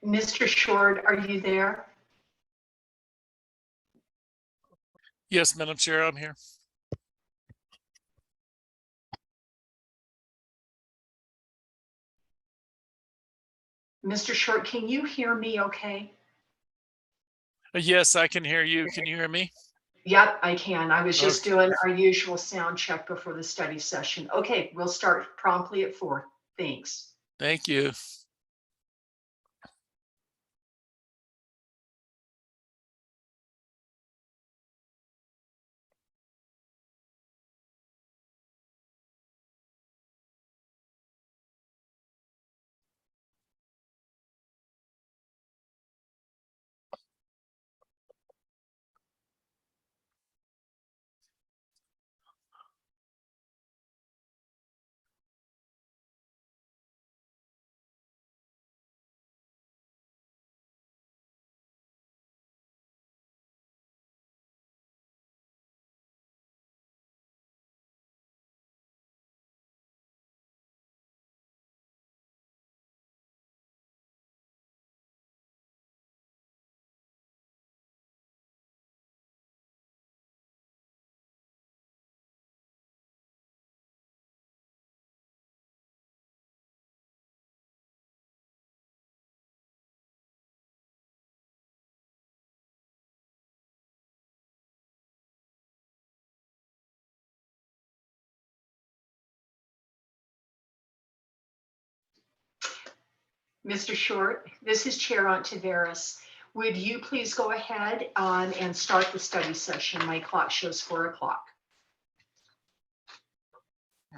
Mr. Short, are you there? Yes, Madam Chair, I'm here. Mr. Short, can you hear me okay? Yes, I can hear you. Can you hear me? Yep, I can. I was just Okay. doing our usual sound check before the study session. Okay, we'll start promptly at 4. Thanks. Thank you. Mr. Short, this is Chair Ontiveros. Would you please go ahead and start the study session? My clock shows 4 o'clock.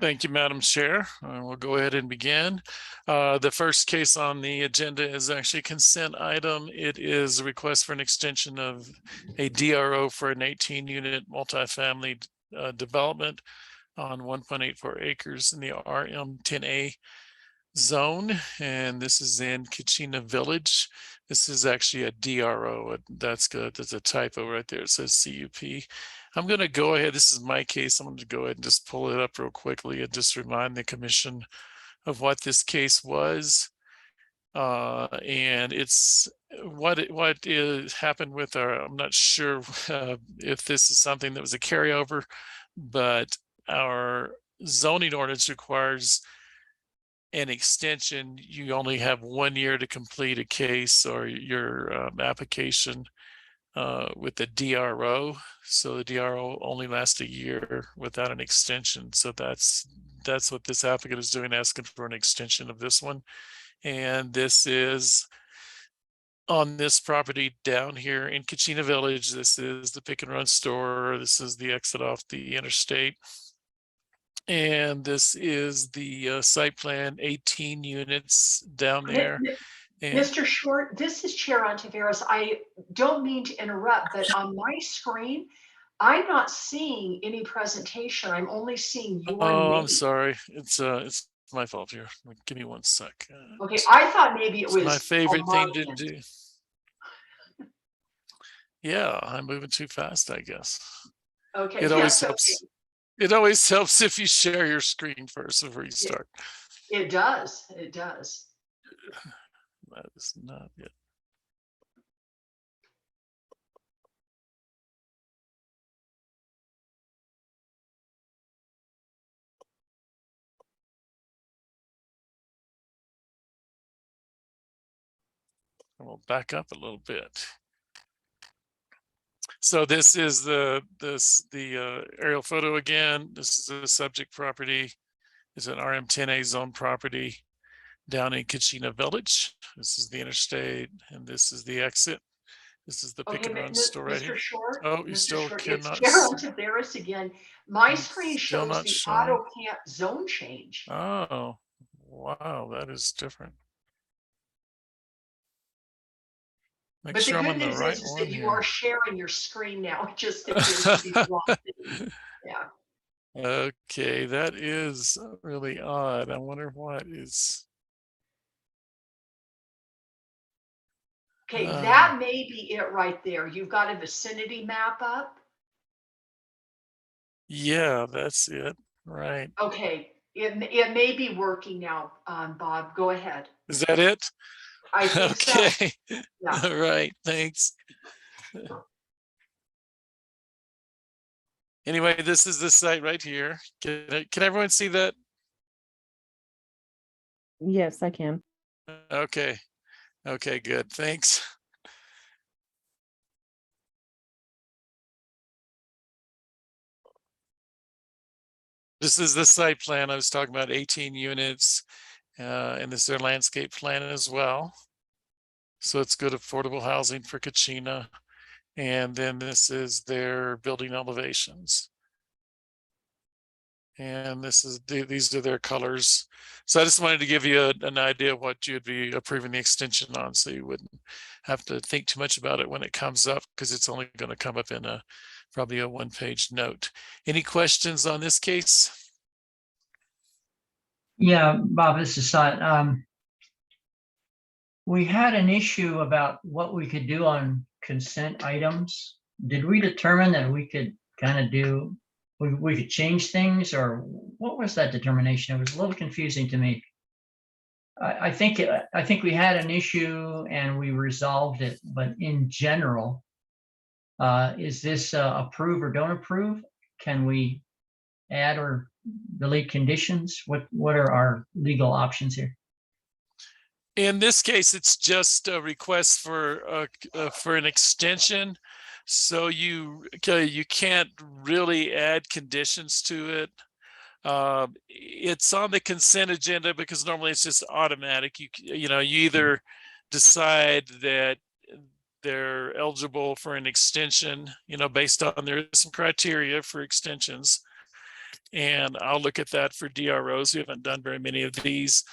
Thank you, Madam Chair. We'll go ahead and begin. The first case on the agenda is actually a consent item. It is a request for an extension of a DRO for an 18-unit multifamily development on 1.84 acres in the RM10A zone, and this is in Kachina Village. This is actually a DRO. That's good. There's a typo right there. It says CUP. I'm going to go ahead. This is my case. I'm going to go ahead and just pull it up real quickly and just remind the commission of what this case was. And it's what happened with our, I'm not sure if this is something that was a carryover, but our zoning ordinance requires an extension. You only have 1 year to complete a case or your application with the DRO. So the DRO only lasts a year without an extension. So that's what this applicant is doing, asking for an extension of this one. And this is on this property down here in Kachina Village. This is the Pick and Run store. This is the exit off the interstate. And this is the site plan, 18 units down there. And Mr. Short, this is Chair Ontiveros. I don't mean to interrupt, but on my screen, I'm not seeing any presentation. I'm only seeing your oh, name. I'm sorry. It's my fault here. Give me 1 sec. Okay, I thought maybe it was my favorite thing to Marvin. do. Yeah, I'm moving too fast, I guess. Okay, It always yes, helps. okay. It always helps if you share your screen first before you start. It does. It does. That is not it. We'll back up a little bit. So this is the aerial photo again. This is the subject property. It's an RM10A zone property down in Kachina Village. This is the interstate, and this is the exit. This is the Pick and Run store right here. Mr. Short, Oh, you Mr. still Short, cannot. it's Chair Ontiveros again. My It's screen still shows not the showing. auto camp zone change. Oh, wow, that is different. Make But sure the I'm good on the news right is one that you here. are sharing your screen now. It just appears to be blocked. Yeah. Okay, that is really odd. I wonder what is. Okay, that may be it right there. You've got a vicinity map up. Yeah, that's it. Right. Okay, it may be working now, Bob. Go ahead. Is that it? I think so. Okay, Yeah. all right, thanks. Anyway, this is the site right here. Can everyone see that? Yes, I can. Okay, okay, good, thanks. This is the site plan I was talking about, 18 units, and this is their landscape plan as well. So it's good affordable housing for Kachina. And then this is their building elevations. And this is these are their colors. So I just wanted to give you an idea of what you'd be approving the extension on, so you wouldn't have to think too much about it when it comes up, because it's only going to come up in probably a one-page note. Any questions on this case? Yeah, Bob, this is Sut. We had an issue about what we could do on consent items. Did we determine that we could kind of do, we could change things, or what was that determination? It was a little confusing to me. I think we had an issue and we resolved it, but in general, is this approve or don't approve? Can we add or delete conditions? What are our legal options here? In this case, it's just a request for an extension. So you can't really add conditions to it. It's on the consent agenda because normally it's just automatic. You know, you either decide that they're eligible for an extension, you know, based on there's some criteria for extensions. And I'll look at that for DROs. We haven't done very many of these.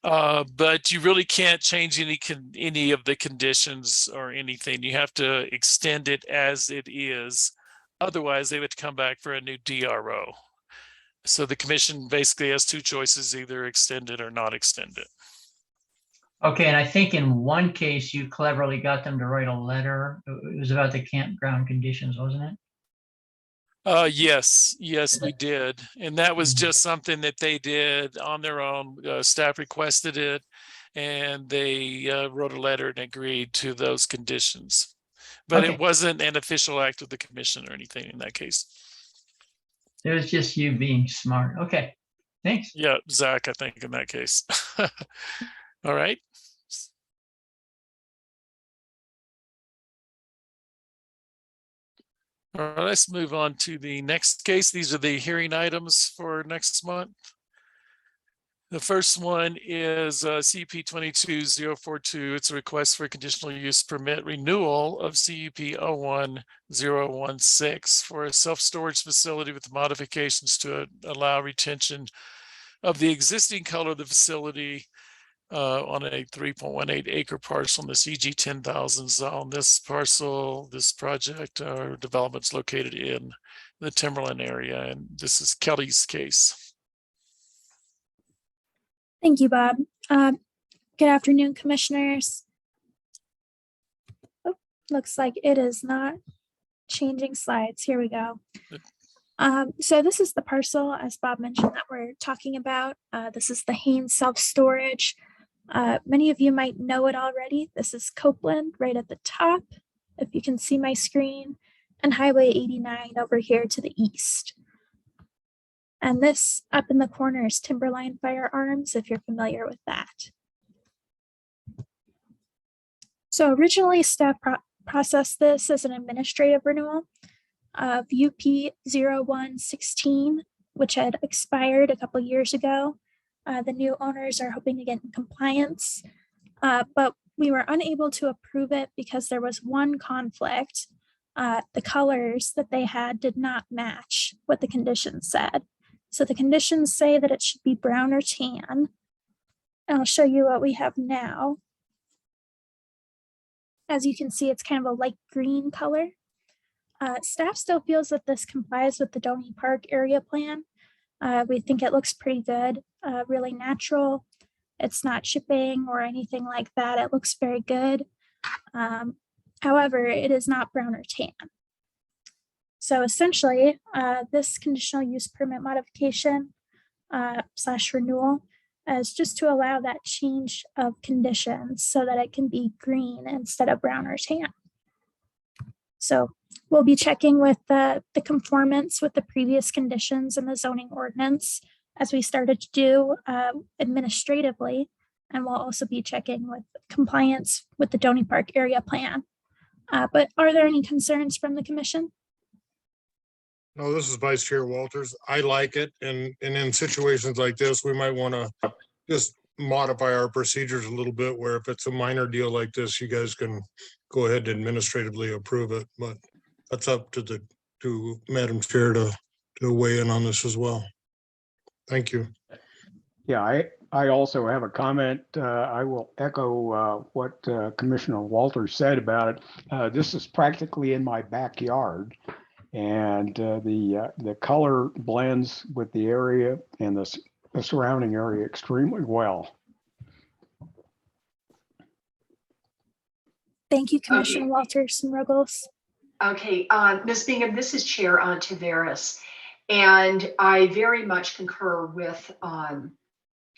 But you really can't change any of the conditions or anything. You have to extend it as it is. Otherwise, they would come back for a new DRO. So the commission basically has two choices, either extend it or not extend it. Okay, and I think in one case you cleverly got them to write a letter. It was about the campground conditions, wasn't it? Yes, we did. And that was just something that they did on their own. Staff requested it, and they wrote a letter and agreed to those conditions. But Okay. it wasn't an official act of the commission or anything in that case. It was just you being smart. Okay, thanks. Yeah, Zach, I think in that case. All right. All right, let's move on to the next case. These are the hearing items for next month. The first one is CUP 22042. It's a request for a conditional use permit renewal of CUP 01016 for a self-storage facility with modifications to allow retention of the existing color of the facility on a 3.18 acre parcel in this EG 10,000 zone. This parcel, this project or development's located in the Timberline area, and this is Kelly's case. Thank you, Bob. Good afternoon, commissioners. Oh, looks like it is not changing slides. Here we go. So this is the parcel, as Bob mentioned, that we're talking about. This is the Haynes self-storage. Many of you might know it already. This is Copeland right at the top, if you can see my screen, and Highway 89 over here to the east. And this up in the corner is Timberline Firearms, if you're familiar with that. So originally staff processed this as an administrative renewal of UP 0116, which had expired a couple years ago. The new owners are hoping to get in compliance, but we were unable to approve it because there was one conflict. The colors that they had did not match what the conditions said. So the conditions say that it should be brown or tan. And I'll show you what we have now. As you can see, it's kind of a light green color. Staff still feels that this complies with the Donny Park area plan. We think it looks pretty good, really natural. It's not chipping or anything like that. It looks very good. However, it is not brown or tan. So essentially, this conditional use permit modification / renewal as just to allow that change of conditions so that it can be green instead of brown or tan. So we'll be checking with the conformance with the previous conditions in the zoning ordinance as we started to do administratively. And we'll also be checking with compliance with the Donny Park area plan. But are there any concerns from the commission? No, this is Vice Chair Walters. I like it. And in situations like this, we might want to just modify our procedures a little bit where if it's a minor deal like this, you guys can go ahead and administratively approve it. But that's up to Madam Chair to weigh in on this as well. Thank you. Yeah, I also have a comment. I will echo what Commissioner Walters said about it. This is practically in my backyard. And the color blends with the area and the surrounding area extremely well. Thank you, Commissioner Walters and Ruggles. Okay, Ms. Bingham, this is Chair Taveras, and I very much concur with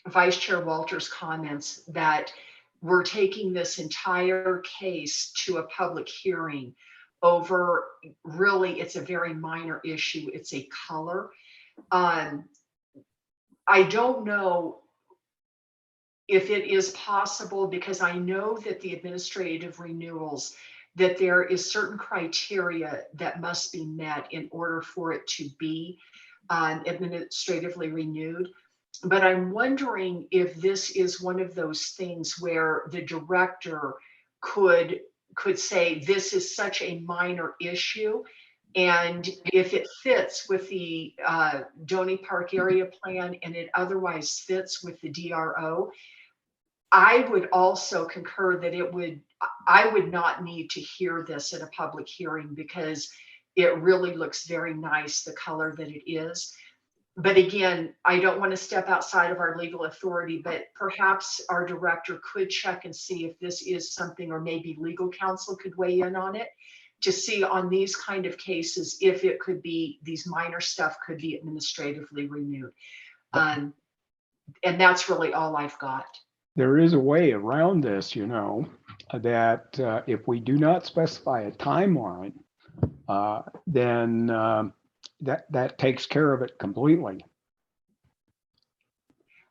Vice Chair Walters' comments that we're taking this entire case to a public hearing over, really, it's a very minor issue. It's a color. I don't know if it is possible, because I know that the administrative renewals, that there is certain criteria that must be met in order for it to be administratively renewed. But I'm wondering if this is one of those things where the director could say this is such a minor issue, and if it fits with the Donny Park area plan and it otherwise fits with the DRO, I would also concur that I would not need to hear this at a public hearing because it really looks very nice, the color that it is. But again, I don't want to step outside of our legal authority, but perhaps our director could check and see if this is something, or maybe legal counsel could weigh in on it to see on these kind of cases, if it could be, these minor stuff could be administratively renewed. And that's really all I've got. There is a way around this, you know, that if we do not specify a timeline, then that takes care of it completely.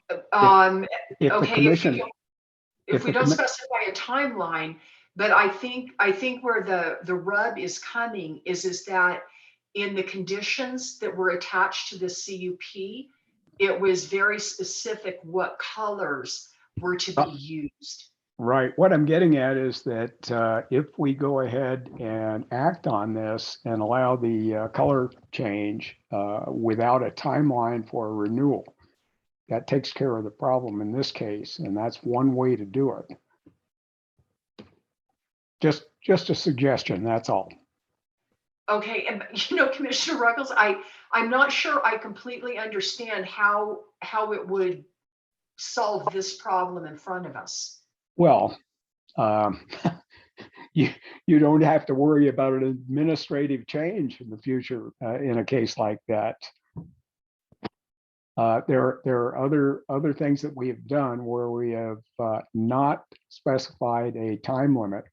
If the commission, if we don't specify a timeline, but I think where the rub is coming is that in the conditions that were attached to the CUP, it was very specific what colors were to be used. Right. What I'm getting at is that if we go ahead and act on this and allow the color change without a timeline for a renewal, that takes care of the problem in this case. And that's one way to do it. Just a suggestion, that's all. Okay, and Commissioner Ruggles, I'm not sure I completely understand how it would solve this problem in front of us. Well, you don't have to worry about an administrative change in the future in a case like that. There are other things that we have done where we have not specified a time limit,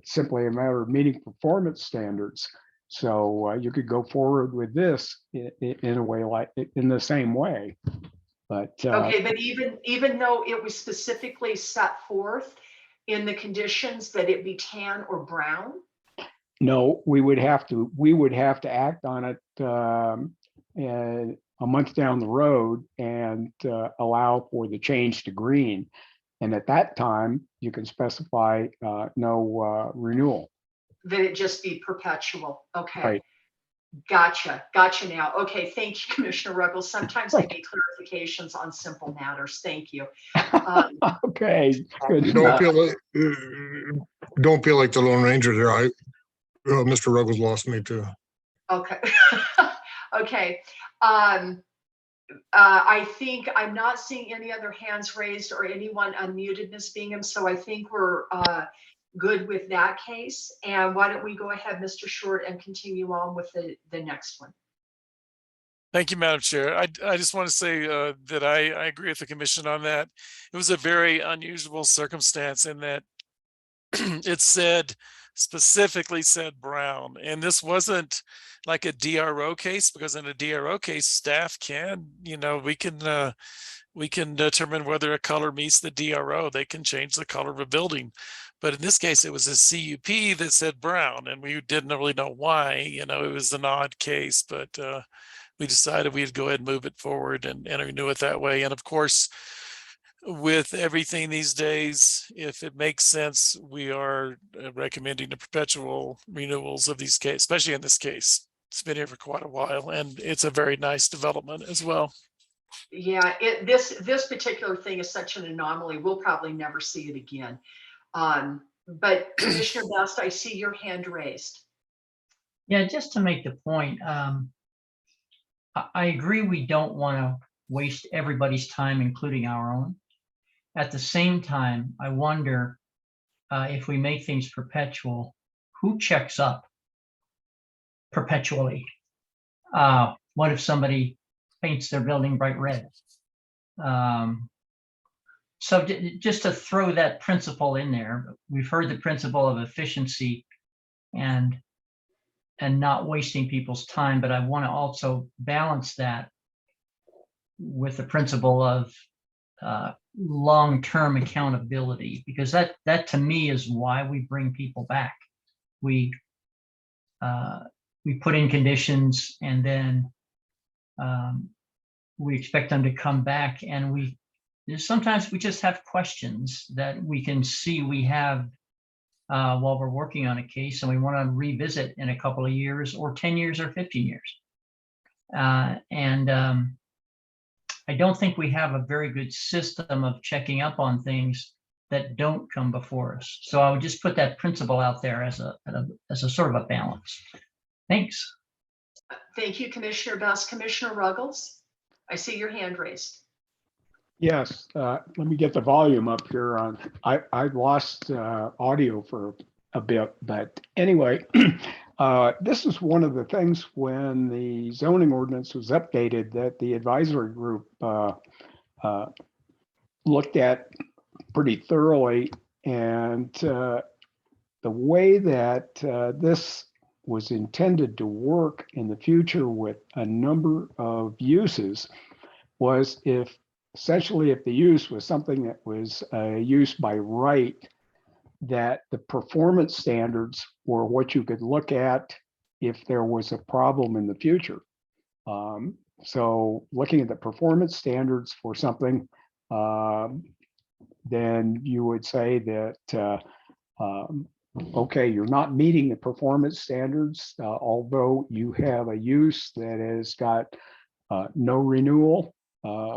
simply a matter of meeting performance standards. So you could go forward with this in a way like in the same way. But okay, but even though it was specifically set forth in the conditions that it be tan or brown? No, we would have to act on it a month down the road and allow for the change to green. And at that time, you can specify no renewal. That it just be perpetual. Okay. Right. Gotcha now. Okay, thank you, Commissioner Ruggles. Sometimes I need clarifications on simple matters. Thank you. Okay. Good. Don't feel like the Lone Ranger there. Mr. Ruggles lost me too. Okay. Okay. I think I'm not seeing any other hands raised or anyone unmuted, Ms. Bingham. So I think we're good with that case. And why don't we go ahead, Mr. Short, and continue on with the next one? Thank you, Madam Chair. I just want to say that I agree with the commission on that. It was a very unusual circumstance in that it specifically said brown, and this wasn't like a DRO case, because in a DRO case, staff can, we can determine whether a color meets the DRO. They can change the color of a building. But in this case, it was a CUP that said brown, and we didn't really know why. It was an odd case, but we decided we'd go ahead and move it forward and renew it that way. And of course, with everything these days, if it makes sense, we are recommending the perpetual renewals of these cases, especially in this case. It's been here for quite a while, and it's a very nice development as well. Yeah, this particular thing is such an anomaly. We'll probably never see it again. But Commissioner Best, I see your hand raised. Yeah, just to make the point, I agree we don't want to waste everybody's time, including our own. At the same time, I wonder if we make things perpetual, who checks up perpetually? What if somebody paints their building bright red? So just to throw that principle in there, we've heard the principle of efficiency and not wasting people's time, but I want to also balance that with the principle of long-term accountability, because that to me is why we bring people back. We put in conditions, and then we expect them to come back, and sometimes we just have questions that we can see we have while we're working on a case, and we want to revisit in a couple of years, or 10 years, or 15 years. I don't think we have a very good system of checking up on things that don't come before us. So I would just put that principle out there as a sort of a balance. Thanks. Thank you, Commissioner Best. Commissioner Ruggles, I see your hand raised. Yes, let me get the volume up here on, I lost audio for a bit, but anyway, this is one of the things when the zoning ordinance was updated that the advisory group looked at pretty thoroughly. And the way that this was intended to work in the future with a number of uses was essentially if the use was something that was a use by right, that the performance standards were what you could look at if there was a problem in the future. So looking at the performance standards for something, then you would say that, okay, you're not meeting the performance standards, although you have a use that has got no renewal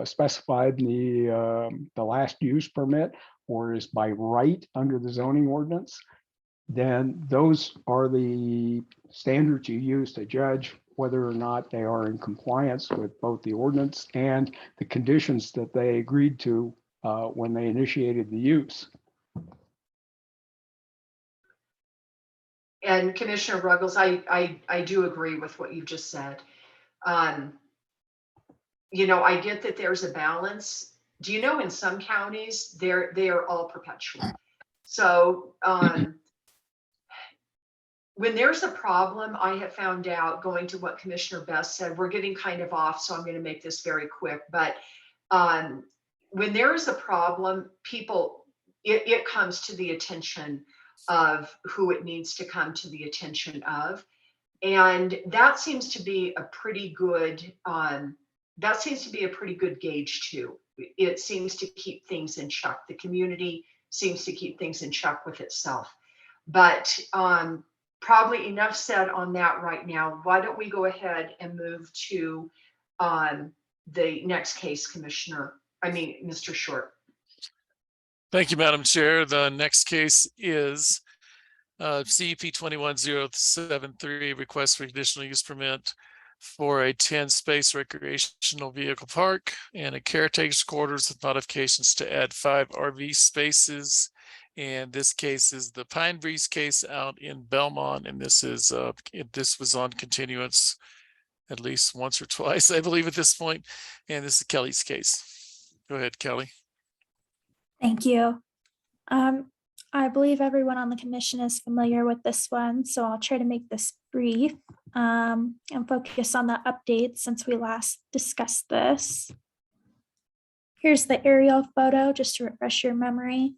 specified in the last use permit, or is by right under the zoning ordinance, then those are the standards you use to judge whether or not they are in compliance with both the ordinance and the conditions that they agreed to when they initiated the use. And Commissioner Ruggles, I do agree with what you've just said. I get that there's a balance. Do you know in some counties they are all perpetual? So when there's a problem, I have found out, going to what Commissioner Best said, we're getting kind of off, so I'm going to make this very quick. But when there is a problem, it comes to the attention of who it needs to come to the attention of, and that seems to be a pretty good gauge too. It seems to keep things in check. The community seems to keep things in check with itself. But probably enough said on that right now. Why don't we go ahead and move to the next case, Mr. Short. Thank you, Madam Chair. The next case is CUP 21073, request for conditional use permit for a 10-space recreational vehicle park and a caretaker's quarters with modifications to add 5 RV spaces. And this case is the Pine Breeze case out in Belmont, and this was on continuance at least once or twice, I believe, at this point. And this is Kelly's case. Go ahead, Kelly. Thank you. I believe everyone on the commission is familiar with this one, so I'll try to make this brief and focus on the updates since we last discussed this. Here's the aerial photo just to refresh your memory.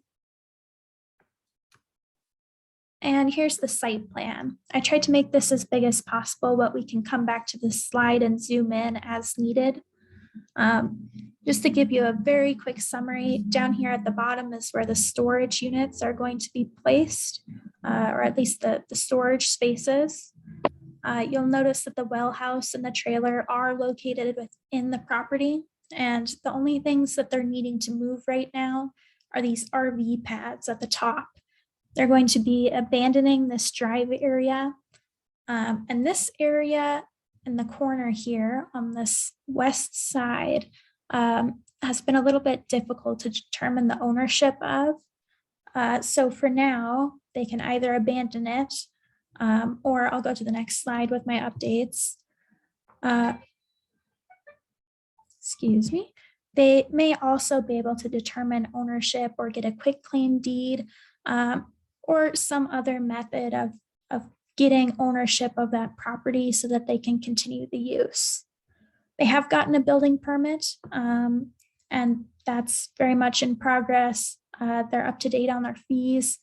And here's the site plan. I tried to make this as big as possible, but we can come back to this slide and zoom in as needed. Just to give you a very quick summary, down here at the bottom is where the storage units are going to be placed, or at least the storage spaces. You'll notice that the well house and the trailer are located within the property, and the only things that they're needing to move right now are these RV pads at the top. They're going to be abandoning this drive area, and this area in the corner here on this west side has been a little bit difficult to determine the ownership of. So for now, they can either abandon it, or I'll go to the next slide with my updates. Excuse me. They may also be able to determine ownership or get a quick claim deed, or some other method of getting ownership of that property so that they can continue the use. They have gotten a building permit, and that's very much in progress. They're up to date on their fees.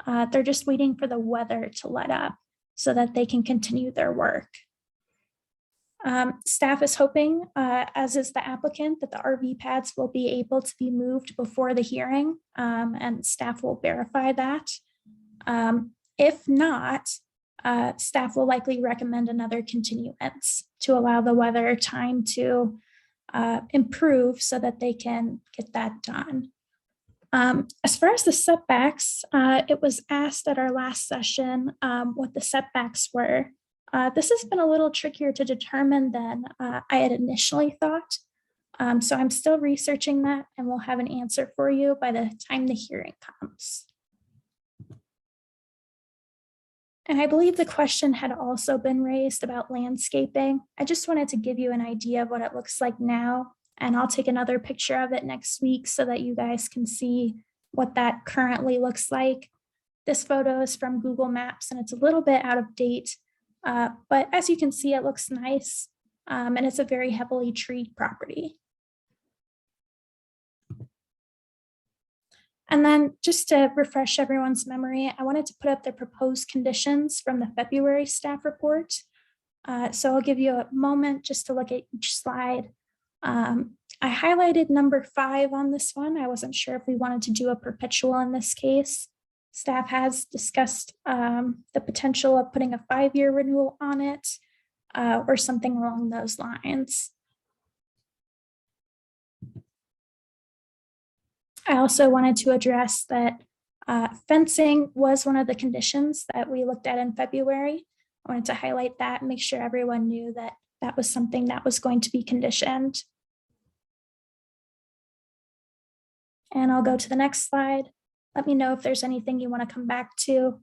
They're just waiting for the weather to let up so that they can continue their work. Staff is hoping, as is the applicant, that the RV pads will be able to be moved before the hearing, and staff will verify that. If not, staff will likely recommend another continuance to allow the weather time to improve so that they can get that done. As far as the setbacks, it was asked at our last session what the setbacks were. This has been a little trickier to determine than I had initially thought. So I'm still researching that, and we'll have an answer for you by the time the hearing comes. And I believe the question had also been raised about landscaping. I just wanted to give you an idea of what it looks like now, and I'll take another picture of it next week so that you guys can see what that currently looks like. This photo is from Google Maps, and it's a little bit out of date, but as you can see, it looks nice, and it's a very heavily treed property. And then just to refresh everyone's memory, I wanted to put up the proposed conditions from the February staff report. So I'll give you a moment just to look at each slide. I highlighted number 5 on this one. I wasn't sure if we wanted to do a perpetual in this case. Staff has discussed the potential of putting a 5-year renewal on it, or something along those lines. I also wanted to address that fencing was one of the conditions that we looked at in February. I wanted to highlight that and make sure everyone knew that that was something that was going to be conditioned. And I'll go to the next slide. Let me know if there's anything you want to come back to.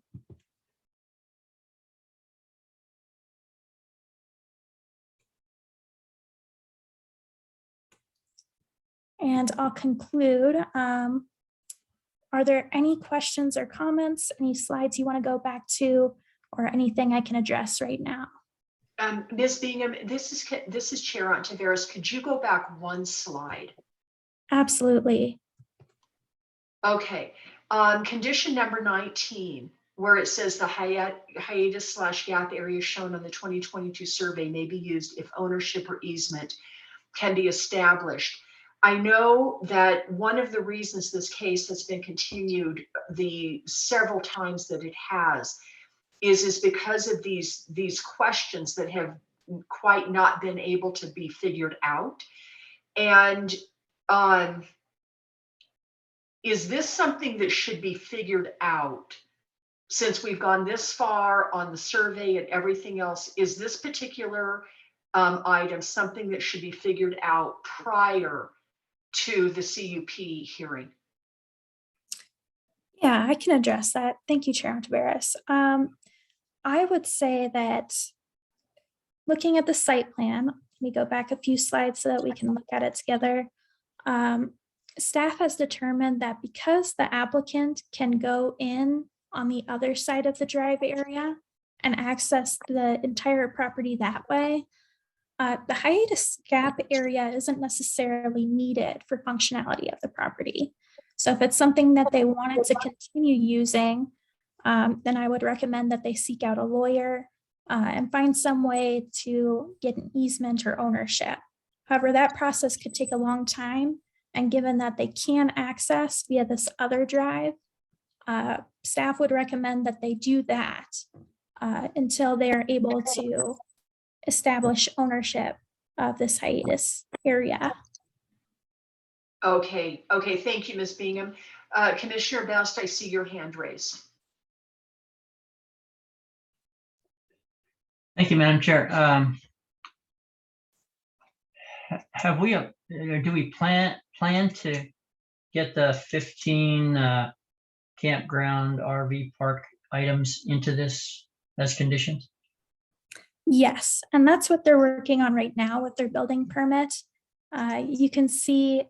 And I'll conclude. Are there any questions or comments, any slides you want to go back to, or anything I can address right now? Ms. Bingham, this is Chair Ontiveros. Could you go back one slide? Absolutely. Okay. Condition number 19, where it says the hiatus/gap area shown on the 2022 survey may be used if ownership or easement can be established. I know that one of the reasons this case has been continued the several times that it has is because of these questions that have quite not been able to be figured out. And is this something that should be figured out since we've gone this far on the survey and everything else? Is this particular item something that should be figured out prior to the CUP hearing? Yeah, I can address that. Thank you, Chair Ontiveros. I would say that looking at the site plan, let me go back a few slides so that we can look at it together. Staff has determined that because the applicant can go in on the other side of the drive area and access the entire property that way, the hiatus gap area isn't necessarily needed for functionality of the property. So if it's something that they wanted to continue using, then I would recommend that they seek out a lawyer and find some way to get an easement or ownership. However, that process could take a long time. And given that they can access via this other drive, staff would recommend that they do that until they are able to establish ownership of this hiatus area. Okay, thank you, Ms. Bingham. Commissioner Best, I see your hand raised. Thank you, Madam Chair. Have we, do we plan to get the 15 campground RV park items into this as conditions? Yes, and that's what they're working on right now with their building permit. You can see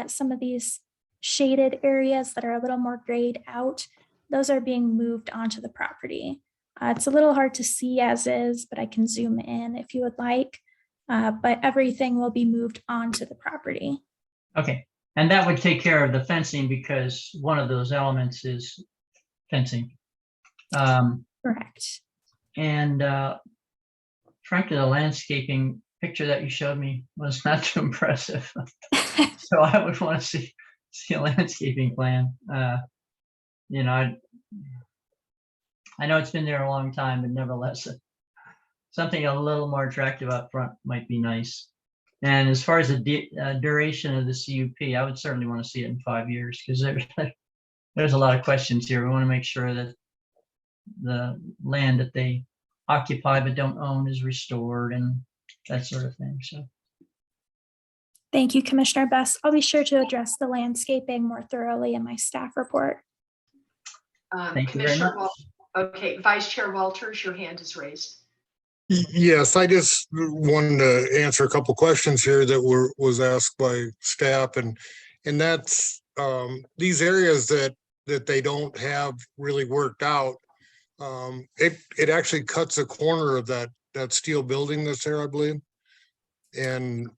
some of these shaded areas that are a little more grayed out. Those are being moved onto the property. It's a little hard to see as is, but I can zoom in if you would like. But everything will be moved onto the property. Okay, and that would take care of the fencing because one of those elements is fencing. Correct. And frankly, the landscaping picture that you showed me was not too impressive. So I would want to see a landscaping plan. You know, I know it's been there a long time, but nevertheless, something a little more attractive up front might be nice. And as far as the duration of the CUP, I would certainly want to see it in 5 years because there's a lot of questions here. We want to make sure that the land that they occupy but don't own is restored and that sort of thing. So, thank you, Commissioner Best. I'll be sure to address the landscaping more thoroughly in my staff report. thank you very much. Okay, Vice Chair Walters, your hand is raised. Yes, I just wanted to answer a couple questions here that was asked by staff, and that's these areas that they don't have really worked out. It actually cuts a corner of that steel building that's there, I believe, and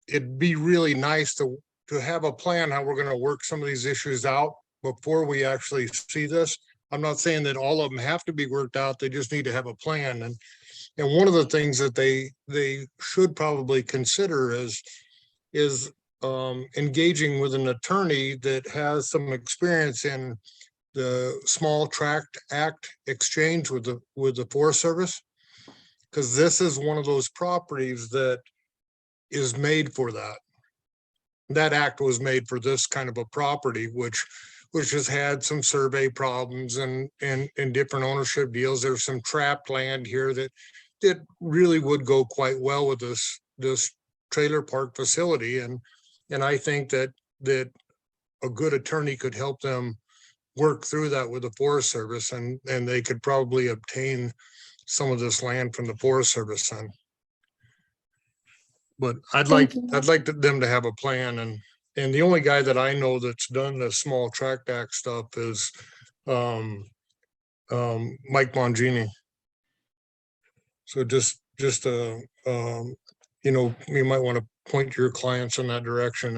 it'd be really nice to have a plan how we're going to work some of these issues out before we actually see this. I'm not saying that all of them have to be worked out. They just need to have a plan. And one of the things that they should probably consider is engaging with an attorney that has some experience in the small tract act exchange with the Forest Service, because this is one of those properties that is made for that. That act was made for this kind of a property, which has had some survey problems and different ownership deals. There's some trapped land here that really would go quite well with this trailer park facility. And I think that a good attorney could help them work through that with the Forest Service, and they could probably obtain some of this land from the Forest Service. But I'd like them to have a plan, and the only guy that I know that's done the small tract act stuff is Mike Mongini. So just you know, you might want to point your clients in that direction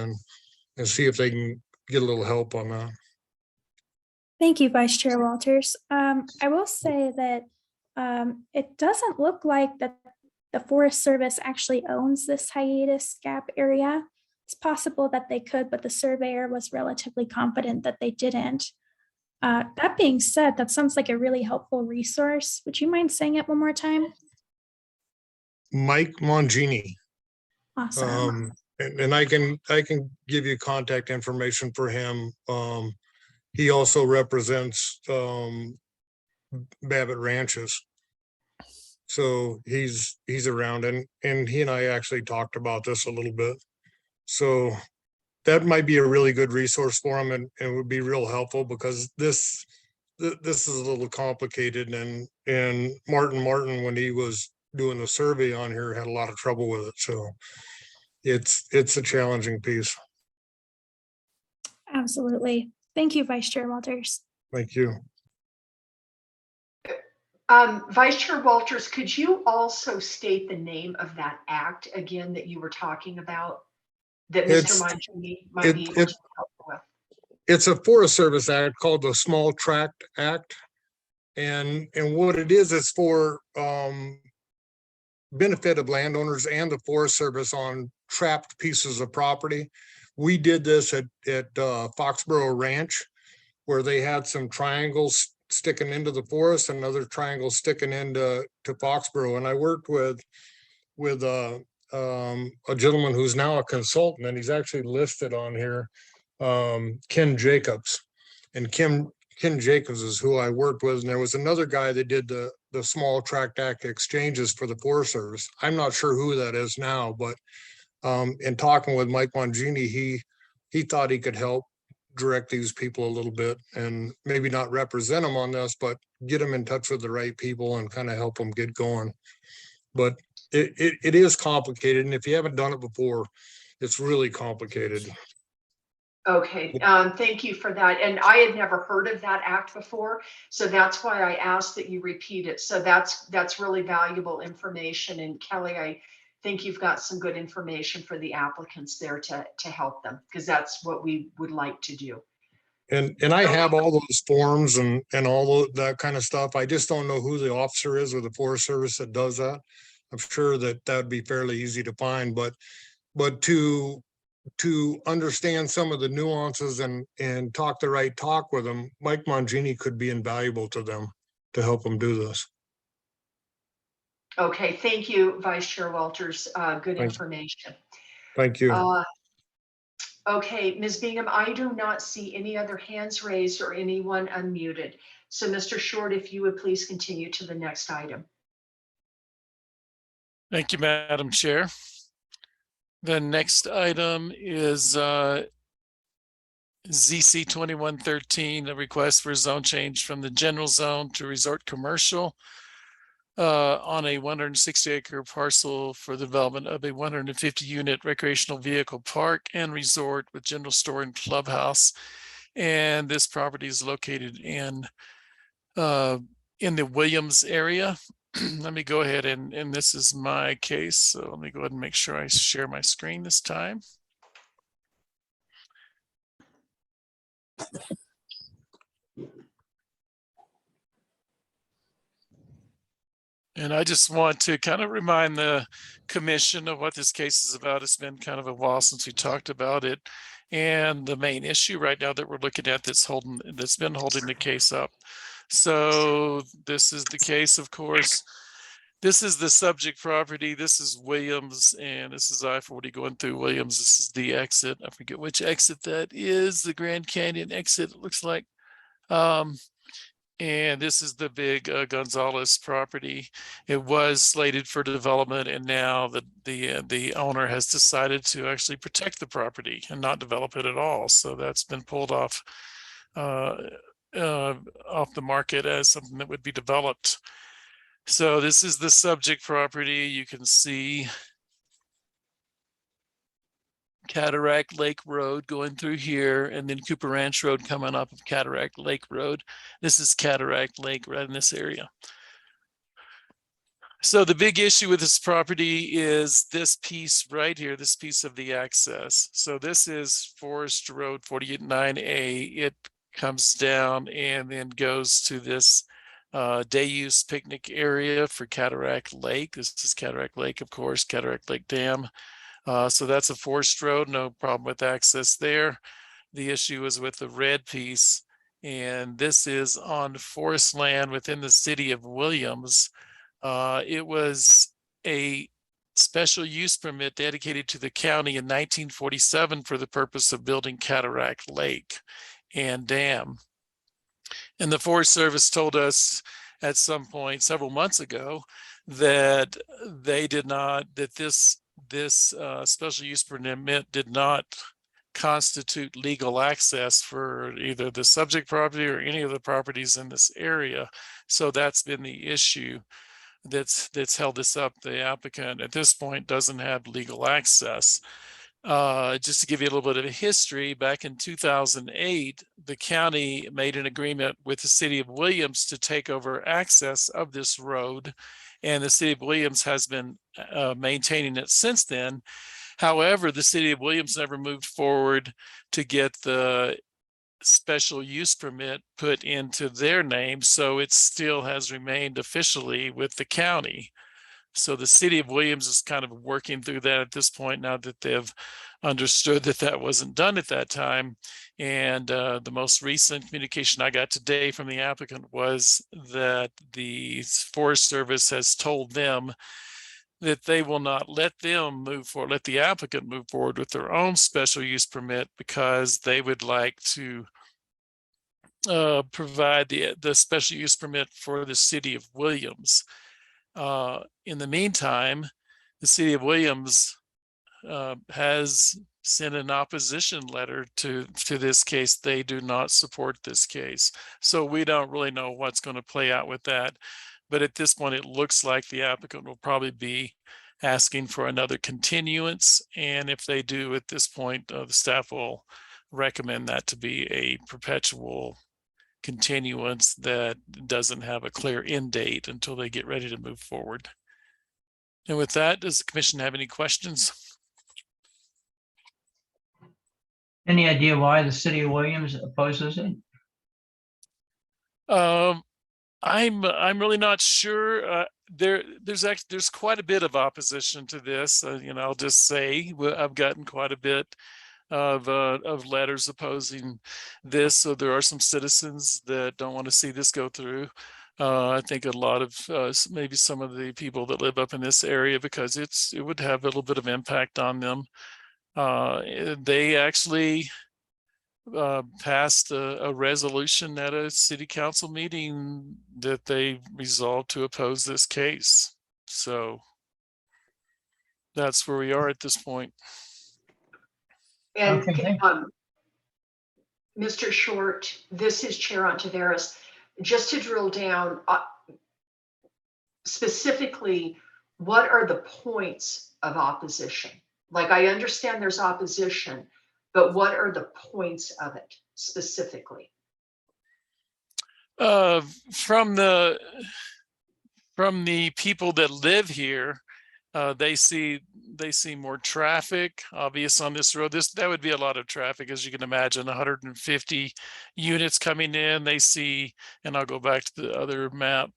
and see if they can get a little help on that. Thank you, Vice Chair Walters. I will say that it doesn't look like that the Forest Service actually owns this hiatus gap area. It's possible that they could, but the surveyor was relatively confident that they didn't. That being said, that sounds like a really helpful resource. Would you mind saying it one more time? Mike Mongini. Awesome. And I can give you contact information for him. He also represents Babbitt Ranches. So he's around, and he and I actually talked about this a little bit. So that might be a really good resource for him, and it would be real helpful, because this this is a little complicated, and Martin, when he was doing the survey on here, had a lot of trouble with it. So it's a challenging piece. Absolutely. Thank you, Vice Chair Walters. Thank you. Vice Chair Walters, could you also state the name of that act again that you were talking about that Mr. Mancini might be able to help with? It's a Forest Service act called the Small Tract Act. And what it is for benefit of landowners and the Forest Service on trapped pieces of property. We did this at Foxborough Ranch, where they had some triangles sticking into the forest and another triangle sticking into Foxborough. And I worked with a gentleman who's now a consultant, and he's actually listed on here, Ken Jacobs. And Ken Jacobs is who I worked with. And there was another guy that did the Small Tract Act exchanges for the Forest Service. I'm not sure who that is now, but in talking with Mike Mangini, he thought he could help direct these people a little bit and maybe not represent them on this, but get them in touch with the right people and kind of help them get going. But it is complicated. And if you haven't done it before, it's really complicated. Okay, thank you for that. And I had never heard of that act before, so that's why I asked that you repeat it. So that's really valuable information. And Kelly, I think you've got some good information for the applicants there to help them, because that's what we would like to do. And I have all those forms and all that kind of stuff. I just don't know who the officer is with the Forest Service that does that. I'm sure that would be fairly easy to find, but to understand some of the nuances and talk the right talk with them, Mike Mangini could be invaluable to them to help them do this. Okay, thank you, Vice Chair Walters. Good information. Thank you. Okay, Ms. Bingham, I do not see any other hands raised or anyone unmuted. So Mr. Short, if you would please continue to the next item. Thank you, Madam Chair. The next item is ZC 2113, a request for a zone change from the general zone to resort commercial on a 160-acre parcel for the development of a 150-unit recreational vehicle park and resort with general store and clubhouse. And this property is located in the Williams area. Let me go ahead and this is my case. So let me go ahead and make sure I share my screen this time. And I just want to kind of remind the commission of what this case is about. It's been kind of a while since we talked about it. And the main issue right now that we're looking at that's been holding the case up. So this is the case, of course. This is the subject property. This is Williams, and this is I-40 going through Williams. This is the exit. I forget which exit that is, the Grand Canyon exit, it looks like. And this is the big Gonzalez property. It was slated for development, and now the owner has decided to actually protect the property and not develop it at all. So that's been pulled off the market as something that would be developed. So this is the subject property. You can see Cataract Lake Road going through here, and then Cooper Ranch Road coming up of Cataract Lake Road. This is Cataract Lake right in this area. So the big issue with this property is this piece right here, this piece of the access. So this is Forest Road 489A. It comes down and then goes to this day use picnic area for Cataract Lake. This is Cataract Lake, of course, Cataract Lake Dam. So that's a forest road, no problem with access there. The issue is with the red piece, and this is on forest land within the city of Williams. It was a special use permit dedicated to the county in 1947 for the purpose of building Cataract Lake and dam. And the Forest Service told us at some point several months ago that they did not, that this special use permit did not constitute legal access for either the subject property or any of the properties in this area. So that's been the issue that's held this up. The applicant at this point doesn't have legal access. Just to give you a little bit of a history, back in 2008, the county made an agreement with the city of Williams to take over access of this road, and the city of Williams has been maintaining it since then. However, the city of Williams never moved forward to get the special use permit put into their name, so it still has remained officially with the county. So the city of Williams is kind of working through that at this point, now that they've understood that that wasn't done at that time. And the most recent communication I got today from the applicant was that the Forest Service has told them that they will not let them move forward, let the applicant move forward with their own special use permit, because they would like to provide the special use permit for the city of Williams. In the meantime, the city of Williams has sent an opposition letter to this case. They do not support this case. So we don't really know what's going to play out with that. But at this point, it looks like the applicant will probably be asking for another continuance. And if they do at this point, the staff will recommend that to be a perpetual continuance that doesn't have a clear end date until they get ready to move forward. And with that, does the commission have any questions? Any idea why the city of Williams opposes it? I'm really not sure. There's quite a bit of opposition to this. I'll just say I've gotten quite a bit of letters opposing this. So there are some citizens that don't want to see this go through. I think a lot of maybe some of the people that live up in this area, because it would have a little bit of impact on them. They actually passed a resolution at a city council meeting that they resolved to oppose this case. So that's where we are at this point. And Okay. Mr. Short, this is Chair Ontiveros. Just to drill down, specifically, what are the points of opposition? Like, I understand there's opposition, but what are the points of it specifically? From the people that live here, they see more traffic obvious on this road. That would be a lot of traffic, as you can imagine, 150 units coming in. They see, and I'll go back to the other map,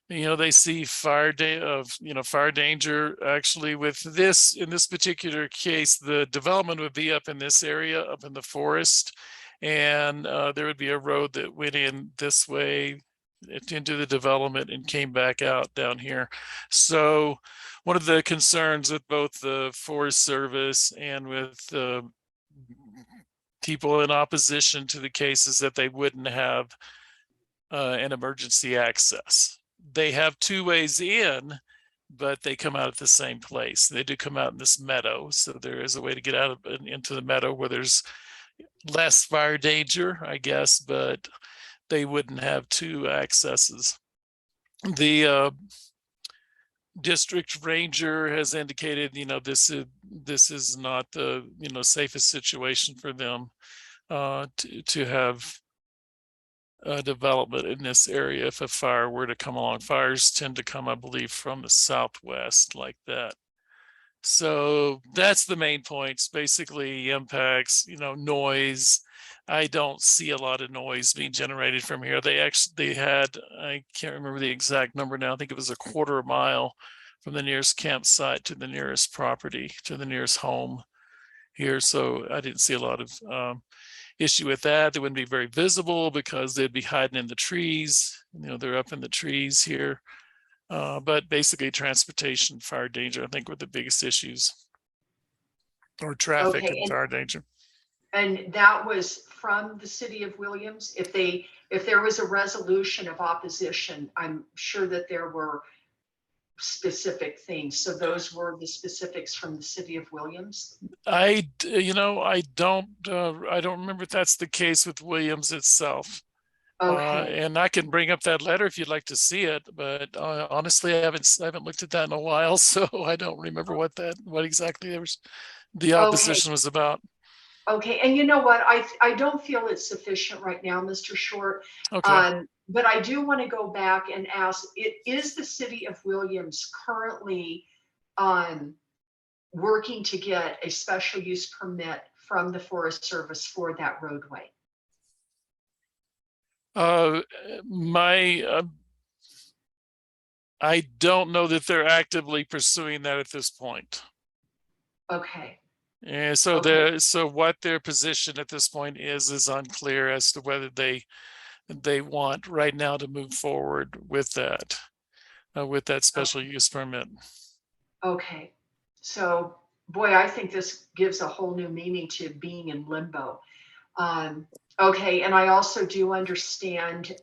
they see fire danger. Actually, with this, in this particular case, the development would be up in this area, up in the forest, and there would be a road that went in this way into the development and came back out down here. So one of the concerns with both the Forest Service and with people in opposition to the case is that they wouldn't have an emergency access. They have two ways in, but they come out at the same place. They do come out in this meadow. So there is a way to get out into the meadow where there's less fire danger, I guess, but they wouldn't have two accesses. The district ranger has indicated, this is not the safest situation for them to have development in this area if a fire were to come along. Fires tend to come, I believe, from the southwest like that. So that's the main points, basically impacts, noise. I don't see a lot of noise being generated from here. They had, I can't remember the exact number now. I think it was a quarter mile from the nearest campsite to the nearest property, to the nearest home here. So I didn't see a lot of issue with that. They wouldn't be very visible because they'd be hiding in the trees. They're up in the trees here. But basically transportation, fire danger, I think were the biggest issues, or traffic and fire danger. And that was from the city of Williams. If there was a resolution of opposition, I'm sure that there were specific things. So those were the specifics from the city of Williams. I don't remember if that's the case with Williams itself. Okay. And I can bring up that letter if you'd like to see it, but honestly, I haven't looked at that in a while, so I don't remember what exactly the opposition was about. Okay, and you know what? I don't feel it's sufficient right now, Mr. Short. Okay. But I do want to go back and ask, is the city of Williams currently working to get a special use permit from the Forest Service for that roadway? I don't know that they're actively pursuing that at this point. Okay. And so Okay. so what their position at this point is unclear as to whether they want right now to move forward with that special use permit. Okay. So, boy, I think this gives a whole new meaning to being in limbo. Okay, and I also do understand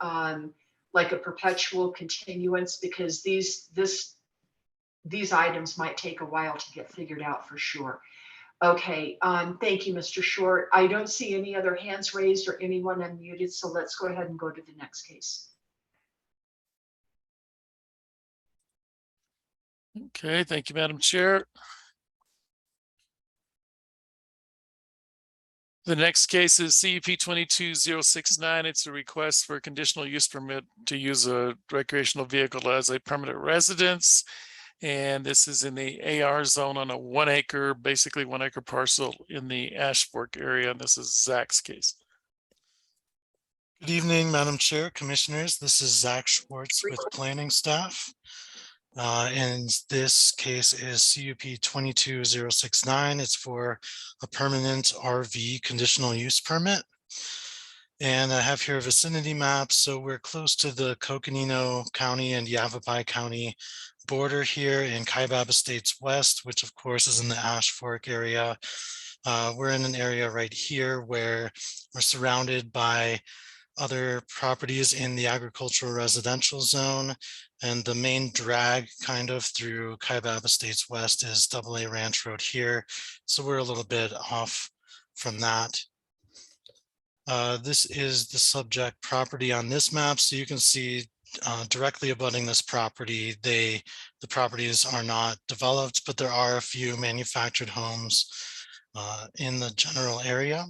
like a perpetual continuance, because these items might take a while to get figured out for sure. Okay, thank you, Mr. Short. I don't see any other hands raised or anyone unmuted, so let's go ahead and go to the next case. Okay, thank you, Madam Chair. The next case is CUP 22069. It's a request for a conditional use permit to use a recreational vehicle as a permanent residence. And this is in the AR zone on a basically 1 acre parcel in the Ash Fork area. And this is Zach's case. Good evening, Madam Chair, Commissioners. This is Zach Schwartz with planning staff. And this case is CUP 22069. It's for a permanent RV conditional use permit. And I have here a vicinity map. So we're close to the Coconino County and Yavapai County border here in Kaibab Estates West, which of course is in the Ash Fork area. We're in an area right here where we're surrounded by other properties in the agricultural residential zone. And the main drag kind of through Kaibab Estates West is AA Ranch Road here. So we're a little bit off from that. This is the subject property on this map. So you can see directly abutting this property, the properties are not developed, but there are a few manufactured homes in the general area.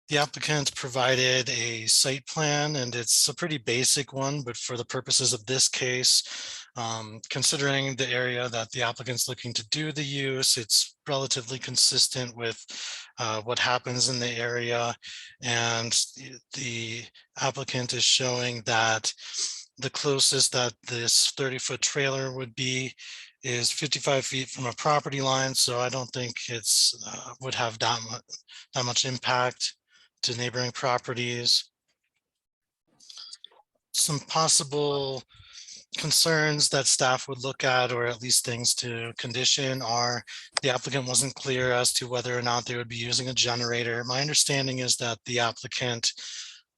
The applicant provided a site plan, and it's a pretty basic one, but for the purposes of this case, considering the area that the applicant's looking to do the use, it's relatively consistent with what happens in the area. And the applicant is showing that the closest that this 30-foot trailer would be is 55 feet from a property line. So I don't think it's would have that much impact to neighboring properties. Some possible concerns that staff would look at, or at least things to condition, are the applicant wasn't clear as to whether or not they would be using a generator. My understanding is that the applicant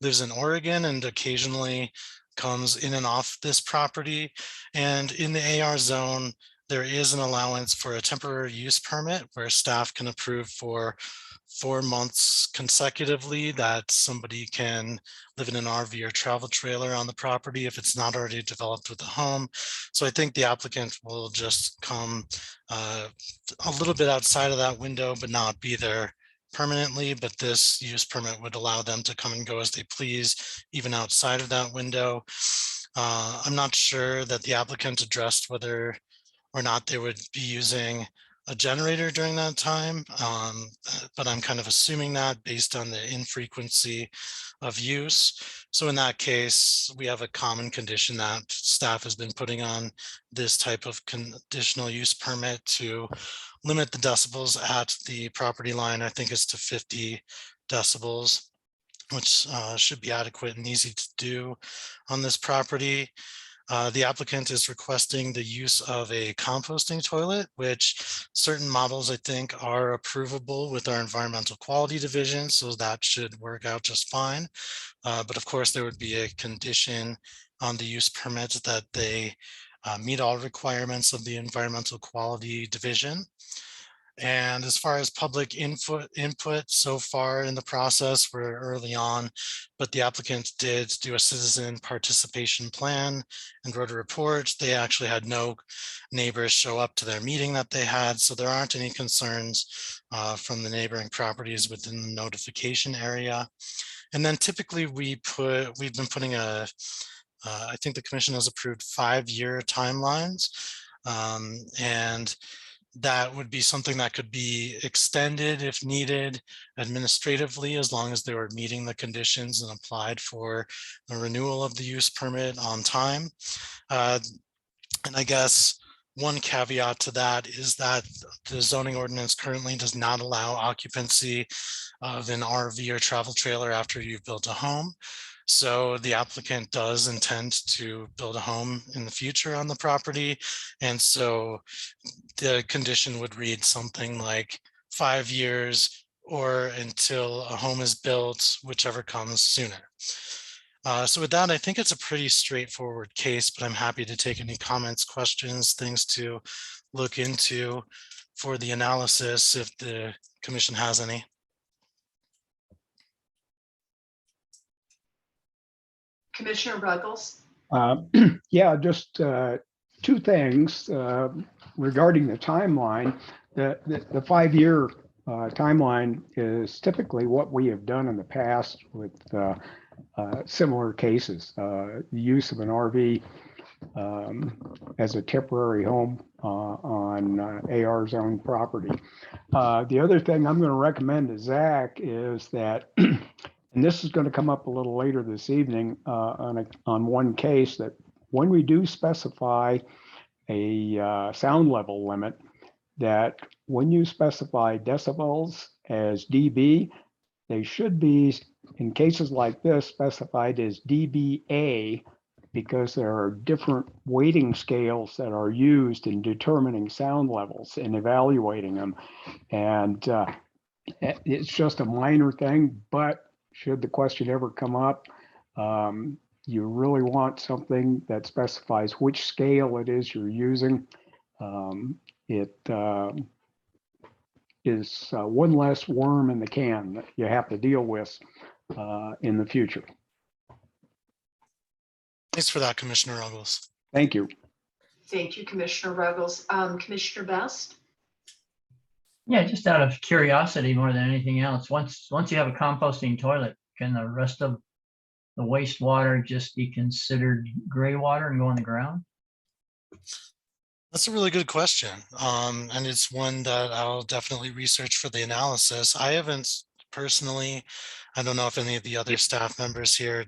lives in Oregon and occasionally comes in and off this property. And in the AR zone, there is an allowance for a temporary use permit where staff can approve for 4 months consecutively that somebody can live in an RV or travel trailer on the property if it's not already developed with a home. So I think the applicant will just come a little bit outside of that window, but not be there permanently. But this use permit would allow them to come and go as they please, even outside of that window. I'm not sure that the applicant addressed whether or not they would be using a generator during that time, but I'm kind of assuming that based on the infrequency of use. So in that case, we have a common condition that staff has been putting on this type of conditional use permit to limit the decibels at the property line. I think it's to 50 decibels, which should be adequate and easy to do on this property. The applicant is requesting the use of a composting toilet, which certain models I think are approvable with our environmental quality division, so that should work out just fine. But of course, there would be a condition on the use permit that they meet all requirements of the environmental quality division. And as far as public input so far in the process, we're early on, but the applicant did do a citizen participation plan and wrote a report. They actually had no neighbors show up to their meeting that they had, so there aren't any concerns from the neighboring properties within the notification area. And then typically we've been putting I think the commission has approved 5-year timelines. And that would be something that could be extended if needed administratively, as long as they were meeting the conditions and applied for the renewal of the use permit on time. And I guess one caveat to that is that the zoning ordinance currently does not allow occupancy of an RV or travel trailer after you've built a home. So the applicant does intend to build a home in the future on the property. And so the condition would read something like 5 years or until a home is built, whichever comes sooner. So with that, I think it's a pretty straightforward case, but I'm happy to take any comments, questions, things to look into for the analysis if the commission has any. Commissioner Ruggles? Yeah, just 2 things regarding the timeline. The 5-year timeline is typically what we have done in the past with similar cases. The use of an RV as a temporary home on AR zone property. The other thing I'm going to recommend to Zach is that, and this is going to come up a little later this evening on one case, that when we do specify a sound level limit, that when you specify decibels as dB, they should be, in cases like this, specified as dBA, because there are different weighting scales that are used in determining sound levels and evaluating them. And it's just a minor thing, but should the question ever come up, you really want something that specifies which scale it is you're using. It is one less worm in the can that you have to deal with in the future. Thanks for that, Commissioner Ruggles. Thank you. Thank you, Commissioner Ruggles. Commissioner Best? Yeah, just out of curiosity more than anything else, once you have a composting toilet, can the rest of the wastewater just be considered gray water and go on the ground? That's a really good question. And it's one that I'll definitely research for the analysis. I haven't personally, I don't know if any of the other staff members here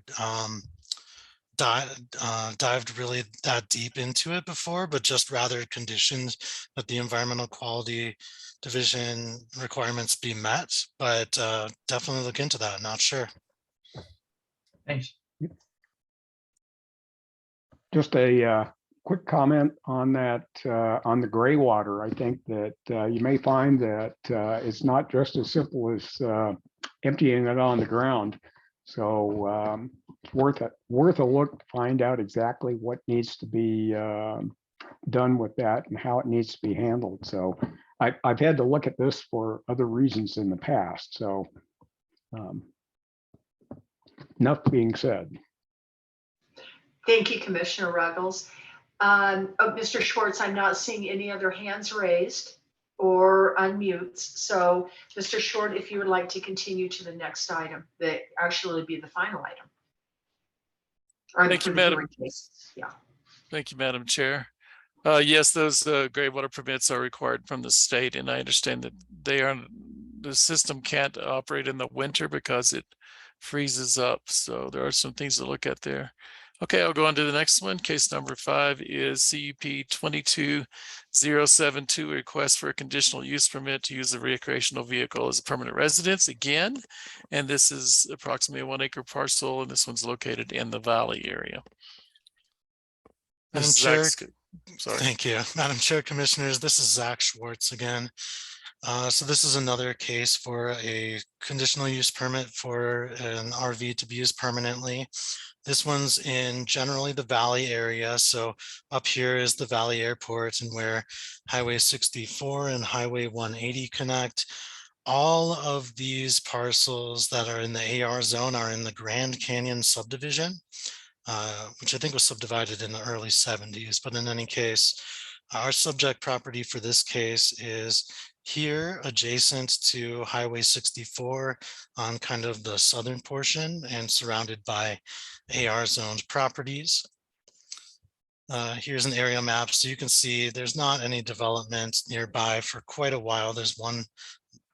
dived really that deep into it before, but just rather conditioned that the environmental quality division requirements be met, but definitely look into that. Not sure. Thanks. Just a quick comment on that, on the gray water. I think that you may find that it's not just as simple as emptying it on the ground. So it's worth a look to find out exactly what needs to be done with that and how it needs to be handled. So I've had to look at this for other reasons in the past. So enough being said. Thank you, Commissioner Ruggles. Mr. Schwartz, I'm not seeing any other hands raised or unmutes. So, Mr. Short, if you would like to continue to the next item, that actually would be the final item. Thank you, Madam. Yeah. Thank you, Madam Chair. Yes, those gray water permits are required from the state, and I understand that the system can't operate in the winter because it freezes up. So there are some things to look at there. Okay, I'll go on to the next one. Case number 5 is CUP 22072, request for a conditional use permit to use a recreational vehicle as a permanent residence again. And this is approximately a 1 acre parcel, and this one's located in the Valley area. Madam This is Chair, Zach. Sorry. thank you. Madam Chair, Commissioners, this is Zach Schwartz again. So this is another case for a conditional use permit for an RV to be used permanently. This one's in generally the Valley area. So up here is the Valley Airport and where Highway 64 and Highway 180 connect. All of these parcels that are in the AR zone are in the Grand Canyon subdivision, which I think was subdivided in the early 70s. But in any case, our subject property for this case is here adjacent to Highway 64 on kind of the southern portion and surrounded by AR zoned properties. Here's an aerial map. So you can see there's not any development nearby for quite a while. There's one,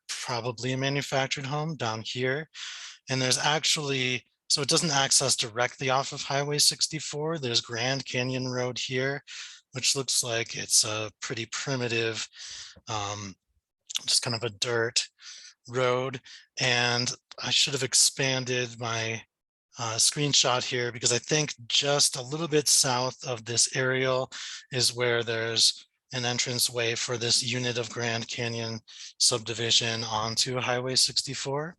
probably a manufactured home down here. And there's actually, so it doesn't access directly off of Highway 64. There's Grand Canyon Road here, which looks like it's a pretty primitive, just kind of a dirt road. And I should have expanded my screenshot here because I think just a little bit south of this aerial is where there's an entrance way for this unit of Grand Canyon subdivision onto Highway 64.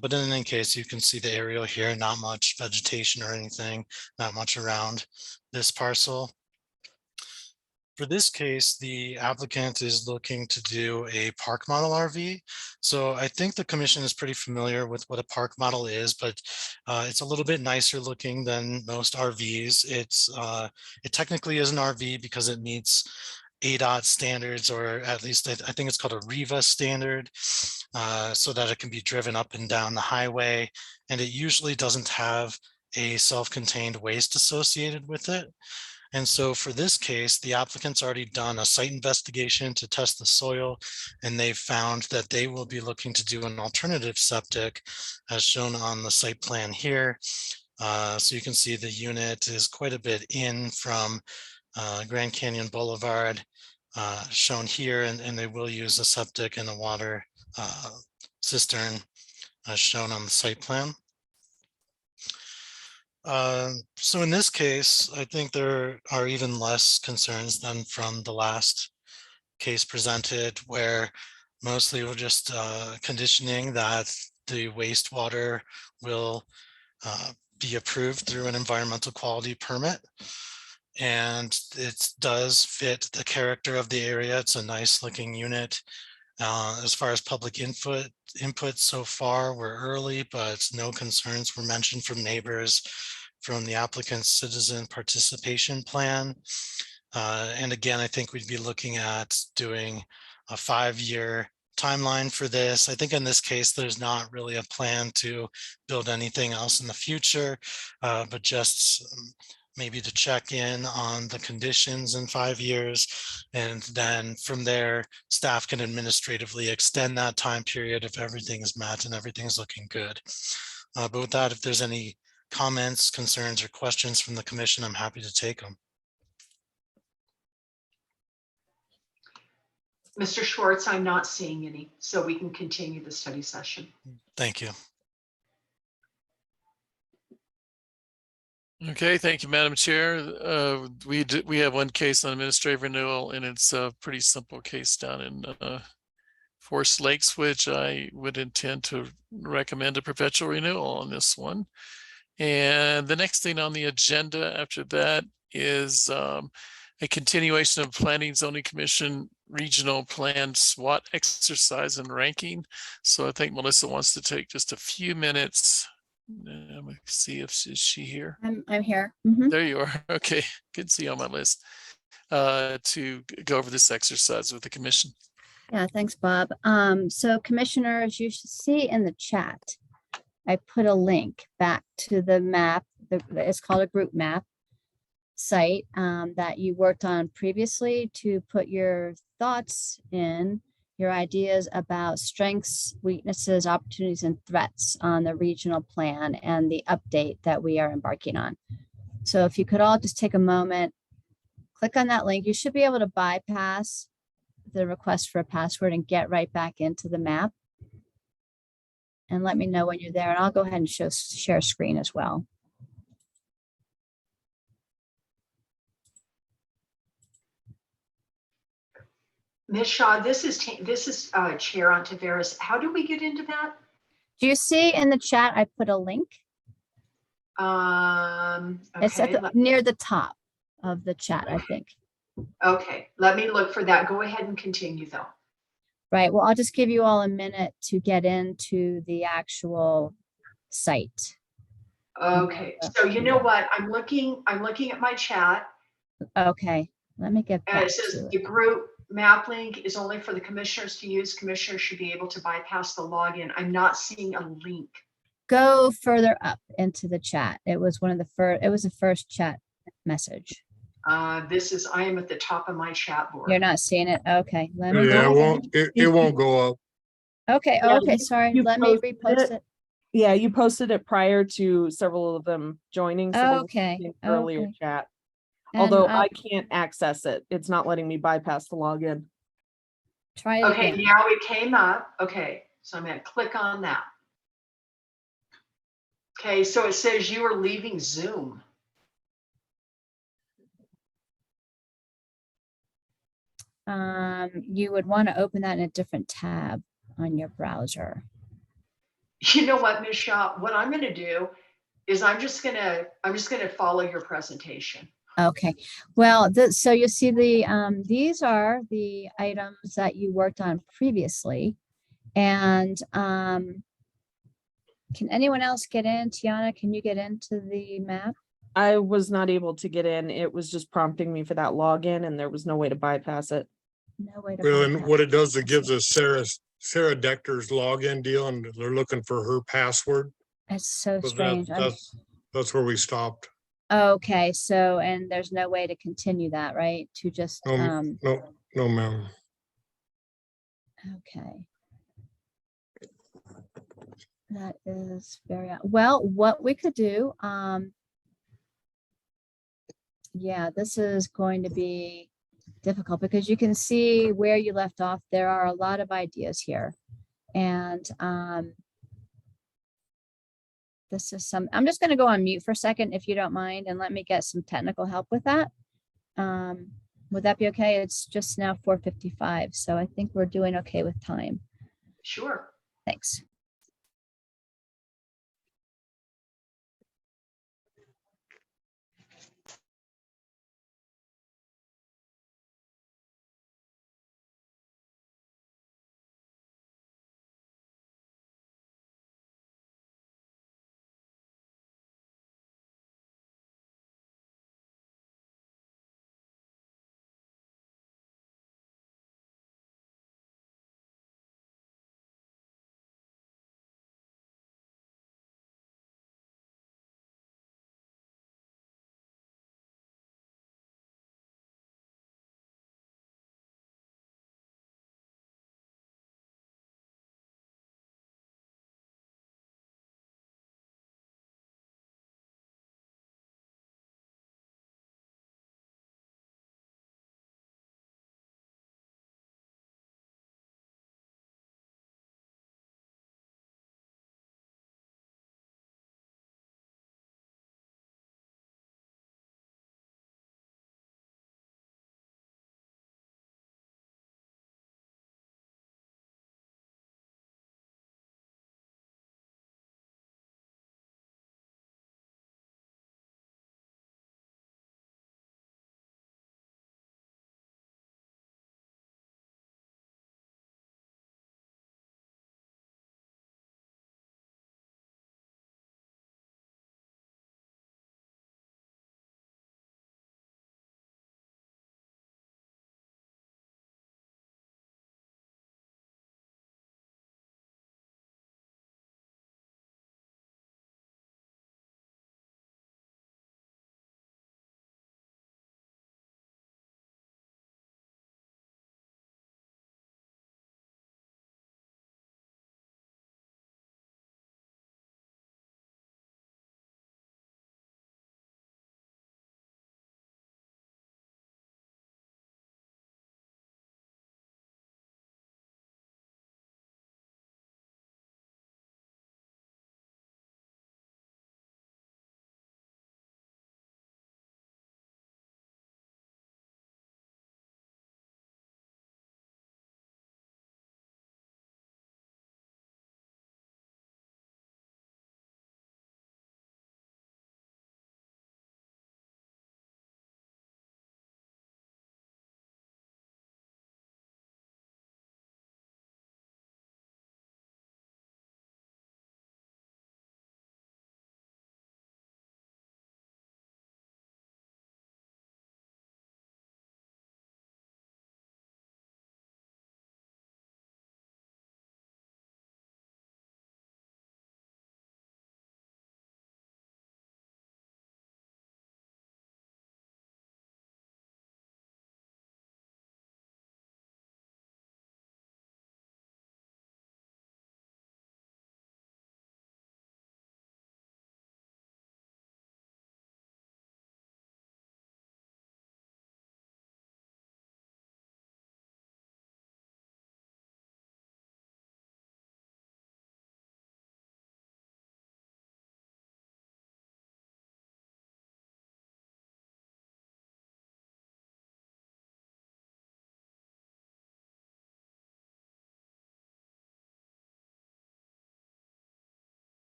But in any case, you can see the aerial here, not much vegetation or anything, not much around this parcel. For this case, the applicant is looking to do a park model RV. So I think the commission is pretty familiar with what a park model is, but it's a little bit nicer looking than most RVs. It technically is an RV because it meets ADOT standards, or at least I think it's called a REVA standard, so that it can be driven up and down the highway. And it usually doesn't have a self-contained waste associated with it. And so for this case, the applicant's already done a site investigation to test the soil, and they've found that they will be looking to do an alternative septic as shown on the site plan here. So you can see the unit is quite a bit in from Grand Canyon Boulevard, shown here, and they will use a septic and a water cistern as shown on the site plan. So in this case, I think there are even less concerns than from the last case presented, where mostly we're just conditioning that the wastewater will be approved through an environmental quality permit. And it does fit the character of the area. It's a nice looking unit. As far as public input so far, we're early, but no concerns were mentioned from neighbors from the applicant's citizen participation plan. And again, I think we'd be looking at doing a 5-year timeline for this. I think in this case, there's not really a plan to build anything else in the future, but just maybe to check in on the conditions in 5 years. And then from there, staff can administratively extend that time period if everything is met and everything's looking good. But with that, if there's any comments, concerns, or questions from the commission, I'm happy to take them. Mr. Schwartz, I'm not seeing any, so we can continue the study session. Thank you. Okay, thank you, Madam Chair. We have one case on administrative renewal, and it's a pretty simple case down in Forest Lakes, which I would intend to recommend a perpetual renewal on this one. And the next thing on the agenda after that is a continuation of Planning Zoning Commission Regional Plan SWOT exercise and ranking. So I think Melissa wants to take just a few minutes. Let me see if she here. I'm here. Mhm. There you are. Okay, good to see you on my list. To go over this exercise with the commission. Yeah, thanks, Bob. So commissioners, you should see in the chat, I put a link back to the map. It's called a group map site that you worked on previously to put your thoughts in, your ideas about strengths, weaknesses, opportunities, and threats on the regional plan and the update that we are embarking on. So if you could all just take a moment, click on that link. You should be able to bypass the request for a password and get right back into the map. And let me know when you're there, and I'll go ahead and share screen as well. Ms. Shaw, this is Chair Ontiveros. How do we get into that? Do you see in the chat, I put a link? It's at Okay, near the top of the chat, I think. okay, let me look for that. Go ahead and continue though. Right. Well, I'll just give you all a minute to get into the actual site. Okay, so you know what? I'm looking at my chat. Okay, let me get And back it says to the it. group map link is only for the commissioners to use. Commissioners should be able to bypass the login. I'm not seeing a link. Go further up into the chat. It was one of the first, it was the first chat message. I am at the top of my chat board. You're not seeing it? Okay, let me Yeah, go. it won't go up. Okay, Yeah, okay, sorry. you Let me posted repost it. Yeah, you posted it prior to several of them joining. So there was Okay, an earlier okay. chat. And Although I'll I can't access it. It's not letting me bypass the login. try it Okay, again. now it came up. Okay, so I'm going to click on that. Okay, so it says you are leaving Zoom. You would want to open that in a different tab on your browser. You know what, Ms. Shaw? What I'm going to do is I'm just going to follow your presentation. Okay, well, so you see these are the items that you worked on previously. And can anyone else get in? Tiana, can you get into the map? I was not able to get in. It was just prompting me for that login and there was no way to bypass it. No way to. Well, and bypass what it does, it gives it. us Sarah Dector's login deal, and they're looking for her password. It's so So strange. that's where we stopped. Okay, so, and there's no way to continue that, right? To just, No, ma'am. okay. That is very, well, what we could do, yeah, this is going to be difficult because you can see where you left off. There are a lot of ideas here. And this is I'm just going to go on mute for a second, if you don't mind, and let me get some technical help with that. Would that be okay? It's just now 4:55, so I think we're doing okay with time. Sure. Thanks.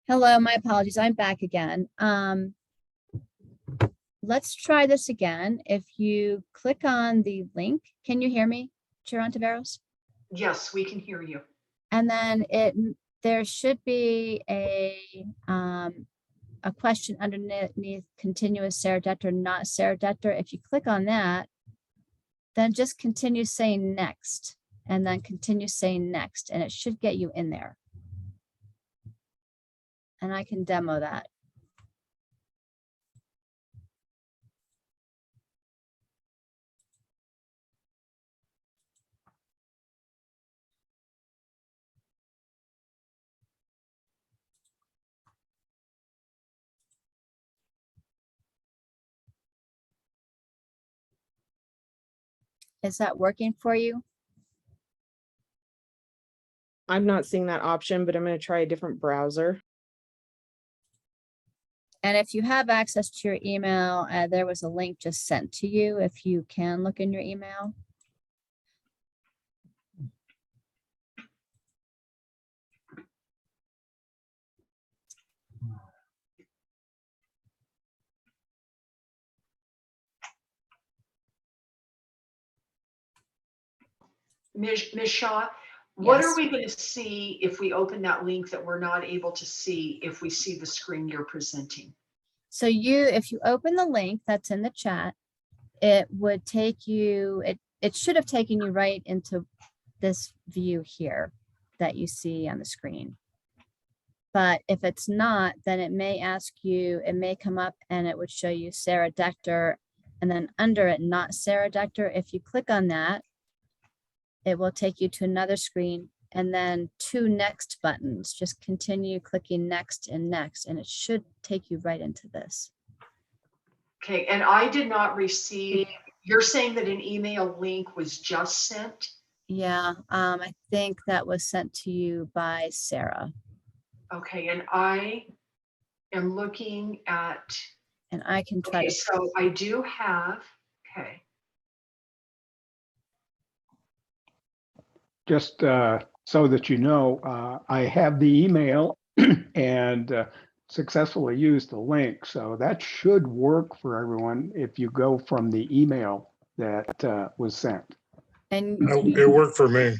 Hello, my apologies. I'm back again. Let's try this again. If you click on the link, can you hear me, Chair Ontiveros? Yes, we can hear you. And then there should be a question underneath continuous Serradector, not Serradector. If you click on that, then just continue saying next, and then continue saying next, and it should get you in there. And I can demo that. Is that working for you? I'm not seeing that option, but I'm going to try a different browser. And if you have access to your email, there was a link just sent to you. If you can look in your email. Ms. Shaw, what Yes. are we going to see if we open that link that we're not able to see if we see the screen you're presenting? So if you open the link that's in the chat, it would take you, it should have taken you right into this view here that you see on the screen. But if it's not, then it may ask you, it may come up and it would show you Serradector, and then under it, not Serradector. If you click on that, it will take you to another screen and then 2 next buttons. Just continue clicking next and next, and it should take you right into this. Okay, and I did not receive, you're saying that an email link was just sent? Yeah, I think that was sent to you by Sarah. Okay, and I am looking at, And I can try okay, to, so I do have, okay. Just so that you know, I have the email and successfully used the link. So that should work for everyone if you go from the email that was sent. and It worked for me.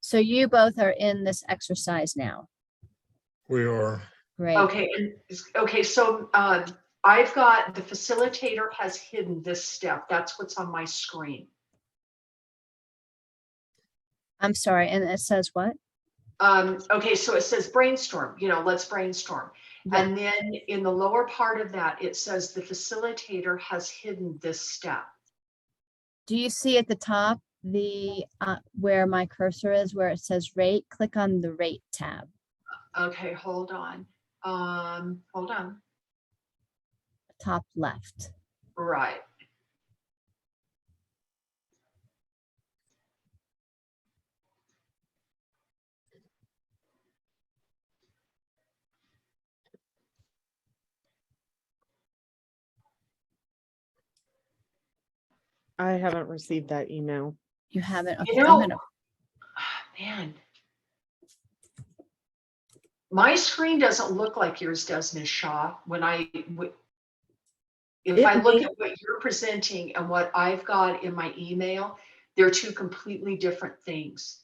so you both are in this exercise now. We are. Great. Okay, okay, so I've got the facilitator has hidden this step. That's what's on my screen. I'm sorry, and it says what? Okay, so it says brainstorm, let's brainstorm. Yeah. And then in the lower part of that, it says the facilitator has hidden this step. Do you see at the top the where my cursor is, where it says rate? Click on the rate tab. Okay, hold on. Hold on. Top left. Right. I haven't received that email. You haven't. Okay, You know, I'm gonna. Man, my screen doesn't look like yours does, Ms. Shaw. If I look at what you're presenting and what I've got in my email, they're 2 completely different things.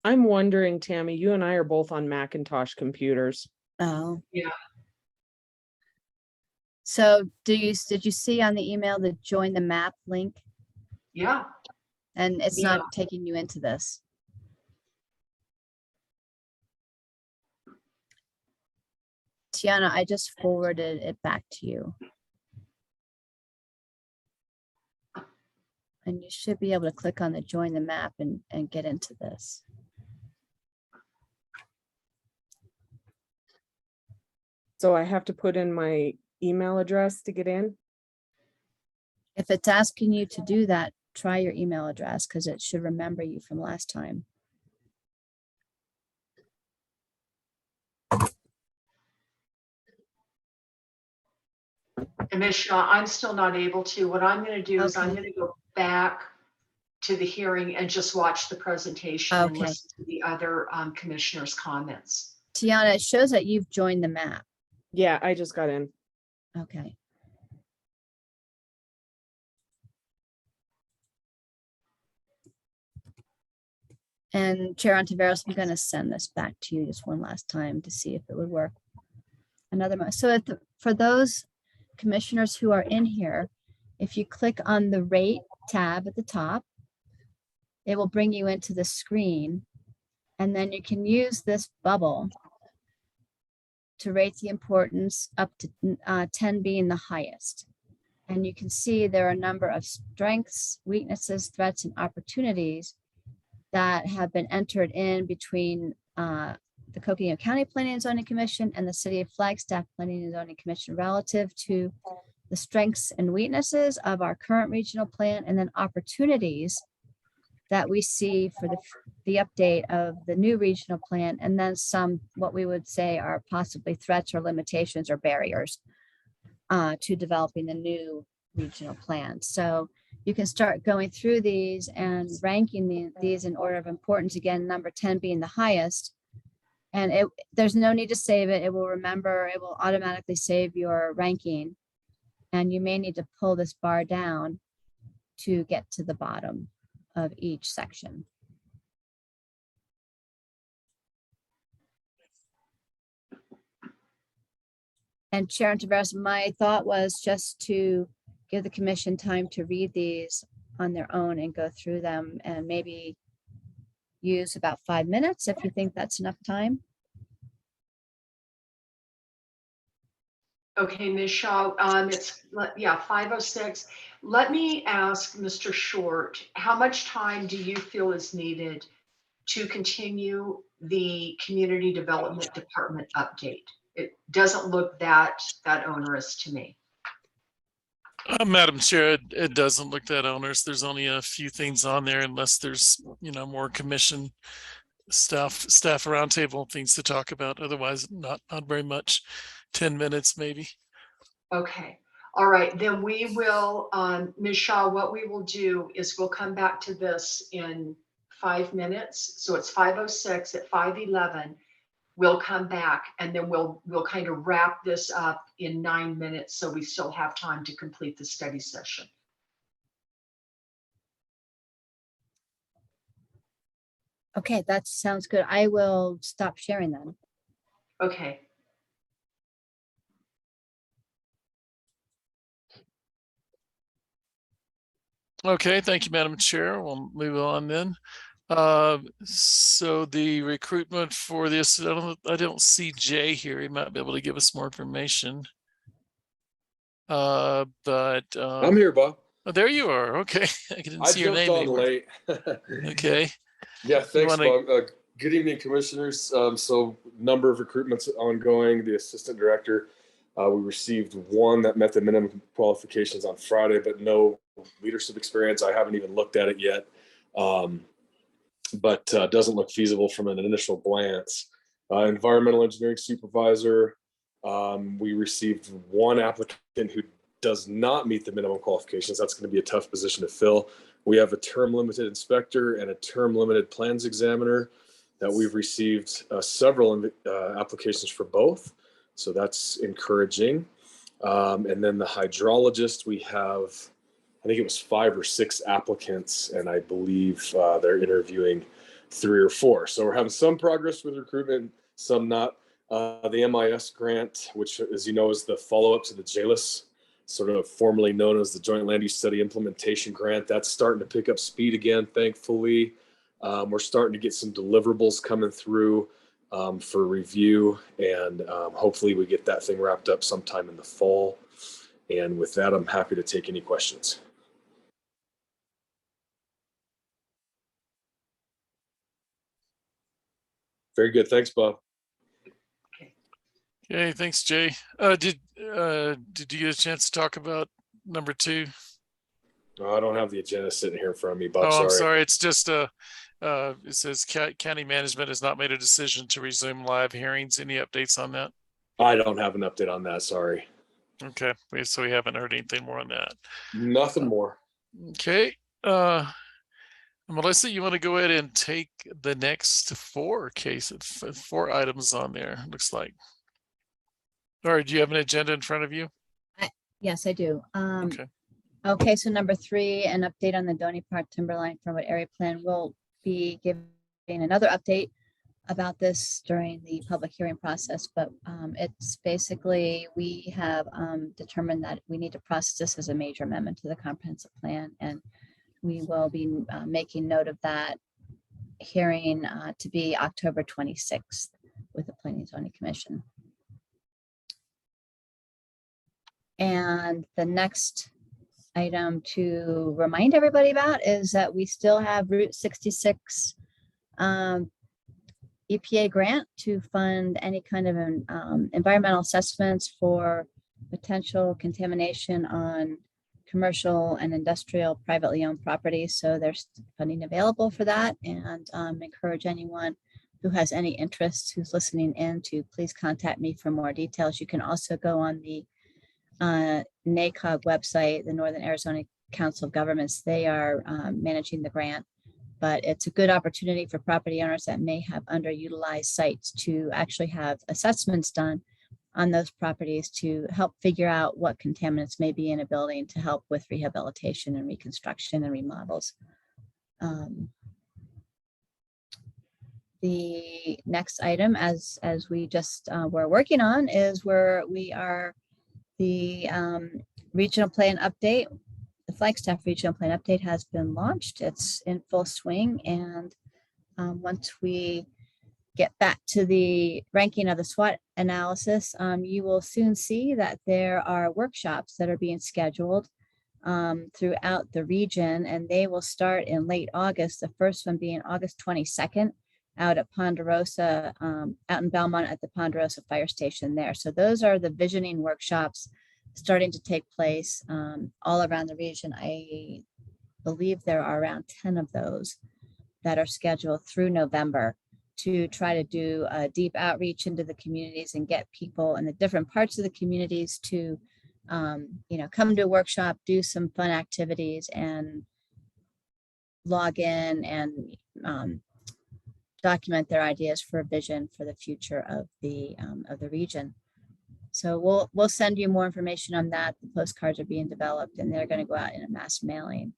I'm wondering, Tammy, you and I are both on Macintosh computers. Oh. Yeah. So did you see on the email the join the map link? Yeah. And it's Yeah. not taking you into this. Tiana, I just forwarded it back to you. And you should be able to click on the join the map and get into this. So I have to put in my email address to get in? If it's asking you to do that, try your email address because it should remember you from last time. And Ms. Shaw, I'm still not able to. What I'm going to do is I'm Okay. going to go back to the hearing and just watch the presentation and Okay. listen to the other commissioners' comments. Tiana, it shows that you've joined the map. Yeah, I just got in. Okay. And Chair Ontiveros, I'm going to send this back to you just one last time to see if it would work. So for those commissioners who are in here, if you click on the rate tab at the top, it will bring you into the screen. And then you can use this bubble to rate the importance up to 10 being the highest. And you can see there are a number of strengths, weaknesses, threats, and opportunities that have been entered in between the Coconino County Planning and Zoning Commission and the City of Flagstaff Planning and Zoning Commission relative to the strengths and weaknesses of our current regional plan, and then opportunities that we see for the update of the new regional plan, and then some what we would say are possibly threats or limitations or barriers to developing the new regional plan. So you can start going through these and ranking these in order of importance. Again, number 10 being the highest. And there's no need to save it. It will automatically save your ranking. And you may need to pull this bar down to get to the bottom of each section. And Chair Ontiveros, my thought was just to give the commission time to read these on their own and go through them, and maybe use about 5 minutes if you think that's enough time. Okay, Ms. Shaw, it's 5:06. Let me ask Mr. Short, how much time do you feel is needed to continue the Community Development Department update? It doesn't look that onerous to me. Madam Chair, it doesn't look that onerous. There's only a few things on there, unless there's, more commission staff roundtable things to talk about. Otherwise, not very much. 10 minutes maybe. Okay. All right. Then we will, Ms. Shaw, what we will do is we'll come back to this in 5 minutes. So it's 5:06. At 5:11, we'll come back, and then we'll kind of wrap this up in 9 minutes, so we still have time to complete the study session. Okay, that sounds good. I will stop sharing then. Okay. Okay, thank you, Madam Chair. We'll move on then. So the recruitment for this, I don't see Jay here. He might be able to give us more information. But I'm here, Bob. oh, there you are. Okay, I didn't see your name anymore. Late. Okay. Yeah, thanks, wanna- Bob. Good evening, commissioners. So number of recruitments ongoing. The assistant director, we received one that met the minimum qualifications on Friday, but no leadership experience. I haven't even looked at it yet, but doesn't look feasible from an initial glance. Environmental engineering supervisor, we received one applicant who does not meet the minimum qualifications. That's going to be a tough position to fill. We have a term limited inspector and a term limited plans examiner that we've received several applications for both. So that's encouraging. And then the hydrologist, we have, I think it was 5 or 6 applicants, and I believe they're interviewing 3 or 4. So we're having some progress with recruitment, some not. The MIS grant, which, as you know, is the follow-up to the JLIS, sort of formerly known as the Joint Land Use Study Implementation Grant, that's starting to pick up speed again, thankfully. We're starting to get some deliverables coming through for review, and hopefully we get that thing wrapped up sometime in the fall. And with that, I'm happy to take any questions. Very good. Thanks, Bob. Okay, thanks, Jay. Did you get a chance to talk about number 2? Oh, I don't have the agenda sitting here in front of me, Bob. Oh, I'm sorry. It's just it says county management has not made a decision to resume live hearings. Any updates on that? I don't have an update on that. Sorry. Okay, so we haven't heard anything more on that. Nothing more. Okay. Melissa, you want to go ahead and take the next four items on there, looks like. All right, do you have an agenda in front of you? Yes, I do. Okay. Okay, so number 3, an update on the Donny Park Timberline Firmwood Area Plan. We'll be giving another update about this during the public hearing process, but it's basically, we have determined that we need to process this as a major amendment to the comprehensive plan, and we will be making note of that hearing to be October 26th with the Planning and Zoning Commission. And the next item to remind everybody about is that we still have Route 66 EPA grant to fund any kind of environmental assessments for potential contamination on commercial and industrial privately owned properties. So there's funding available for that, and encourage anyone who has any interest who's listening in to please contact me for more details. You can also go on the NACOG website, the Northern Arizona Council of Governments. They are managing the grant, but it's a good opportunity for property owners that may have underutilized sites to actually have assessments done on those properties to help figure out what contaminants may be in a building to help with rehabilitation and reconstruction and remodels. The next item, as we just were working on, is where we are the regional plan update. The Flagstaff regional plan update has been launched. It's in full swing, and once we get back to the ranking of the SWOT analysis, you will soon see that there are workshops that are being scheduled throughout the region, and they will start in late August. The first one being August 22nd out at Ponderosa, out in Belmont at the Ponderosa Fire Station there. So those are the visioning workshops starting to take place all around the region. I believe there are around 10 of those that are scheduled through November to try to do a deep outreach into the communities and get people in the different parts of the communities to, come to a workshop, do some fun activities, and log in and document their ideas for a vision for the future of the region. So we'll send you more information on that. The postcards are being developed, and they're going to go out in a mass mailing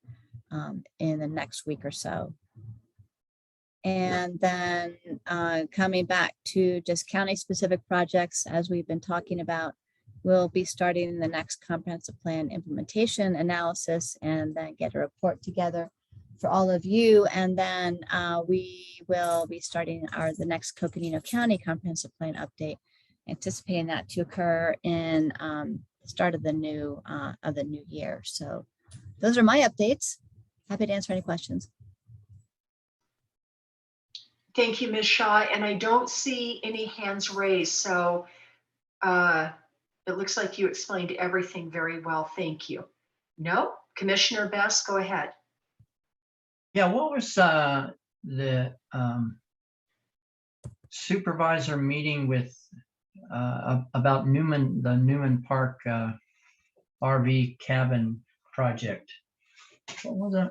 in the next week or so. And then coming back to just county specific projects, as we've been talking about, we'll be starting the next comprehensive plan implementation analysis and then get a report together for all of you. And then we will be starting the next Coconino County comprehensive plan update, anticipating that to occur in the start of the new year. So those are my updates. Happy to answer any questions. Thank you, Ms. Shaw. And I don't see any hands raised. So it looks like you explained everything very well. Thank you. No? Commissioner Best, go ahead. Yeah, what was the supervisor meeting with about the Newman Park RV cabin project? What was that?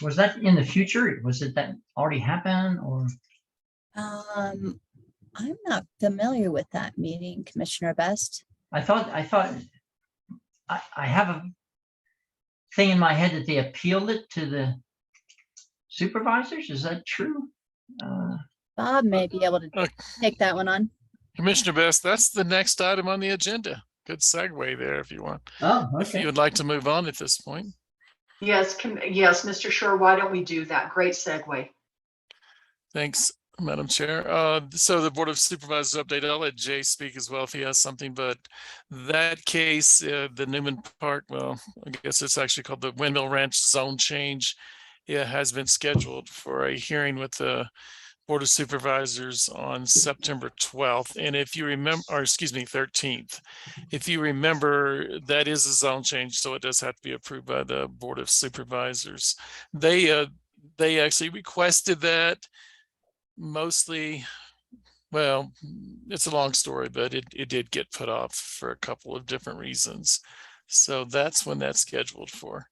Was that in the future? Was it that already happened, or? I'm not familiar with that meeting, Commissioner Best. I thought I have a thing in my head that they appealed it to the supervisors. Is that true? Bob may be able to take that one on. Commissioner Best, that's the next item on the agenda. Good segue there if you want. Oh, okay. If you would like to move on at this point. Yes, yes, Mr. Shore, why don't we do that? Great segue. Thanks, Madam Chair. So the Board of Supervisors update, I'll let Jay speak as well if he has something, but that case, the Newman Park, well, I guess it's actually called the Windmill Ranch Zone Change. It has been scheduled for a hearing with the Board of Supervisors on September 12th. And if you remember, or excuse me, 13th, if you remember, that is a zone change, so it does have to be approved by the Board of Supervisors. They actually requested that mostly, well, it's a long story, but it did get put off for a couple of different reasons. So that's when that's scheduled for.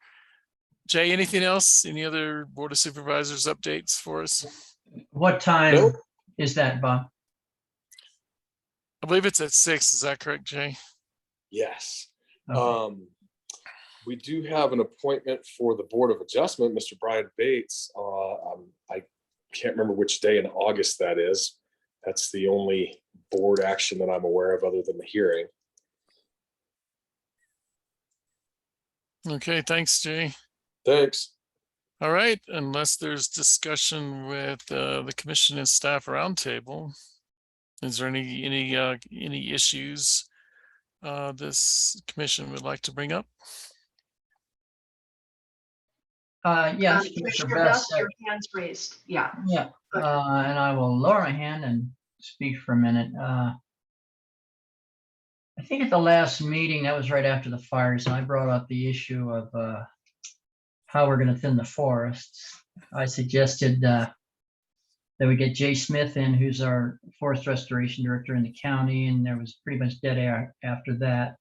Jay, anything else? Any other Board of Supervisors updates for us? What time Nope. is that, Bob? I believe it's at 6. Is that correct, Jay? Yes. Okay. We do have an appointment for the Board of Adjustment, Mr. Brian Bates. I can't remember which day in August that is. That's the only board action that I'm aware of other than the hearing. Okay, thanks, Jay. Thanks. All right, unless there's discussion with the commission and staff roundtable, is there any issues this commission would like to bring up? Yes, Mr. Commissioner Best. Best, your hand's raised. Yeah. Yeah, and I will lower my hand and speak for a minute. I think at the last meeting, that was right after the fires, and I brought up the issue of how we're going to thin the forests. I suggested that we get Jay Smith in, who's our forest restoration director in the county, and there was pretty much dead air after that.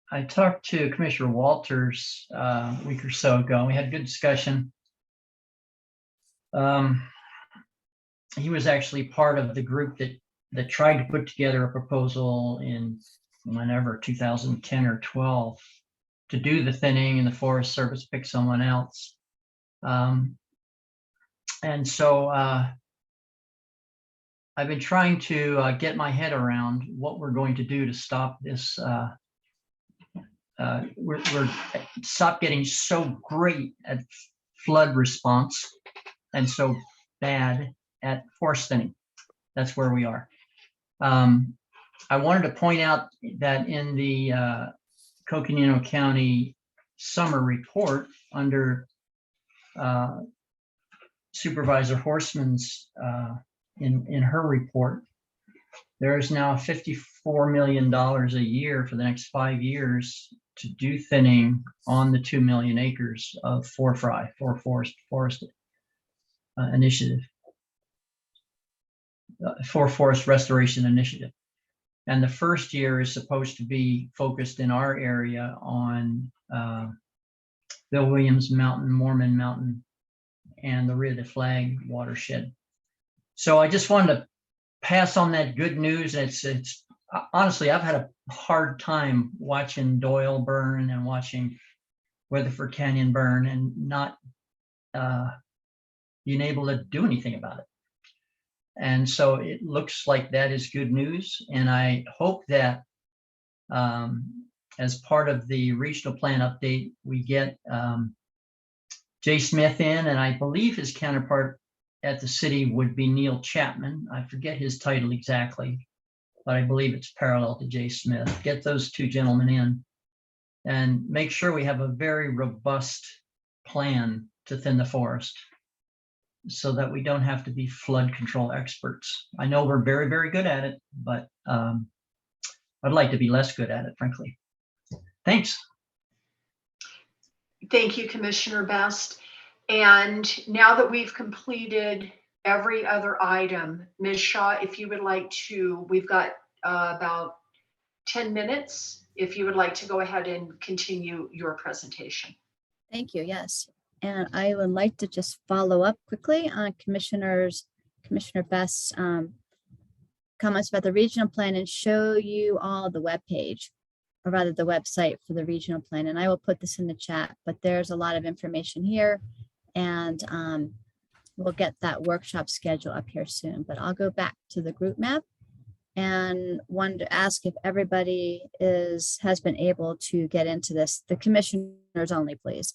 I talked to Commissioner Walters a week or so ago, and we had a good discussion. He was actually part of the group that tried to put together a proposal in whenever 2010 or 12 to do the thinning, and the Forest Service picked someone else. And so I've been trying to get my head around what we're going to do to stop this. We're stop getting so great at flood response and so bad at forest thinning. That's where we are. I wanted to point out that in the Coconino County summer report under Supervisor Horstman's in her report, there is now $54 million a year for the next 5 years to do thinning on the 2 million acres of forest initiative, for forest restoration initiative. And the first year is supposed to be focused in our area on Bill Williams Mountain, Mormon Mountain, and the Rio de Flag watershed. So I just wanted to pass on that good news. It's honestly, I've had a hard time watching Doyle burn and watching Weatherford Canyon burn and not being able to do anything about it. And so it looks like that is good news. And I hope that as part of the regional plan update, we get Jay Smith in, and I believe his counterpart at the city would be Neil Chapman. I forget his title exactly, but I believe it's parallel to Jay Smith. Get those two gentlemen in and make sure we have a very robust plan to thin the forest so that we don't have to be flood control experts. I know we're very, very good at it, but I'd like to be less good at it, frankly. Thanks. Thank you, Commissioner Best. And now that we've completed every other item, Ms. Shaw, if you would like to, we've got about 10 minutes. If you would like to go ahead and continue your presentation. Thank you. Yes. And I would like to just follow up quickly on Commissioner Best's comments about the regional plan and show you all the webpage, or rather the website for the regional plan. And I will put this in the chat, but there's a lot of information here, and we'll get that workshop schedule up here soon. But I'll go back to the group map and wanted to ask if everybody has been able to get into this. The commissioners only, please.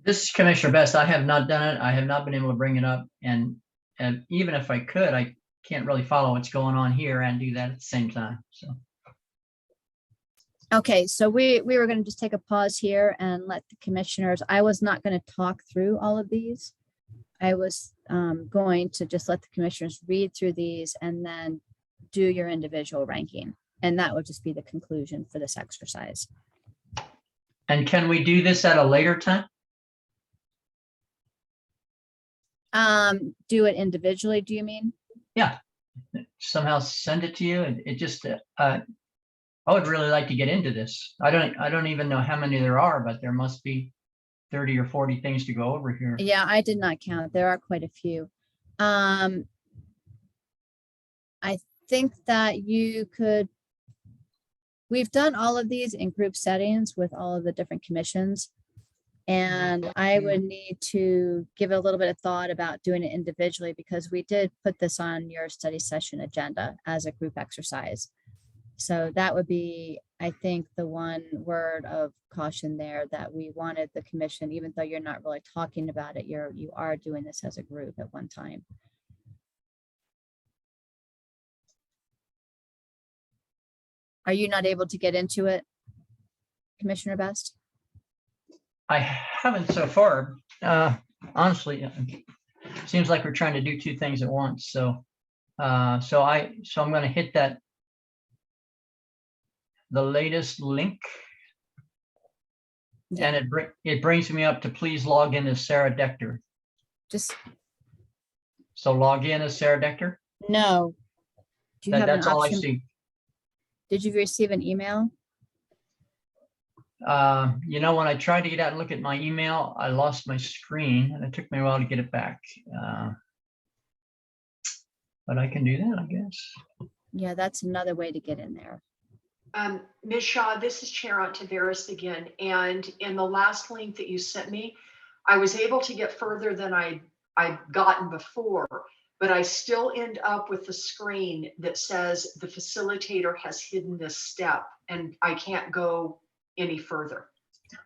This is Commissioner Best. I have not done it. I have not been able to bring it up. And even if I could, I can't really follow what's going on here and do that at the same time. So. Okay, so we were going to just take a pause here and let the commissioners, I was not going to talk through all of these. I was going to just let the commissioners read through these and then do your individual ranking. And that would just be the conclusion for this exercise. And can we do this at a later time? Do it individually, do you mean? Yeah. Somehow send it to you. It just, I would really like to get into this. I don't even know how many there are, but there must be 30 or 40 things to go over here. Yeah, I did not count. There are quite a few. I think that we've done all of these in group settings with all of the different commissions. And I would need to give it a little bit of thought about doing it individually, because we did put this on your study session agenda as a group exercise. So that would be, I think, the one word of caution there, that we wanted the commission, even though you're not really talking about it, you are doing this as a group at one time. Are you not able to get into it, Commissioner Best? I haven't so far. Honestly, it seems like we're trying to do two things at once. So I'm going to hit the latest link, Yeah. and it brings me up to please log in as Sarah Dector. So log in as Sarah Dector. No. Do you have an That's all I option? see. Did you receive an email? When I tried to get out and look at my email, I lost my screen, and it took me a while to get it back. But I can do that, I guess. Yeah, that's another way to get in there. Ms. Shaw, this is Chair Ontiveros again. And in the last link that you sent me, I was able to get further than I'd gotten before, but I still end up with the screen that says the facilitator has hidden this step, and I can't go any further.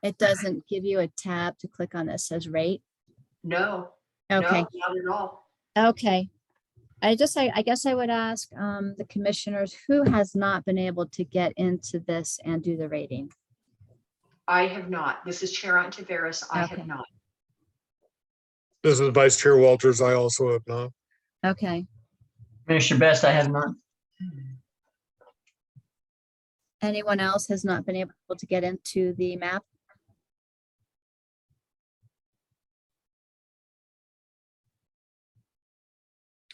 It doesn't give you a tab to click on that says rate? No, Okay. no, not at all. Okay. I guess I would ask the commissioners who has not been able to get into this and do the rating. I have not. This is Chair Ontiveros. I Okay. have not. This is Vice Chair Walters. I also have not. Okay. Commissioner Best, I have not. Anyone else has not been able to get into the map?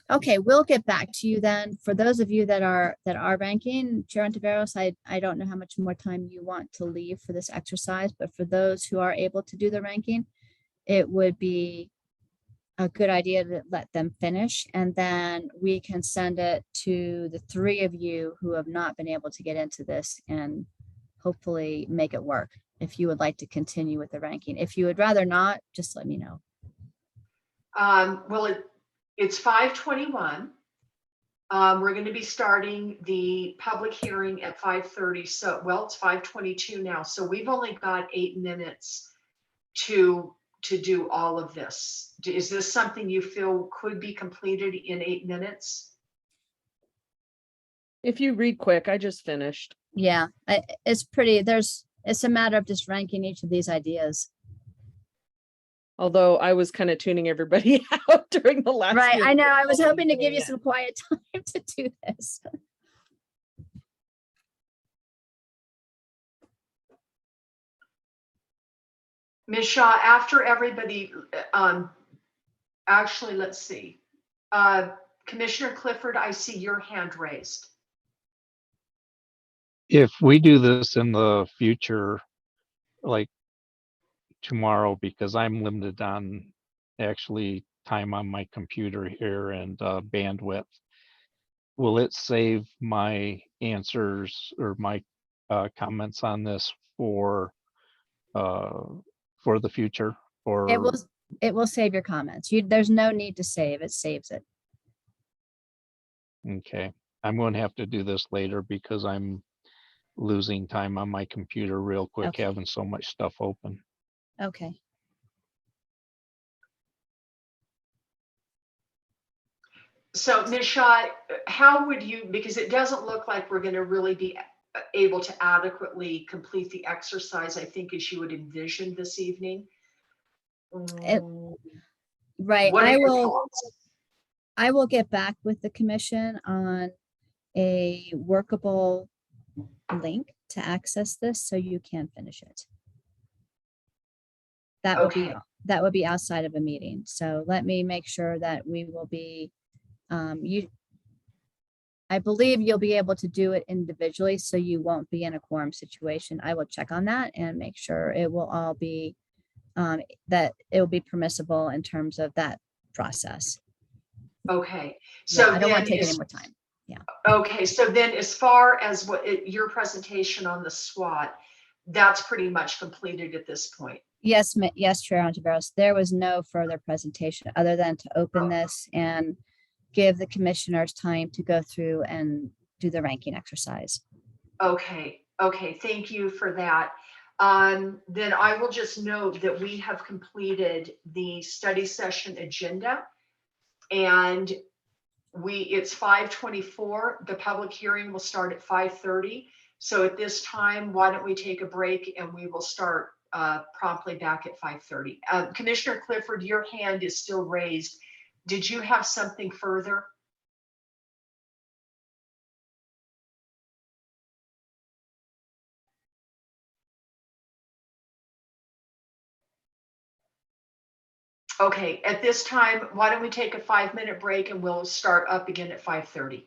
Okay, we'll get back to you then. For those of you that are ranking, Chair Ontiveros, I don't know how much more time you want to leave for this exercise, but for those who are able to do the ranking, it would be a good idea to let them finish, and then we can send it to the three of you who have not been able to get into this and hopefully make it work. If you would like to continue with the ranking, if you would rather not, just let me know. Well, it's 5:21. We're going to be starting the public hearing at 5:30. So, well, it's 5:22 now. So we've only got 8 minutes to do all of this. Is this something you feel could be completed in 8 minutes? If you read quick, I just finished. Yeah, it's a matter of just ranking each of these ideas. Although I was kind of tuning everybody out during the last. Right, I know. I was few- hoping to give you some quiet time to do this. Ms. Shaw, after everybody, actually, let's see. Commissioner Clifford, I see your hand raised. If we do this in the future, like tomorrow, because I'm limited on actually time on my computer here and bandwidth, will it save my answers or my comments on this for the future? Or It will save your comments. There's no need to save. It saves it. okay, I'm going to have to do this later because I'm losing time on my computer real quick, Okay. having so much stuff open. Okay. So, Ms. Shaw, how would you, because it doesn't look like we're going to really be able to adequately complete the exercise, I think, as you would envision this evening. Right. What are your thoughts? I will get back with the commission on a workable link to access this so you can finish it. That would be outside of a meeting. So let me make sure that we will be I believe you'll be able to do it individually, so you won't be in a quorum situation. I will check on that and make sure it will all be, that it will be permissible in terms of that process. Okay, So so I don't want to then take any is, more time. okay, so then as far as your presentation on the SWOT, that's pretty much completed at this point. Yes, yes, Chair Ontiveros, there was no further presentation other than to open this and give the commissioners time to go through and do the ranking exercise. Okay, okay, thank you for that. Then I will just note that we have completed the study session agenda, and it's 5:24. The public hearing will start at 5:30. So at this time, why don't we take a break and we will start promptly back at 5:30. Commissioner Clifford, your hand is still raised. Did you have something further? Okay, at this time, why don't we take a 5-minute break and we'll start up again at 5:30.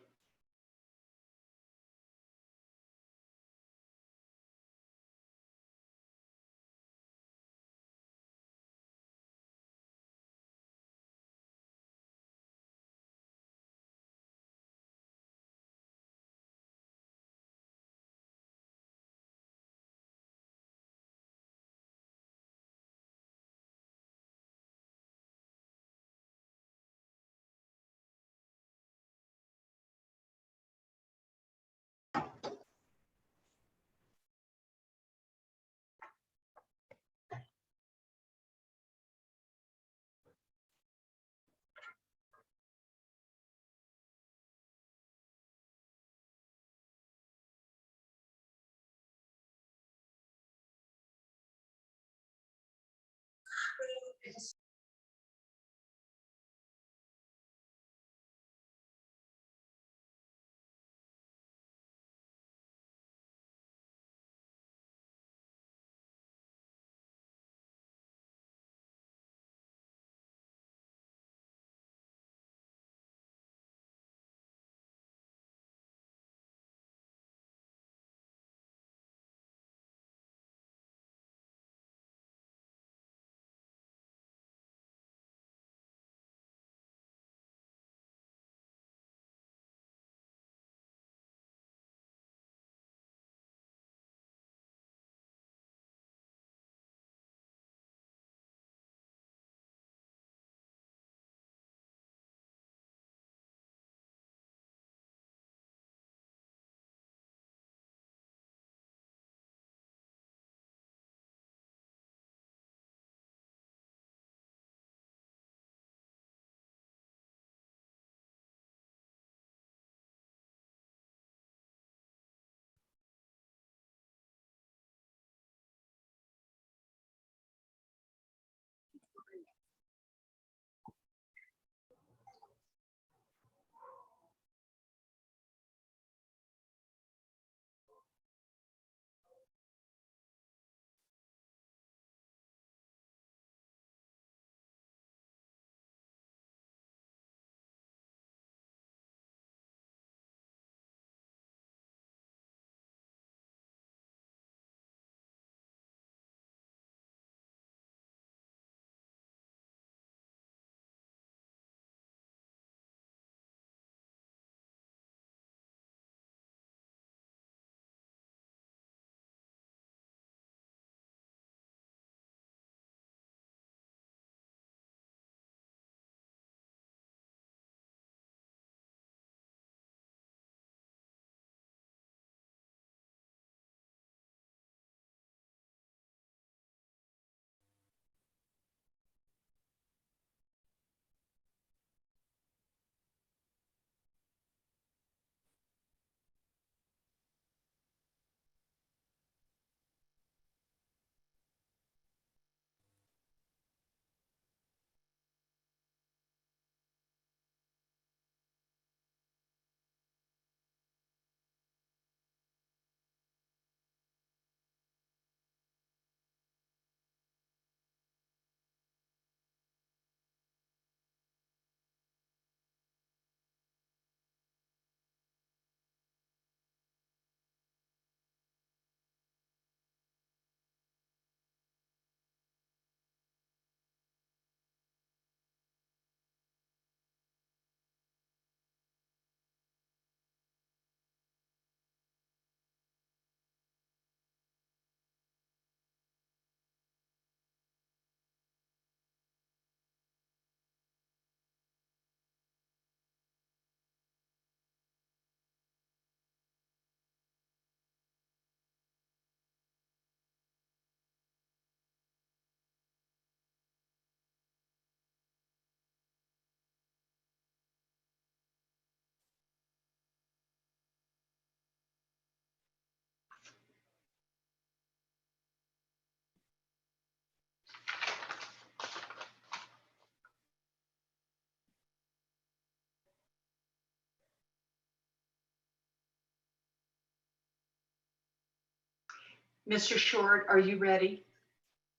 Mr. Short, are you ready?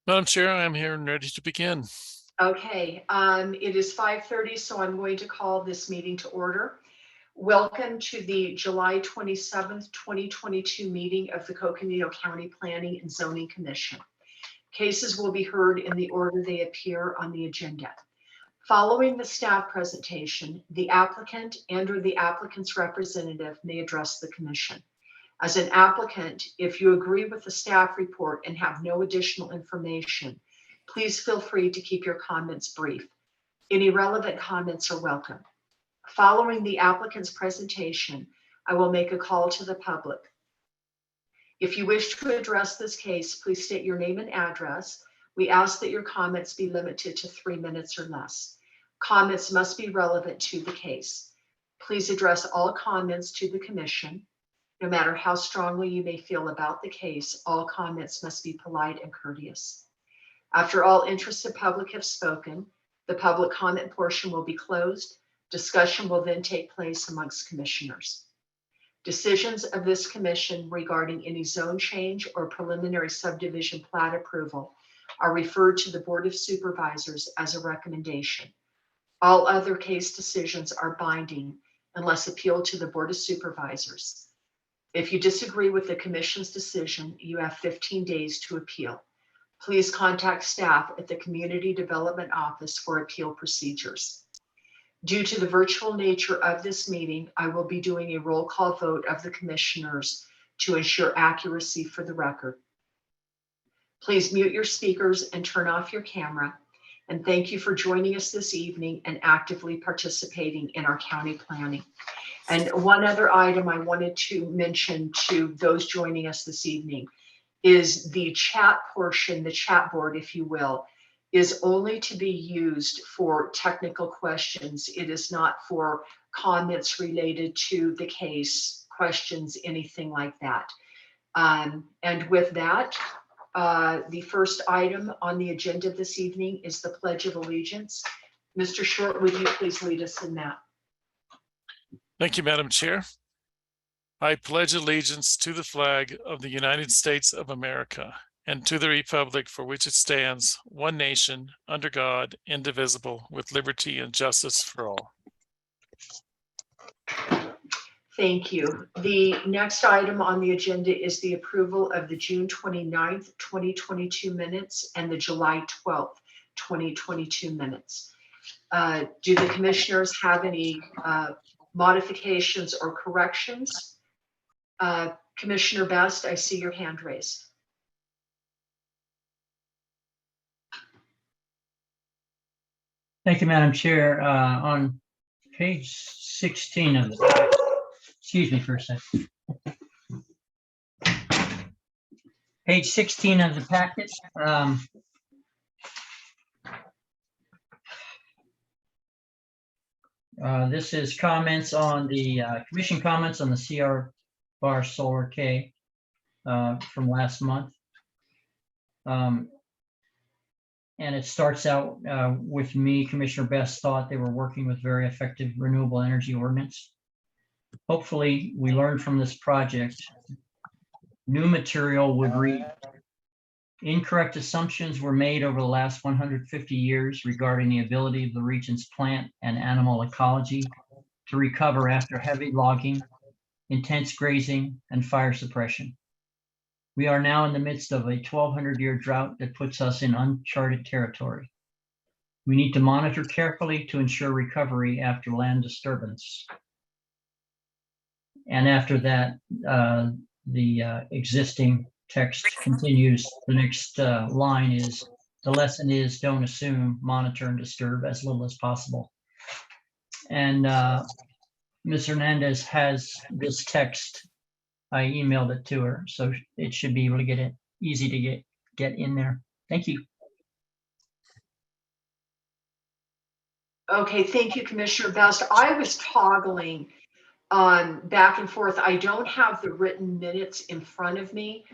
Madam Chair, I am here and ready to begin. Okay, it is 5:30, so I'm going to call this meeting to order. Welcome to the July 27th, 2022 meeting of the Coconino County Planning and Zoning Commission. Cases will be heard in the order they appear on the agenda. Following the staff presentation, the applicant and/or the applicant's representative may address the commission. As an applicant, if you agree with the staff report and have no additional information, please feel free to keep your comments brief. Any relevant comments are welcome. Following the applicant's presentation, I will make a call to the public. If you wish to address this case, please state your name and address. We ask that your comments be limited to 3 minutes or less. Comments must be relevant to the case. Please address all comments to the commission. No matter how strongly you may feel about the case, all comments must be polite and courteous. After all interested public have spoken, the public comment portion will be closed. Discussion will then take place amongst commissioners. Decisions of this commission regarding any zone change or preliminary subdivision plat approval are referred to the Board of Supervisors as a recommendation. All other case decisions are binding unless appealed to the Board of Supervisors. If you disagree with the commission's decision, you have 15 days to appeal. Please contact staff at the Community Development Office for appeal procedures. Due to the virtual nature of this meeting, I will be doing a roll call vote of the commissioners to ensure accuracy for the record. Please mute your speakers and turn off your camera. And thank you for joining us this evening and actively participating in our county planning. And one other item I wanted to mention to those joining us this evening is the chat portion, the chat board, if you will, is only to be used for technical questions. It is not for comments related to the case, questions, anything like that. And with that, the first item on the agenda this evening is the Pledge of Allegiance. Mr. Short, would you please lead us in that? Thank you, Madam Chair. I pledge allegiance to the flag of the United States of America and to the republic for which it stands, one nation, under God, indivisible, with liberty and justice for all. Thank you. The next item on the agenda is the approval of the June 29th, 2022 minutes and the July 12th, 2022 minutes. Do the commissioners have any modifications or corrections? Commissioner Best, I see your hand raised. Thank you, Madam Chair. On page 16 of the, excuse me for a second. Page 16 of the packet. This is comments on the commission comments on the CR bar Solar K from last month. And it starts out with me, Commissioner Best thought they were working with very effective renewable energy ordinance. Hopefully we learned from this project. New material would read, incorrect assumptions were made over the last 150 years regarding the ability of the region's plant and animal ecology to recover after heavy logging, intense grazing, and fire suppression. We are now in the midst of a 1,200-year drought that puts us in uncharted territory. We need to monitor carefully to ensure recovery after land disturbance. And after that, the existing text continues. The next line is, the lesson is don't assume, monitor and disturb as little as possible. And Ms. Hernandez has this text. I emailed it to her, so it should be able to get it easy to get in there. Thank you. Okay, thank you, Commissioner Best. I was toggling back and forth. I don't have the written minutes in front of me.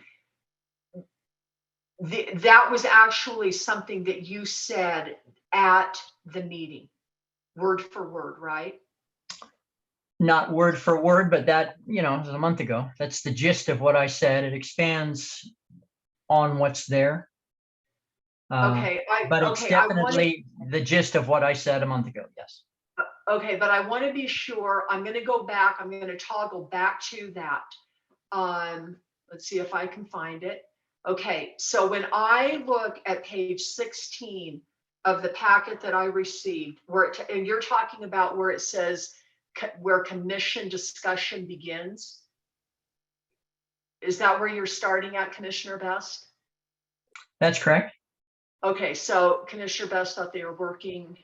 That was actually something that you said at the meeting, word for word, right? Not word for word, but that, you know, it was a month ago. That's the gist of what I said. It expands on what's there. Okay, But it's okay, I want to, definitely the gist of what I said a month ago, yes. okay, but I want to be sure, I'm going to go back, I'm going to toggle back to that. Let's see if I can find it. Okay, so when I look at page 16 of the packet that I received, and you're talking about where it says where commission discussion begins. Is that where you're starting at, Commissioner Best? That's correct. Okay, so Commissioner Best thought they were working.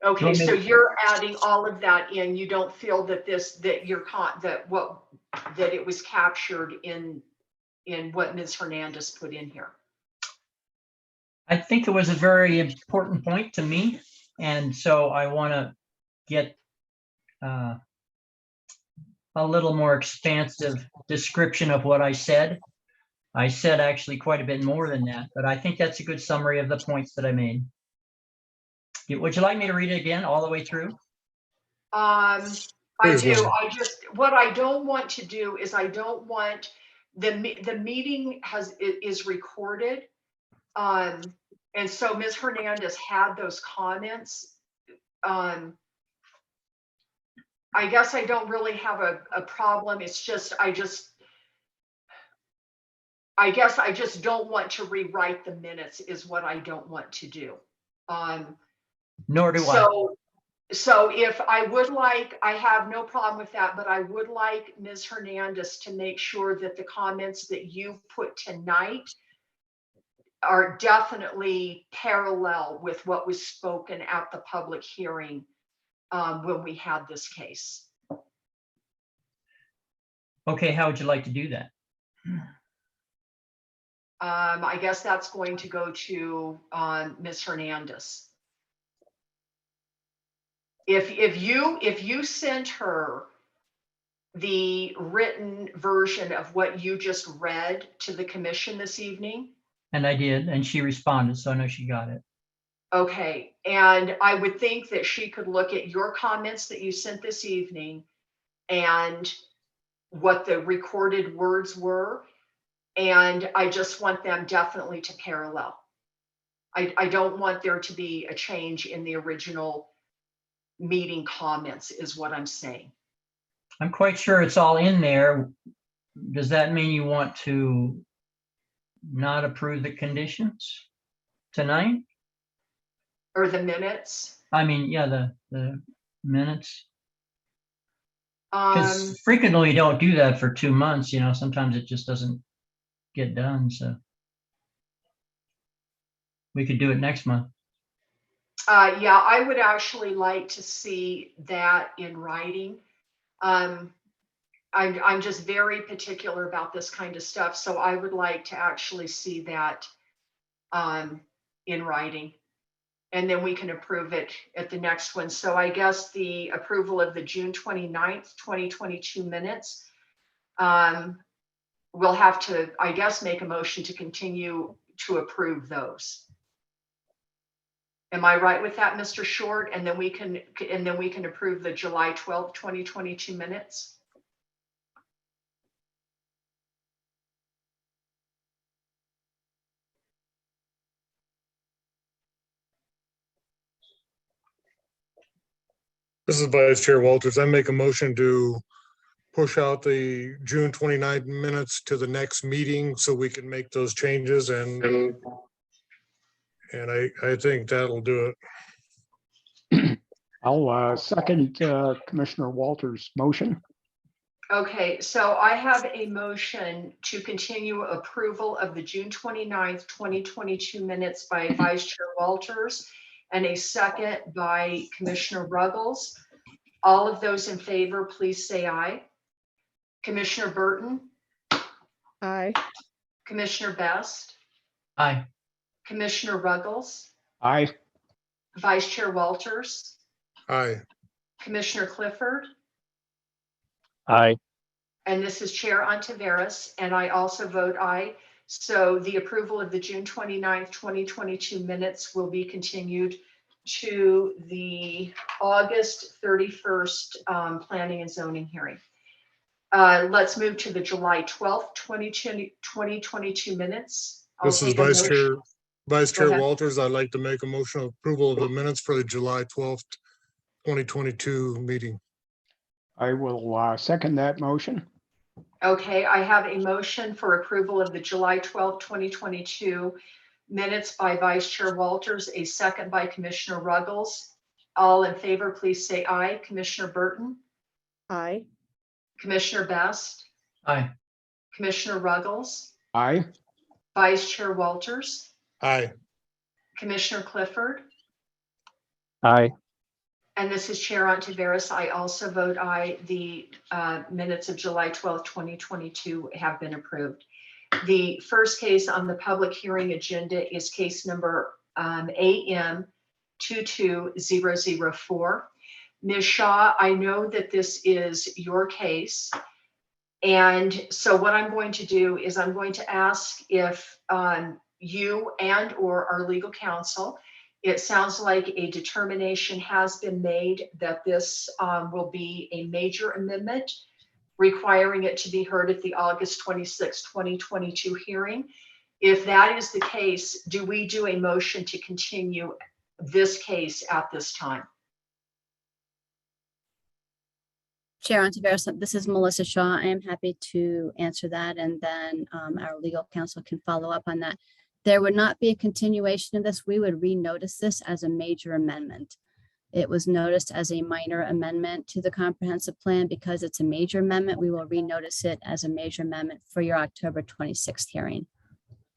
Okay, so you're adding all of that in. You don't feel that that it was captured in what Ms. Hernandez put in here. I think it was a very important point to me. And so I want to get a little more expansive description of what I said. I said actually quite a bit more than that, but I think that's a good summary of the points that I made. Would you like me to read it again all the way through? I Please, do. no. What I don't want to do is I don't want the meeting is recorded. And so Ms. Hernandez had those comments. I guess I don't really have a problem. It's just, I guess I just don't want to rewrite the minutes is what I don't want to do. Nor do I. So if I would like, I have no problem with that, but I would like Ms. Hernandez to make sure that the comments that you put tonight are definitely parallel with what was spoken at the public hearing when we had this case. Okay, how would you like to do that? I guess that's going to go to Ms. Hernandez. If you sent her the written version of what you just read to the commission this evening. And I did, and she responded, so I know she got it. Okay, and I would think that she could look at your comments that you sent this evening and what the recorded words were. And I just want them definitely to parallel. I don't want there to be a change in the original meeting comments is what I'm saying. I'm quite sure it's all in there. Does that mean you want to not approve the conditions tonight? Or the minutes? I mean, yeah, the minutes. Because frequently you don't do that for 2 months, you know, sometimes it just doesn't get done, so. We could do it next month. Yeah, I would actually like to see that in writing. I'm just very particular about this kind of stuff, so I would like to actually see that in writing. And then we can approve it at the next one. So I guess the approval of the June 29th, 2022 minutes, we'll have to, I guess, make a motion to continue to approve those. Am I right with that, Mr. Short? And then we can approve the July 12th, 2022 minutes. This is Vice Chair Walters. I make a motion to push out the June 29th minutes to the next meeting so we can make those changes and I think that'll do it. I'll second Commissioner Walters' motion. Okay, so I have a motion to continue approval of the June 29th, 2022 minutes by Vice Chair Walters and a second by Commissioner Ruggles. All of those in favor, please say aye. Commissioner Burton? Aye. Commissioner Best? Aye. Commissioner Ruggles? Aye. Vice Chair Walters? Aye. Commissioner Clifford? Aye. And this is Chair Ontiveros, and I also vote aye. So the approval of the June 29th, 2022 minutes will be continued to the August 31st Planning and Zoning hearing. Let's move to the July 12th, 2022 minutes. I'll This is take a Vice motion. Chair, Vice Go Chair ahead. Walters. I'd like to make a motion of approval of the minutes for the July 12th, 2022 meeting. I will second that motion. Okay, I have a motion for approval of the July 12th, 2022 minutes by Vice Chair Walters, a second by Commissioner Ruggles. All in favor, please say aye. Commissioner Burton, Aye. Commissioner Best, Aye. Commissioner Ruggles, Aye. Vice Chair Walters, Aye. Commissioner Clifford, Aye. and this is Chair Ontiveros. I also vote aye. The minutes of July 12th, 2022 have been approved. The first case on the public hearing agenda is case number AM 22004. Ms. Shaw, I know that this is your case. And so what I'm going to do is I'm going to ask if you and or our legal counsel, it sounds like a determination has been made that this will be a major amendment requiring it to be heard at the August 26, 2022 hearing. If that is the case, do we do a motion to continue this case at this time? Chair Ontiveros, this is Melissa Shaw. I am happy to answer that, and then our legal counsel can follow up on that. There would not be a continuation of this. We would renotice this as a major amendment. It was noticed as a minor amendment to the comprehensive plan. Because it's a major amendment, we will renotice it as a major amendment for your October 26th hearing.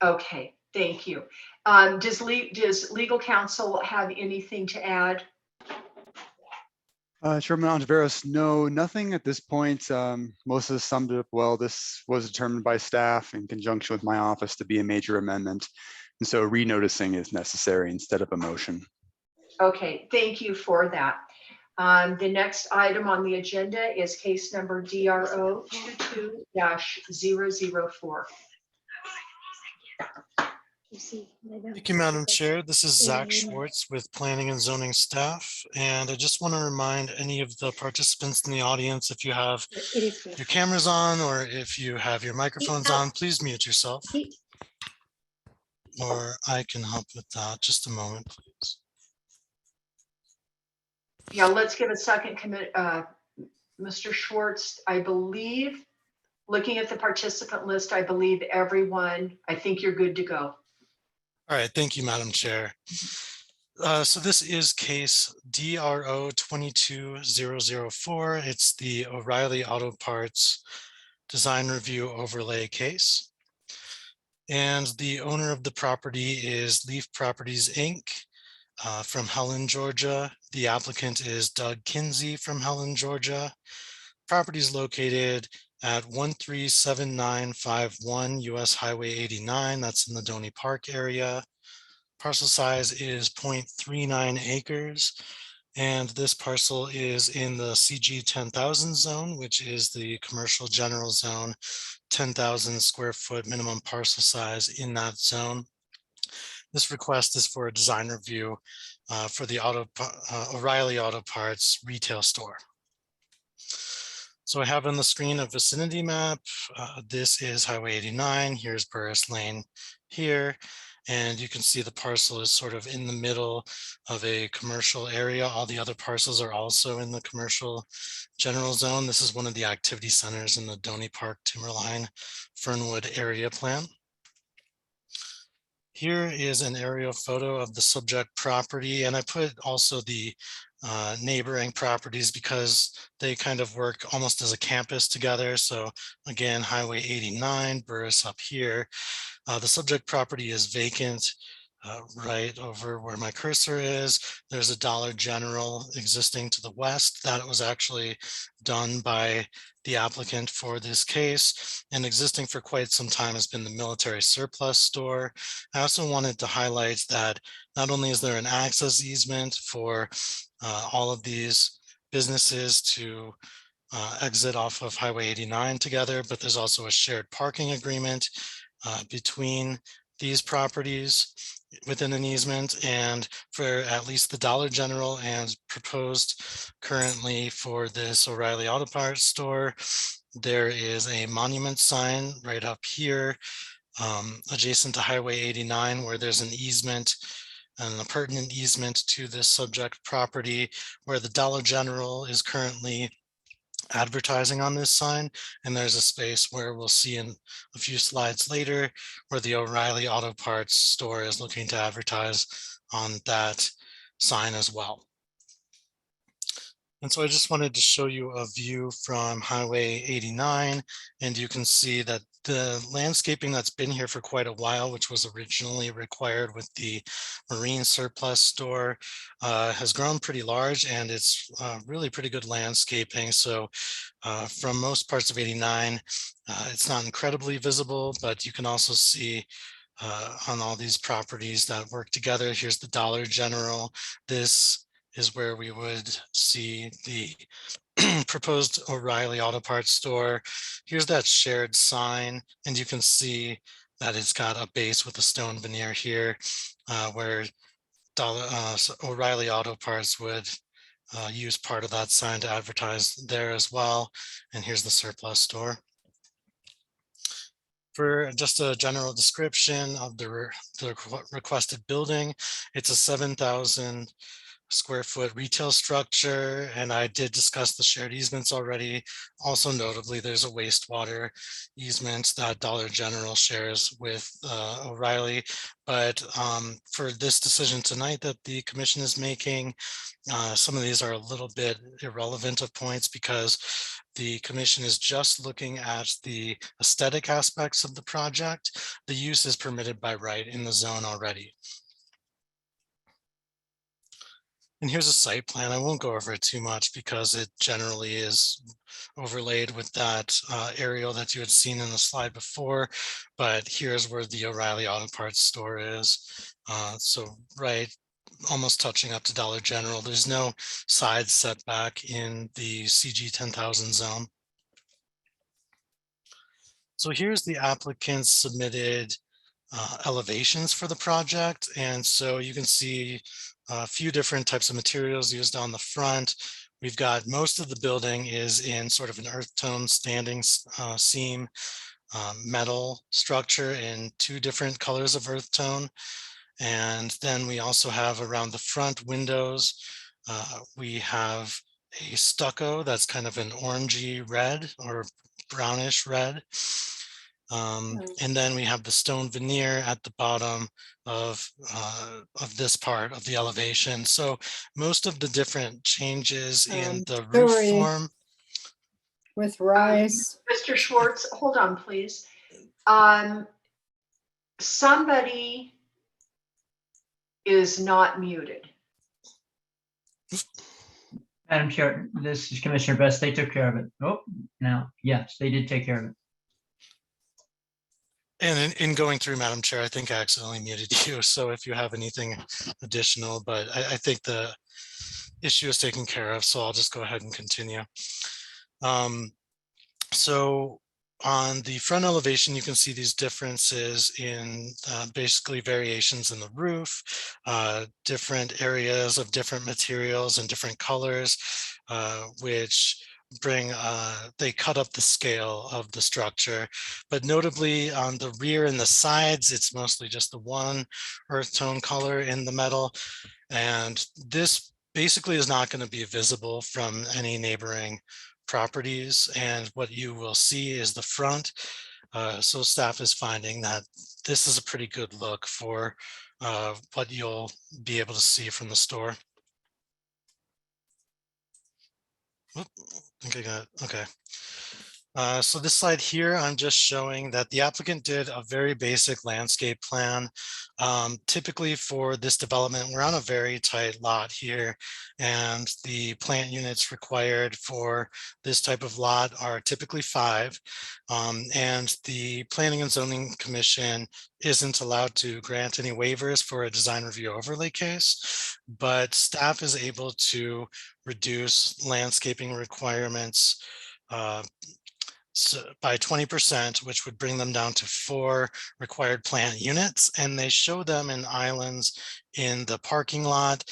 Okay, thank you. Does legal counsel have anything to add? Chairman Ontiveros, no, nothing at this point. Most of this summed it up well. This was determined by staff in conjunction with my office to be a major amendment. And so renoticing is necessary instead of a motion. Okay, thank you for that. The next item on the agenda is case number DRO 22-004. Thank you, Madam Chair. This is Zach Schwartz with Planning and Zoning staff. And I just want to remind any of the participants in the audience, if you have your cameras on or if you have your microphones on, please mute yourself. Or I can help with that. Just a moment, please. Yeah, let's give a second. Mr. Schwartz, I believe, looking at the participant list, I believe everyone, I think you're good to go. All right, thank you, Madam Chair. So this is case DRO 22004. It's the O'Reilly Auto Parts design review overlay case. And the owner of the property is Leaf Properties, Inc. From Helen, Georgia. The applicant is Doug Kinsey from Helen, Georgia. Property is located at 137951 US Highway 89. That's in the Donny Park area. Parcel size is 0.39 acres. And this parcel is in the CG 10,000 zone, which is the commercial general zone, 10,000 square foot minimum parcel size in that zone. This request is for a design review for the O'Reilly Auto Parts retail store. So I have on the screen a vicinity map. This is Highway 89. Here's Burris Lane here. And you can see the parcel is sort of in the middle of a commercial area. All the other parcels are also in the commercial general zone. This is one of the activity centers in the Donny Park, Timberline, Fernwood area plan. Here is an aerial photo of the subject property, and I put also the neighboring properties because they kind of work almost as a campus together. So again, Highway 89, Burris up here. The subject property is vacant right over where my cursor is. There's a Dollar General existing to the west. That was actually done by the applicant for this case, and existing for quite some time has been the military surplus store. I also wanted to highlight that not only is there an access easement for all of these businesses to exit off of Highway 89 together, but there's also a shared parking agreement between these properties. within an easement, and for at least the Dollar General and proposed currently for this O'Reilly Auto Parts store, there is a monument sign right up here adjacent to Highway 89, where there's an easement and a pertinent easement to this subject property, where the Dollar General is currently advertising on this sign, and there's a space where we'll see in a few slides later where the O'Reilly Auto Parts store is looking to advertise on that sign as well. And so I just wanted to show you a view from Highway 89, and you can see that the landscaping that's been here for quite a while, which was originally required with the marine surplus store, has grown pretty large, and it's really pretty good landscaping. So from most parts of 89, it's not incredibly visible, but you can also see on all these properties that work together. Here's the Dollar General. This is where we would see the proposed O'Reilly Auto Parts store. Here's that shared sign, and you can see that it's got a base with a stone veneer here, where O'Reilly Auto Parts would use part of that sign to advertise there as well. And here's the surplus store. For just a general description of the requested building, it's a 7,000 square foot retail structure, and I did discuss the shared easements already. Also notably, there's a wastewater easement that Dollar General shares with O'Reilly. But for this decision tonight that the commission is making, some of these are a little bit irrelevant of points, because the commission is just looking at the aesthetic aspects of the project. The use is permitted by right in the zone already. And here's a site plan. I won't go over it too much because it generally is overlaid with that aerial that you had seen in the slide before. But here's where the O'Reilly Auto Parts store is. So right, almost touching up to Dollar General. There's no side setback in the CG 10,000 zone. So here's the applicant's submitted elevations for the project. And so you can see a few different types of materials used on the front. We've got most of the building is in sort of an earth tone standing seam metal structure in 2 different colors of earth tone. And then we also have around the front windows, we have a stucco that's kind of an orangey red or brownish red. And then we have the stone veneer at the bottom of this part of the elevation. So most of the different changes in the roof Sorry. form. With rise. Mr. Schwartz, hold on, please. Somebody is not muted. Madam Chair, this is Commissioner Best. They took care of it. Oh, now, yes, they did take care of it. And in going through, Madam Chair, I think I accidentally muted you. So if you have anything additional, but I think the issue is taken care of. So I'll just go ahead and continue. So on the front elevation, you can see these differences in basically variations in the roof, different areas of different materials and different colors, which bring they cut up the scale of the structure. But notably on the rear and the sides, it's mostly just the one earth tone color in the metal, and this basically is not going to be visible from any neighboring properties, and what you will see is the front. So staff is finding that this is a pretty good look for what you'll be able to see from the store. Oop, I think I got it. Okay. So this slide here, I'm just showing that the applicant did a very basic landscape plan. Typically for this development, we're on a very tight lot here, and the plant units required for this type of lot are typically 5. And the Planning and Zoning Commission isn't allowed to grant any waivers for a design review overlay case, but staff is able to reduce landscaping requirements by 20%, which would bring them down to 4 required plant units, and they show them in islands in the parking lot.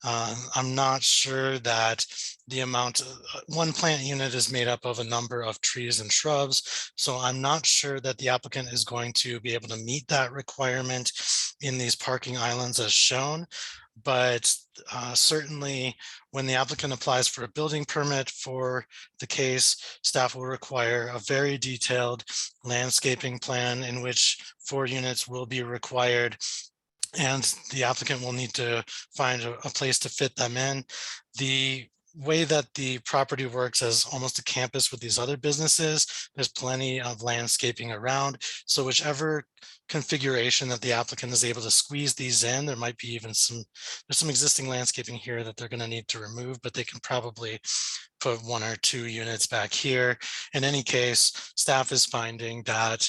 I'm not sure that the amount, one plant unit is made up of a number of trees and shrubs, so I'm not sure that the applicant is going to be able to meet that requirement in these parking islands as shown. But certainly when the applicant applies for a building permit for the case, staff will require a very detailed landscaping plan in which 4 units will be required, and the applicant will need to find a place to fit them in. The way that the property works as almost a campus with these other businesses, there's plenty of landscaping around. So whichever configuration that the applicant is able to squeeze these in, there might be even there's some existing landscaping here that they're going to need to remove, but they can probably put 1 or 2 units back here. In any case, staff is finding that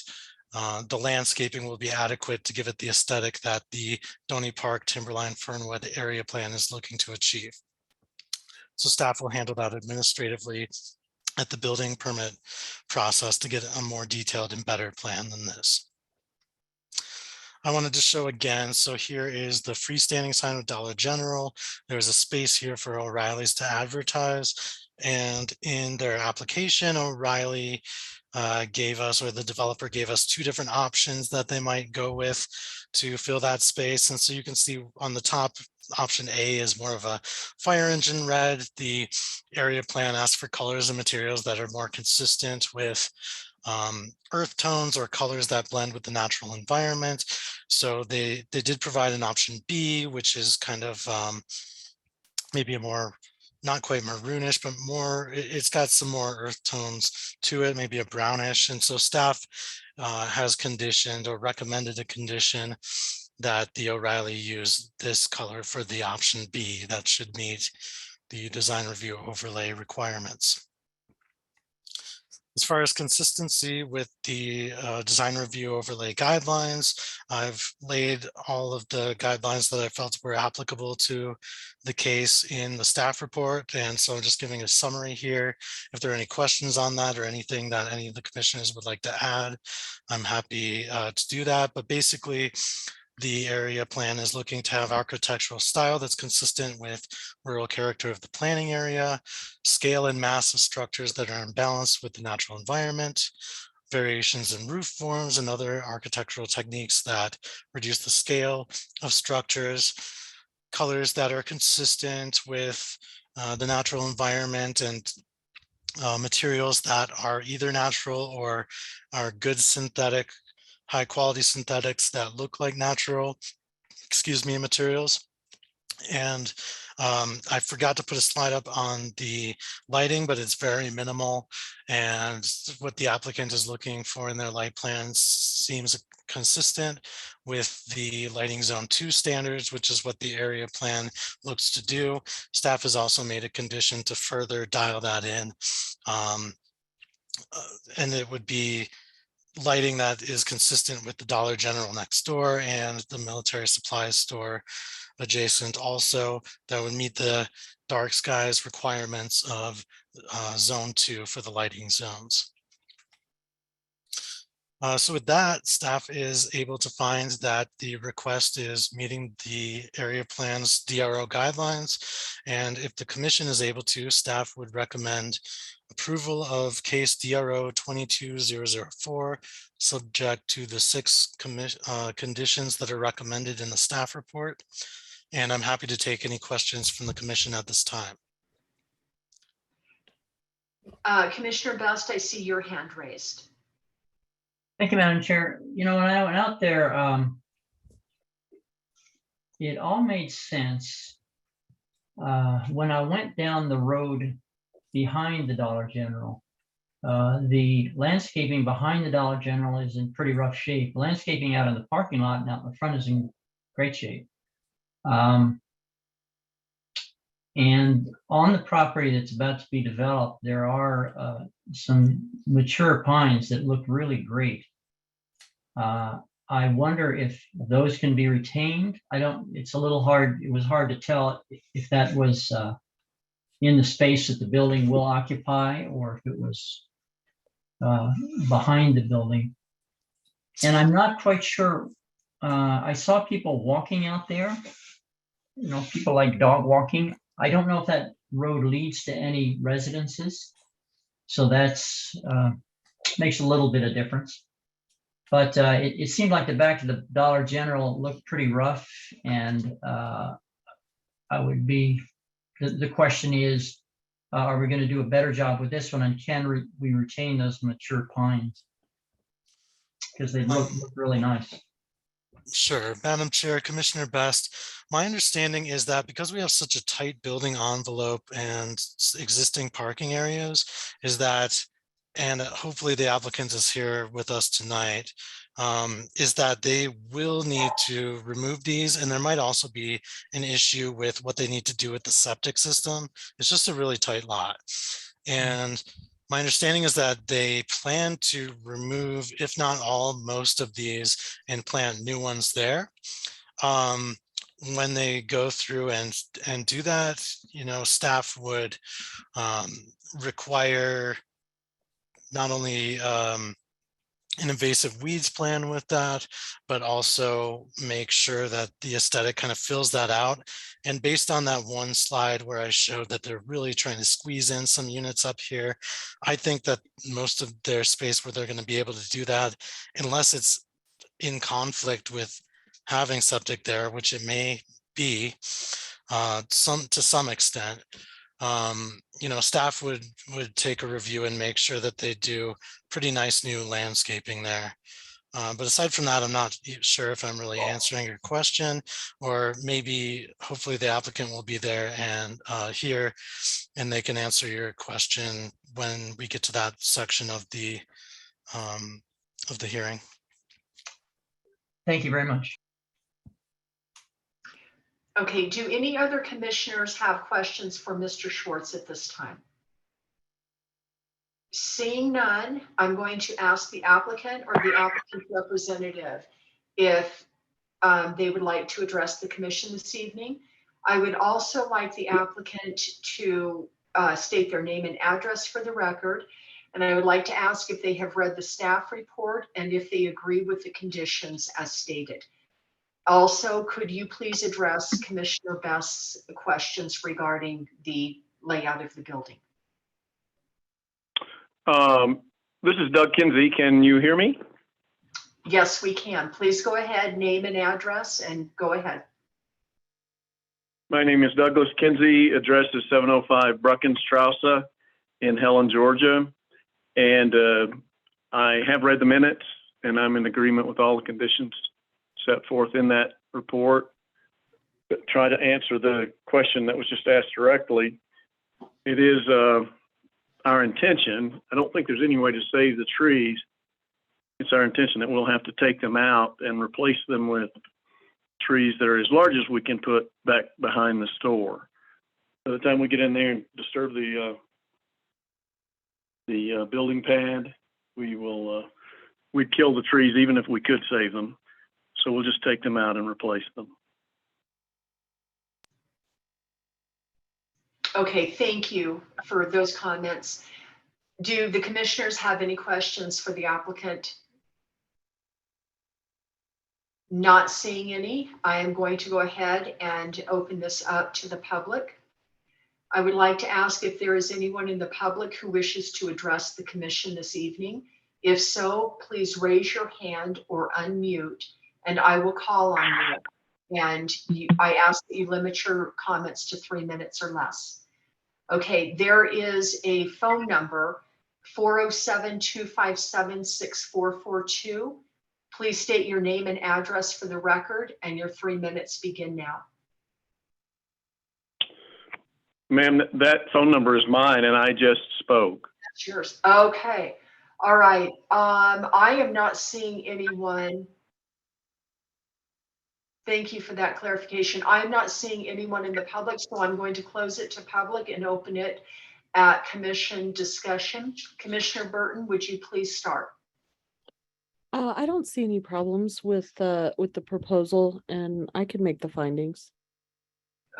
the landscaping will be adequate to give it the aesthetic that the Donny Park Timberline Fernwood area plan is looking to achieve. So staff will handle that administratively at the building permit process to get a more detailed and better plan than this. I wanted to show again, so here is the freestanding sign of Dollar General. There's a space here for O'Reilly's to advertise, and in their application, O'Reilly gave us, or the developer gave us, 2 different options that they might go with to fill that space. And so you can see on the top, option A is more of a fire engine red. The area plan asks for colors and materials that are more consistent with earth tones or colors that blend with the natural environment. So they did provide an option B, which is kind of maybe a more, not quite maroonish, but more, it's got some more earth tones to it, maybe a brownish. And so staff has conditioned or recommended a condition that the O'Reilly use this color for the option B. That should meet the design review overlay requirements. As far as consistency with the design review overlay guidelines, I've laid all of the guidelines that I felt were applicable to the case in the staff report. And so I'm just giving a summary here. If there are any questions on that or anything that any of the commissioners would like to add, I'm happy to do that. But basically, the area plan is looking to have architectural style that's consistent with rural character of the planning area, scale and mass of structures that are in balance with the natural environment, variations in roof forms and other architectural techniques that reduce the scale of structures, colors that are consistent with the natural environment, and materials that are either natural or are good synthetic, high quality synthetics that look like natural, materials. And I forgot to put a slide up on the lighting, but it's very minimal. And what the applicant is looking for in their light plans seems consistent with the lighting zone 2 standards, which is what the area plan looks to do. Staff has also made a condition to further dial that in. And it would be lighting that is consistent with the Dollar General next door and the military supplies store adjacent also, that would meet the dark skies requirements of zone 2 for the lighting zones. So with that, staff is able to find that the request is meeting the area plan's DRO guidelines. And if the commission is able to, staff would recommend approval of case DRO 22004, subject to the 6 conditions that are recommended in the staff report. And I'm happy to take any questions from the commission at this time. Commissioner Best, I see your hand raised. Thank you, Madam Chair. You know, when I went out there, it all made sense. When I went down the road behind the Dollar General, the landscaping behind the Dollar General is in pretty rough shape. Landscaping out in the parking lot and out in the front is in great shape. And on the property that's about to be developed, there are some mature pines that look really great. I wonder if those can be retained. It's a little hard. It was hard to tell if that was in the space that the building will occupy, or if it was behind the building. And I'm not quite sure, I saw people walking out there, people like dog walking. I don't know if that road leads to any residences. So that's, makes a little bit of difference. But it seemed like the back of the Dollar General looked pretty rough, and I would be, the question is, are we going to do a better job with this one, and can we retain those mature pines? Because they look really nice. Sure, Madam Chair, Commissioner Best, my understanding is that because we have such a tight building envelope and existing parking areas, is that, and hopefully the applicant is here with us tonight, is that they will need to remove these, and there might also be an issue with what they need to do with the septic system. It's just a really tight lot. And my understanding is that they plan to remove, if not all, most of these and plant new ones there. When they go through and do that, staff would require not only an invasive weeds plan with that, but also make sure that the aesthetic kind of fills that out. And based on that one slide where I showed that they're really trying to squeeze in some units up here, I think that most of their space where they're going to be able to do that, unless it's in conflict with having septic there, which it may be to some extent, staff would take a review and make sure that they do pretty nice new landscaping there. But aside from that, I'm not sure if I'm really answering your question, or maybe hopefully the applicant will be there and here, and they can answer your question when we get to that section of the hearing. Thank you very much. Okay, do any other commissioners have questions for Mr. Schwartz at this time? Seeing none, I'm going to ask the applicant or the applicant representative if they would like to address the commission this evening. I would also like the applicant to state their name and address for the record. And I would like to ask if they have read the staff report and if they agree with the conditions as stated. Also, could you please address Commissioner Best's questions regarding the layout of the building? This is Doug Kinsey. Can you hear me? Yes, we can. Please go ahead, name and address, and go ahead. My name is Douglas Kinsey. Address is 705 Bruckenstrasse in Helen, Georgia. And I have read the minutes, and I'm in agreement with all the conditions set forth in that report. But try to answer the question that was just asked directly. It is our intention. I don't think there's any way to save the trees. It's our intention that we'll have to take them out and replace them with trees that are as large as we can put back behind the store. By the time we get in there and disturb the building pad, we'd kill the trees even if we could save them. So we'll just take them out and replace them. Okay, thank you for those comments. Do the commissioners have any questions for the applicant? Not seeing any, I am going to go ahead and open this up to the public. I would like to ask if there is anyone in the public who wishes to address the commission this evening. If so, please raise your hand or unmute, and I will call on you. And I ask that you limit your comments to 3 minutes or less. Okay, there is a phone number, 407-257-6442. Please state your name and address for the record, and your 3 minutes begin now. Ma'am, that phone number is mine, and I just spoke. That's yours. Okay. All right. I am not seeing anyone. Thank you for that clarification. I'm not seeing anyone in the public, so I'm going to close it to public and open it at commission discussion. Commissioner Burton, would you please start? I don't see any problems with the proposal, and I can make the findings.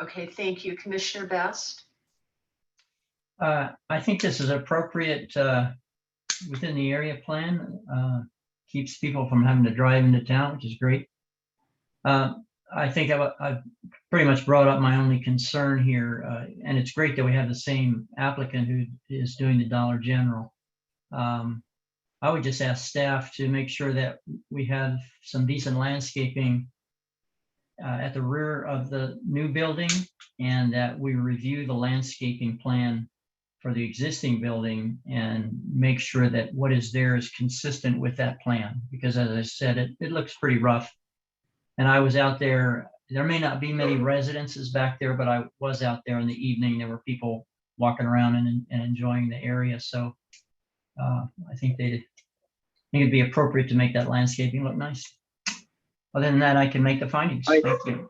Okay, thank you. Commissioner Best? I think this is appropriate within the area plan. Keeps people from having to drive into town, which is great. I think I've pretty much brought up my only concern here, and it's great that we have the same applicant who is doing the Dollar General. I would just ask staff to make sure that we have some decent landscaping at the rear of the new building, and that we review the landscaping plan for the existing building and make sure that what is there is consistent with that plan. Because as I said, it looks pretty rough. And I was out there, there may not be many residences back there, but I was out there in the evening. There were people walking around and enjoying the area. So I think it'd be appropriate to make that landscaping look nice. Other than that, I can make the findings. Thank you.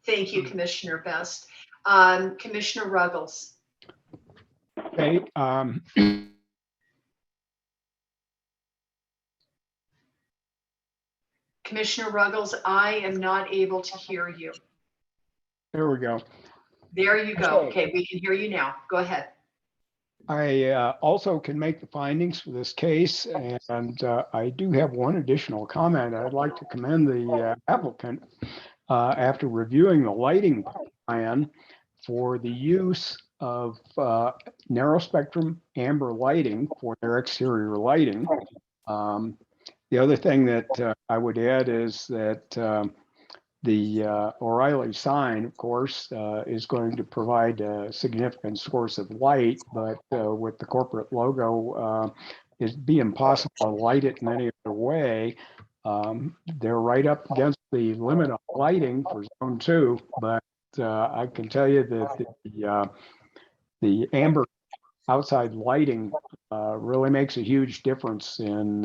Thank you, Commissioner Best. Commissioner Ruggles. Okay, Commissioner Ruggles, I am not able to hear you. there we go. There you go. Okay. Okay, we can hear you now. Go ahead. I also can make the findings for this case, and I do have one additional comment. I'd like to commend the applicant after reviewing the lighting plan for the use of narrow spectrum amber lighting for their exterior lighting. The other thing that I would add is that the O'Reilly sign, of course, is going to provide a significant source of light, but with the corporate logo, it'd be impossible to light it in any other way. They're right up against the limit of lighting for zone 2, but I can tell you that the amber outside lighting really makes a huge difference in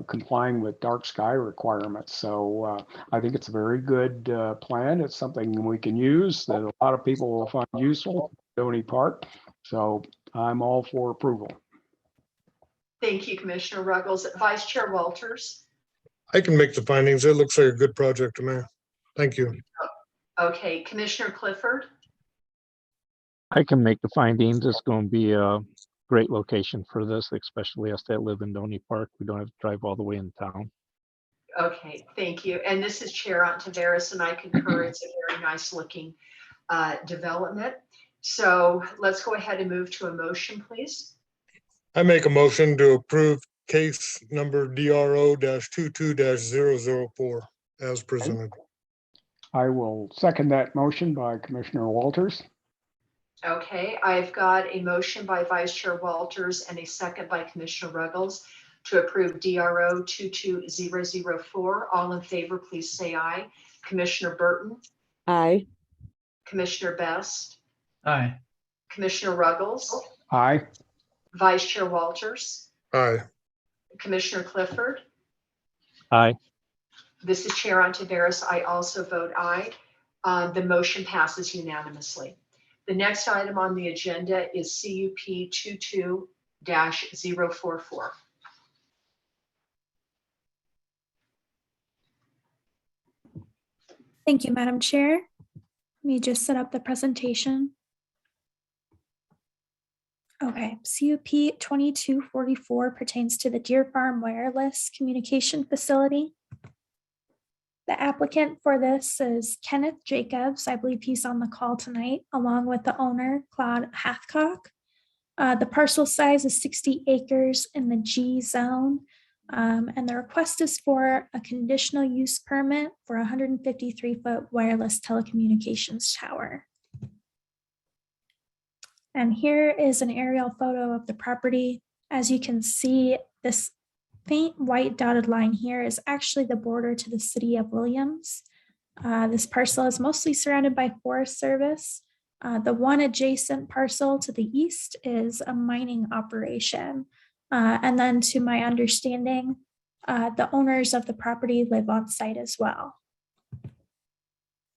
complying with dark sky requirements. So I think it's a very good plan. It's something we can use that a lot of people will find useful in Stony Park. So I'm all for approval. Thank you, Commissioner Ruggles. Vice Chair Walters. I can make the findings. It looks like a good project to me. Thank you. Okay, Commissioner Clifford. I can make the findings. It's going to be a great location for this, especially us that live in Stony Park. We don't have to drive all the way in town. Okay, thank you. And this is Chair Ontiveros, and I concur. It's a very nice looking development. So let's go ahead and move to a motion, please. I make a motion to approve case number DRO-22-004 as presented. I will second that motion by Commissioner Walters. Okay, I've got a motion by Vice Chair Walters and a second by Commissioner Ruggles to approve DRO 22004. All in favor, please say aye. Commissioner Burton. Aye. Commissioner Best. Aye. Commissioner Ruggles. Aye. Vice Chair Walters. Aye. Commissioner Clifford. Aye. This is Chair Ontiveros. I also vote aye. The motion passes unanimously. The next item on the agenda is CUP 22-044. Thank you, Madam Chair. Let me just set up the presentation. Okay, CUP 2244 pertains to the Deer Farm Wireless Communication Facility. The applicant for this is Kenneth Jacobs. I believe he's on the call tonight, along with the owner, Claude Hathcock. The parcel size is 60 acres in the G zone. And the request is for a conditional use permit for a 153-foot wireless telecommunications tower. And here is an aerial photo of the property. As you can see, this faint white dotted line here is actually the border to the city of Williams. This parcel is mostly surrounded by Forest Service. The one adjacent parcel to the east is a mining operation. And then to my understanding, the owners of the property live on site as well.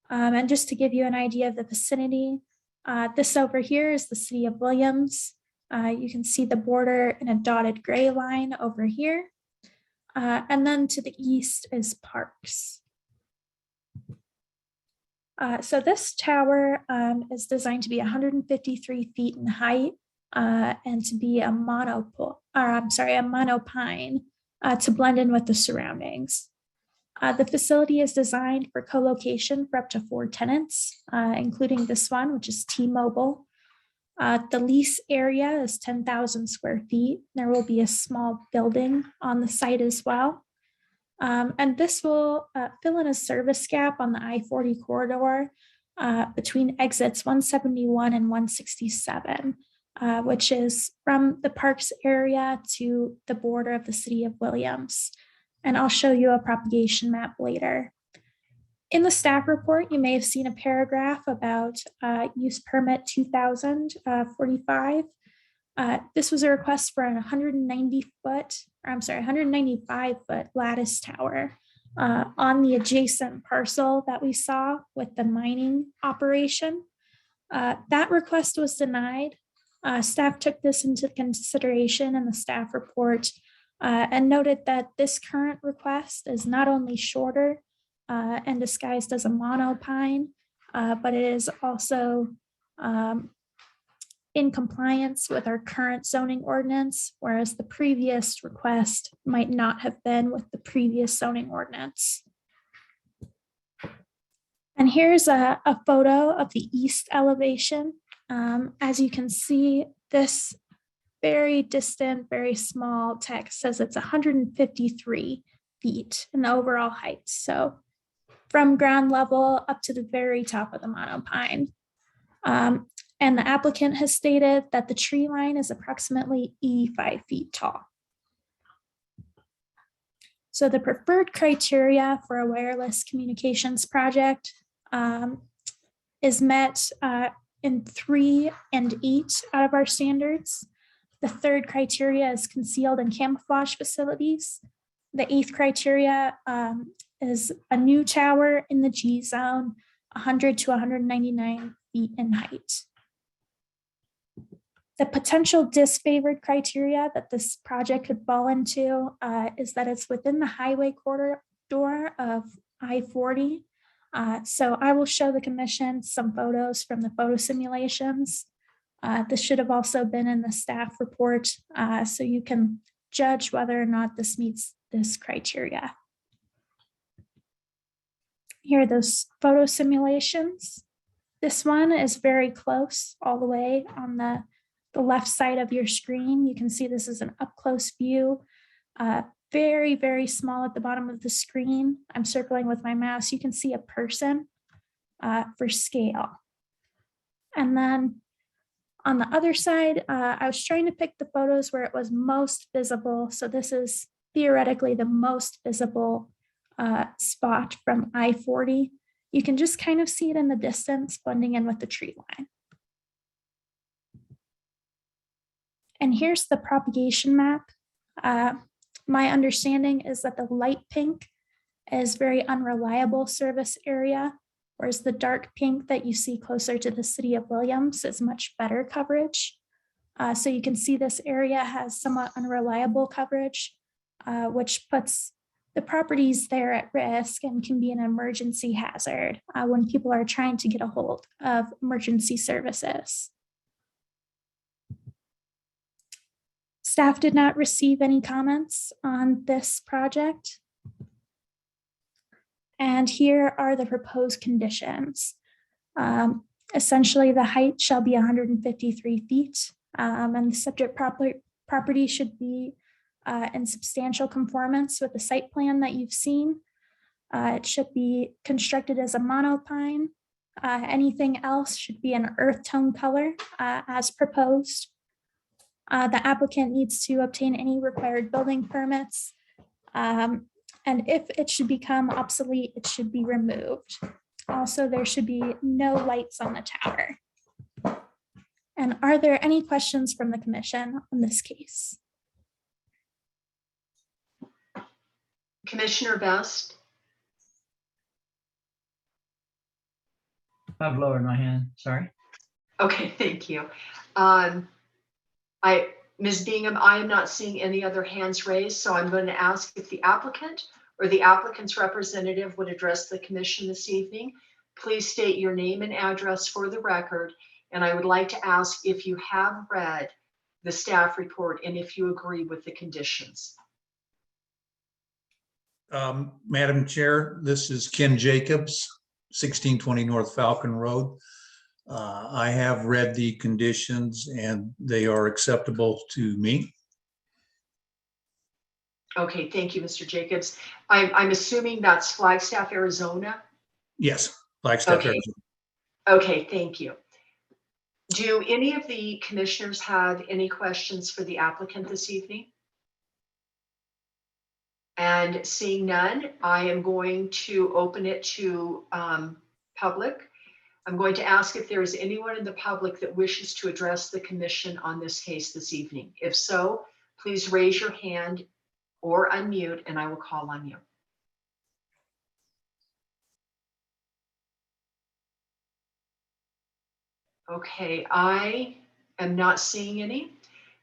And just to give you an idea of the vicinity, this over here is the city of Williams. You can see the border in a dotted gray line over here. And then to the east is Parks. So this tower is designed to be 153 feet in height and to be a monopine to blend in with the surroundings. The facility is designed for co-location for up to 4 tenants, including this one, which is T-Mobile. The lease area is 10,000 square feet. There will be a small building on the site as well. And this will fill in a service gap on the I-40 corridor between exits 171 and 167, which is from the parks area to the border of the city of Williams. And I'll show you a propagation map later. In the staff report, you may have seen a paragraph about use permit 2045. This was a request for a 195-foot lattice tower on the adjacent parcel that we saw with the mining operation. That request was denied. Staff took this into consideration in the staff report and noted that this current request is not only shorter and disguised as a monopine, but it is also in compliance with our current zoning ordinance, whereas the previous request might not have been with the previous zoning ordinance. And here's a photo of the east elevation. As you can see, this very distant, very small text says it's 153 feet in the overall height. So from ground level up to the very top of the monopine. And the applicant has stated that the tree line is approximately 85 feet tall. So the preferred criteria for a wireless communications project is met in 3 and 8 out of our standards. The third criteria is concealed and camouflage facilities. The 8th criteria is a new tower in the G zone, 100 to 199 feet in height. The potential disfavored criteria that this project could fall into is that it's within the highway corridor of I-40. So I will show the commission some photos from the photo simulations. This should have also been in the staff report, so you can judge whether or not this meets this criteria. Here are those photo simulations. This one is very close all the way on the left side of your screen. You can see this is an up close view, very, very small at the bottom of the screen. I'm circling with my mouse. You can see a person for scale. And then on the other side, I was trying to pick the photos where it was most visible. So this is theoretically the most visible spot from I-40. You can just kind of see it in the distance, blending in with the tree line. And here's the propagation map. My understanding is that the light pink is very unreliable service area, whereas the dark pink that you see closer to the city of Williams is much better coverage. So you can see this area has somewhat unreliable coverage, which puts the properties there at risk and can be an emergency hazard when people are trying to get a hold of emergency services. Staff did not receive any comments on this project. And here are the proposed conditions. Essentially, the height shall be 153 feet, and the subject property should be in substantial conformance with the site plan that you've seen. It should be constructed as a monopine. Anything else should be an earth tone color as proposed. The applicant needs to obtain any required building permits. And if it should become obsolete, it should be removed. Also, there should be no lights on the tower. And are there any questions from the commission on this case? Commissioner Best? I've lowered my hand, sorry. Okay, thank you. Ms. Bingham, I am not seeing any other hands raised, so I'm going to ask if the applicant or the applicant's representative would address the commission this evening. Please state your name and address for the record And I would like to ask if you have read the staff report and if you agree with the conditions. Madam Chair, this is Ken Jacobs, 1620 North Falcon Road. I have read the conditions and they are acceptable to me. Okay, thank you, Mr. Jacobs. I'm assuming that's Flagstaff, Arizona? Yes, Flagstaff, Okay. Arizona. Okay, thank you. Do any of the commissioners have any questions for the applicant this evening? And seeing none, I am going to open it to public. I'm going to ask if there is anyone in the public that wishes to address the commission on this case this evening. If so, please raise your hand or unmute and I will call on you. Okay, I am not seeing any.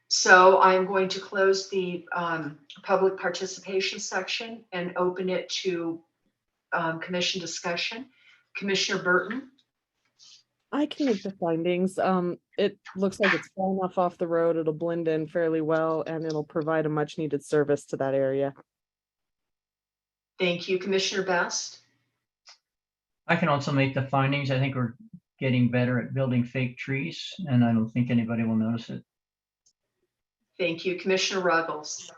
So I'm going to close the public participation section and open it to commission discussion. Commissioner Burton. I can make the findings. It looks like it's far enough off the road. It'll blend in fairly well and it'll provide a much needed service to that area. Thank you, Commissioner Best. I can also make the findings. I think we're getting better at building fake trees and I don't think anybody will notice it. Thank you, Commissioner Ruggles.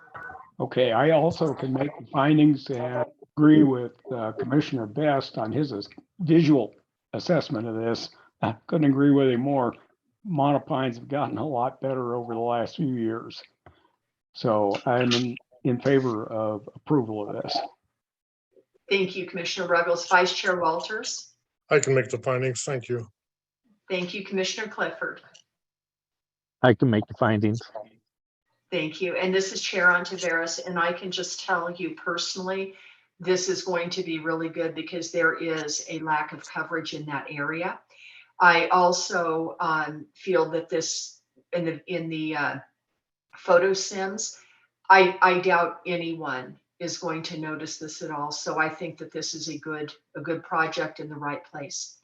Okay, I also can make the findings and agree with Commissioner Best on his visual assessment of this. I couldn't agree with him more. Monopines have gotten a lot better over the last few years. So I'm in favor of approval of this. Thank you, Commissioner Ruggles. Vice Chair Walters. I can make the findings. Thank you. Thank you, Commissioner Clifford. I can make the findings. Thank you. And this is Chair Ontiveros, and I can just tell you personally, this is going to be really good because there is a lack of coverage in that area. I also feel that this in the photo sims, I doubt anyone is going to notice this at all. So I think that this is a good project in the right place.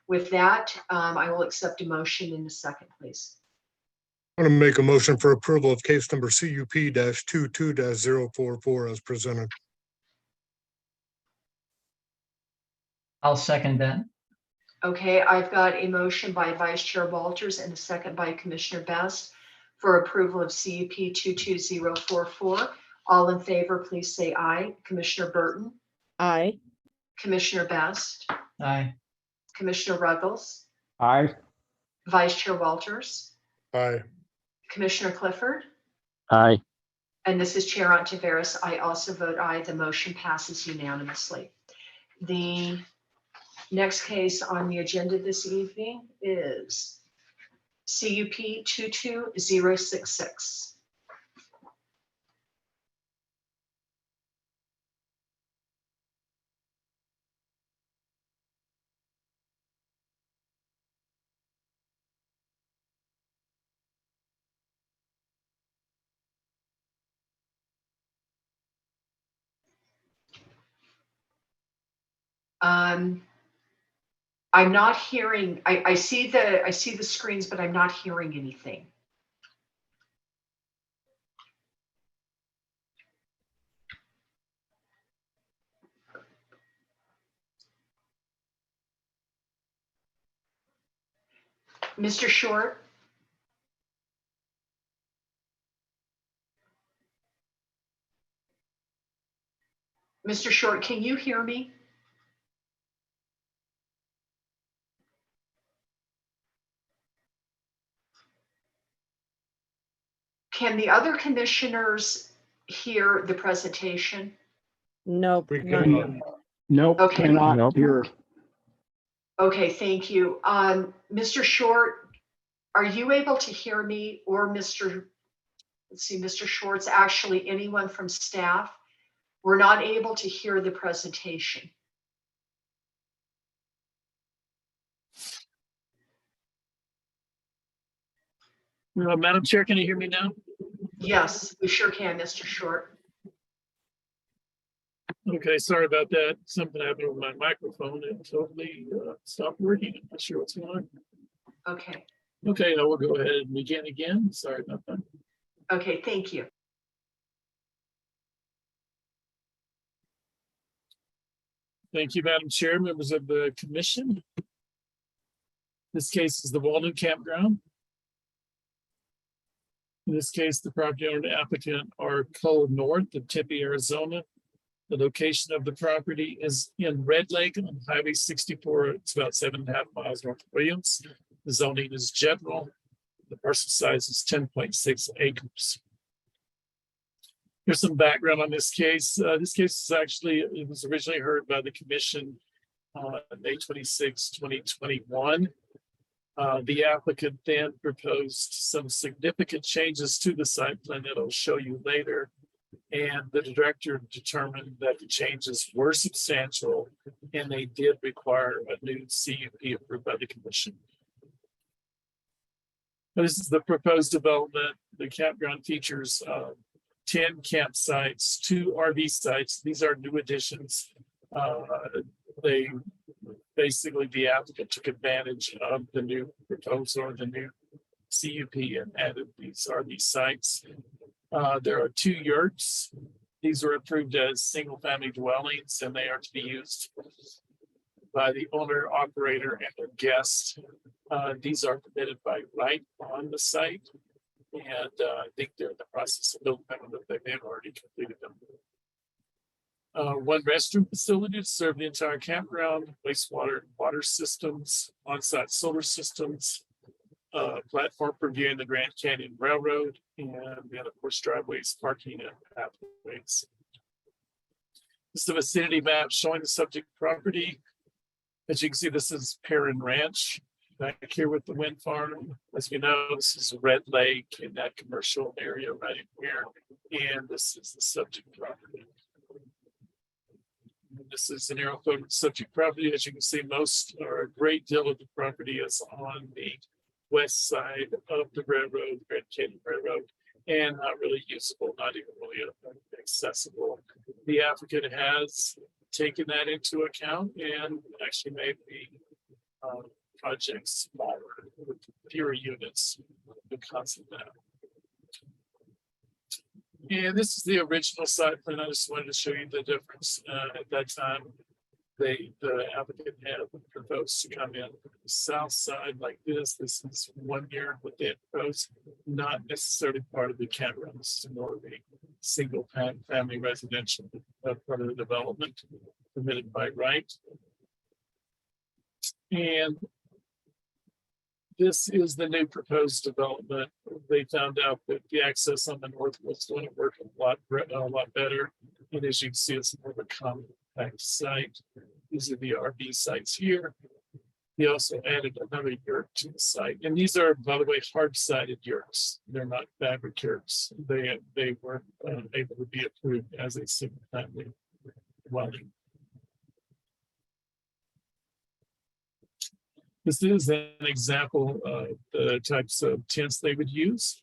With that, I will accept a motion in a second, please. I'm going to make a motion for approval of case number CUP-22-044 as presented. I'll second that. Okay, I've got a motion by Vice Chair Walters and a second by Commissioner Best for approval of CUP 22044. All in favor, please say aye. Commissioner Burton. Aye. Commissioner Best. Aye. Commissioner Ruggles. Aye. Vice Chair Walters. Aye. Commissioner Clifford. Aye. And this is Chair Ontiveros. I also vote aye. The motion passes unanimously. The next case on the agenda this evening is CUP 22066. I'm not hearing, I see the screens, but I'm not hearing anything. Mr. Short? Mr. Short, can you hear me? Can the other commissioners hear the presentation? Nope. We not can- yet. Nope, Okay. cannot Nope. hear. Okay, thank you. Mr. Short, are you able to hear me or Mr. Short's, actually anyone from staff? We're not able to hear the presentation. Madam Chair, can you hear me now? Yes, we sure can, Mr. Short. Okay, sorry about that. Something happened with my microphone and totally stopped working. I'm not sure what's going on. Okay. Okay, I will go ahead and begin again. Sorry about that. Okay, thank you. Thank you, Madam Chair, members of the commission. This case is the Walden Campground. In this case, the property owner and applicant are Cole North of Tempe, Arizona. The location of the property is in Red Lake on Highway 64. It's about 7.5 miles north of Williams. The zoning is general. The parcel size is 10.6 acres. Here's some background on this case. This case is actually, it was originally heard by the commission on May 26, 2021. The applicant then proposed some significant changes to the site plan that I'll show you later. And the director determined that the changes were substantial and they did require a new CUP approved by the commission. This is the proposed development. The campground features 10 campsites, 2 RV sites. These are new additions. They basically, the applicant took advantage of the new proposal or the new CUP and added these RV sites. There are 2 yurts. These were approved as single family dwellings and they are to be used by the owner, operator, and their guests. These are permitted by right on the site. And I think they're in the process of building them, but they may have already completed them. 1 restroom facility to serve the entire campground, wastewater and water systems, on-site solar systems, platform for viewing the Grand Canyon Railroad, and then of course driveways, parking, and pathways. This is the vicinity map showing the subject property. As you can see, this is Perrin Ranch back here with the wind farm. As you know, this is Red Lake in that commercial area right here, and this is the subject property. This is an aerial photo of the subject property. As you can see, most or a great deal of the property is on the west side of the railroad, the Grand Canyon Railroad, and not really usable, not even really accessible. The applicant has taken that into account and actually made the project smaller with fewer units because of that. And this is the original site plan. I just wanted to show you the difference. At that time, the applicant had proposed to come in from the south side like this. This is 1 year what they had proposed, not necessarily part of the campground. This is more of a single family residential part of the development permitted by right. And this is the new proposed development. They found out that the access on the north was going to work a lot better. And as you can see, it's more of a compact site. These are the RV sites here. He also added another yurt to the site. And these are, by the way, hard-sided yurts. They're not fabric yurts. They weren't able to be approved as a single family dwelling. This is an example of the types of tents they would use.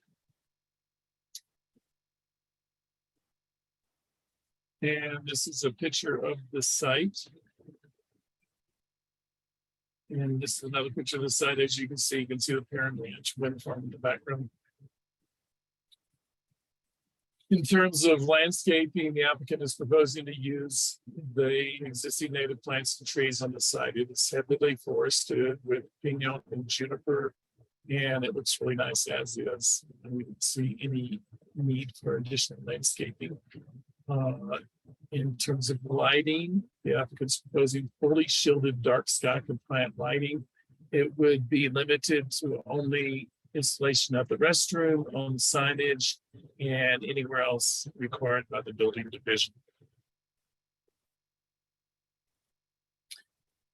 And this is a picture of the site. And this is another picture of the site. As you can see the Perrin Ranch wind farm in the background. In terms of landscaping, the applicant is proposing to use the existing native plants and trees on the site. It is heavily forested with pinon and juniper, and it looks really nice as is. And we don't see any need for additional landscaping. In terms of lighting, the applicant's proposing fully shielded dark sky compliant lighting. It would be limited to only installation of the restroom, on signage, and anywhere else required by the building division.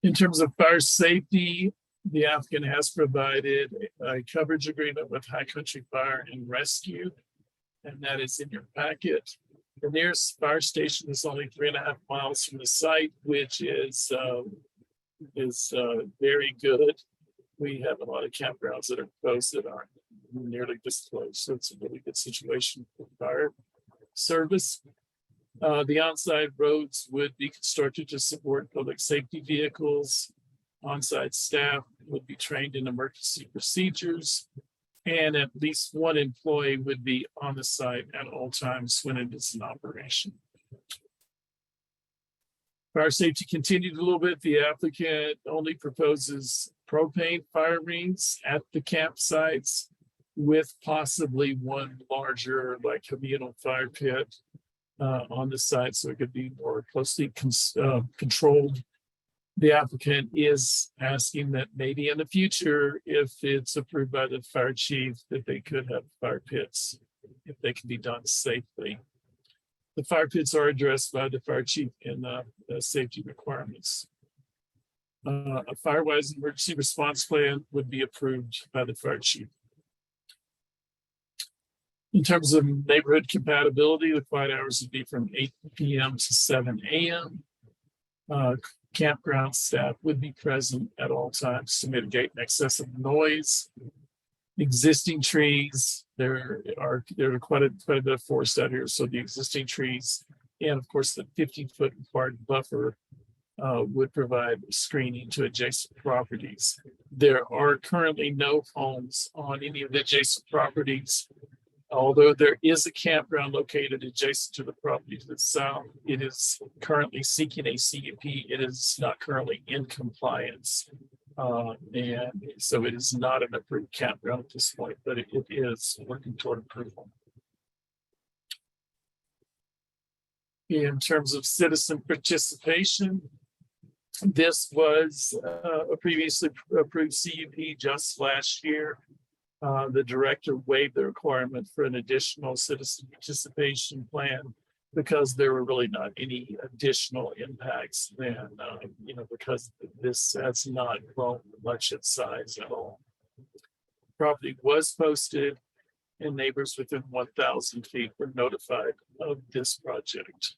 In terms of fire safety, the applicant has provided a coverage agreement with High Country Fire and Rescue, and that is in your packet. The nearest fire station is only 3.5 miles from the site, which is very good. We have a lot of campgrounds that are close that aren't nearly this close, so it's a really good situation for fire service. The on-site roads would be constructed to support public safety vehicles, on-site staff, would be trained in emergency procedures, and at least one employee would be on the site at all times when it is in operation. Fire safety continued a little bit. The applicant only proposes propane fire rings at the campsites with possibly one larger, like communal fire pit on the site, so it could be more closely controlled. The applicant is asking that maybe in the future, if it's approved by the fire chief, that they could have fire pits if they can be done safely. The fire pits are addressed by the fire chief in the safety requirements. A fire-wise emergency response plan would be approved by the fire chief. In terms of neighborhood compatibility, the quiet hours would be from 8 p.m. to 7 a.m. Campground staff would be present at all times to mitigate excessive noise. Existing trees, there are quite a bit of forest out here, so the existing trees and of course the 15-foot required buffer would provide screening to adjacent properties. There are currently no homes on any of the adjacent properties. Although there is a campground located adjacent to the property to the south, it is currently seeking a CUP. It is not currently in compliance. And so it is not an approved campground at this point, but it is working toward approval. In terms of citizen participation, this was a previously approved CUP just last year. The director waived the requirement for an additional citizen participation plan because there were really not any additional impacts than, because this has not grown much in size at all. Property was posted and neighbors within 1,000 feet were notified of this project.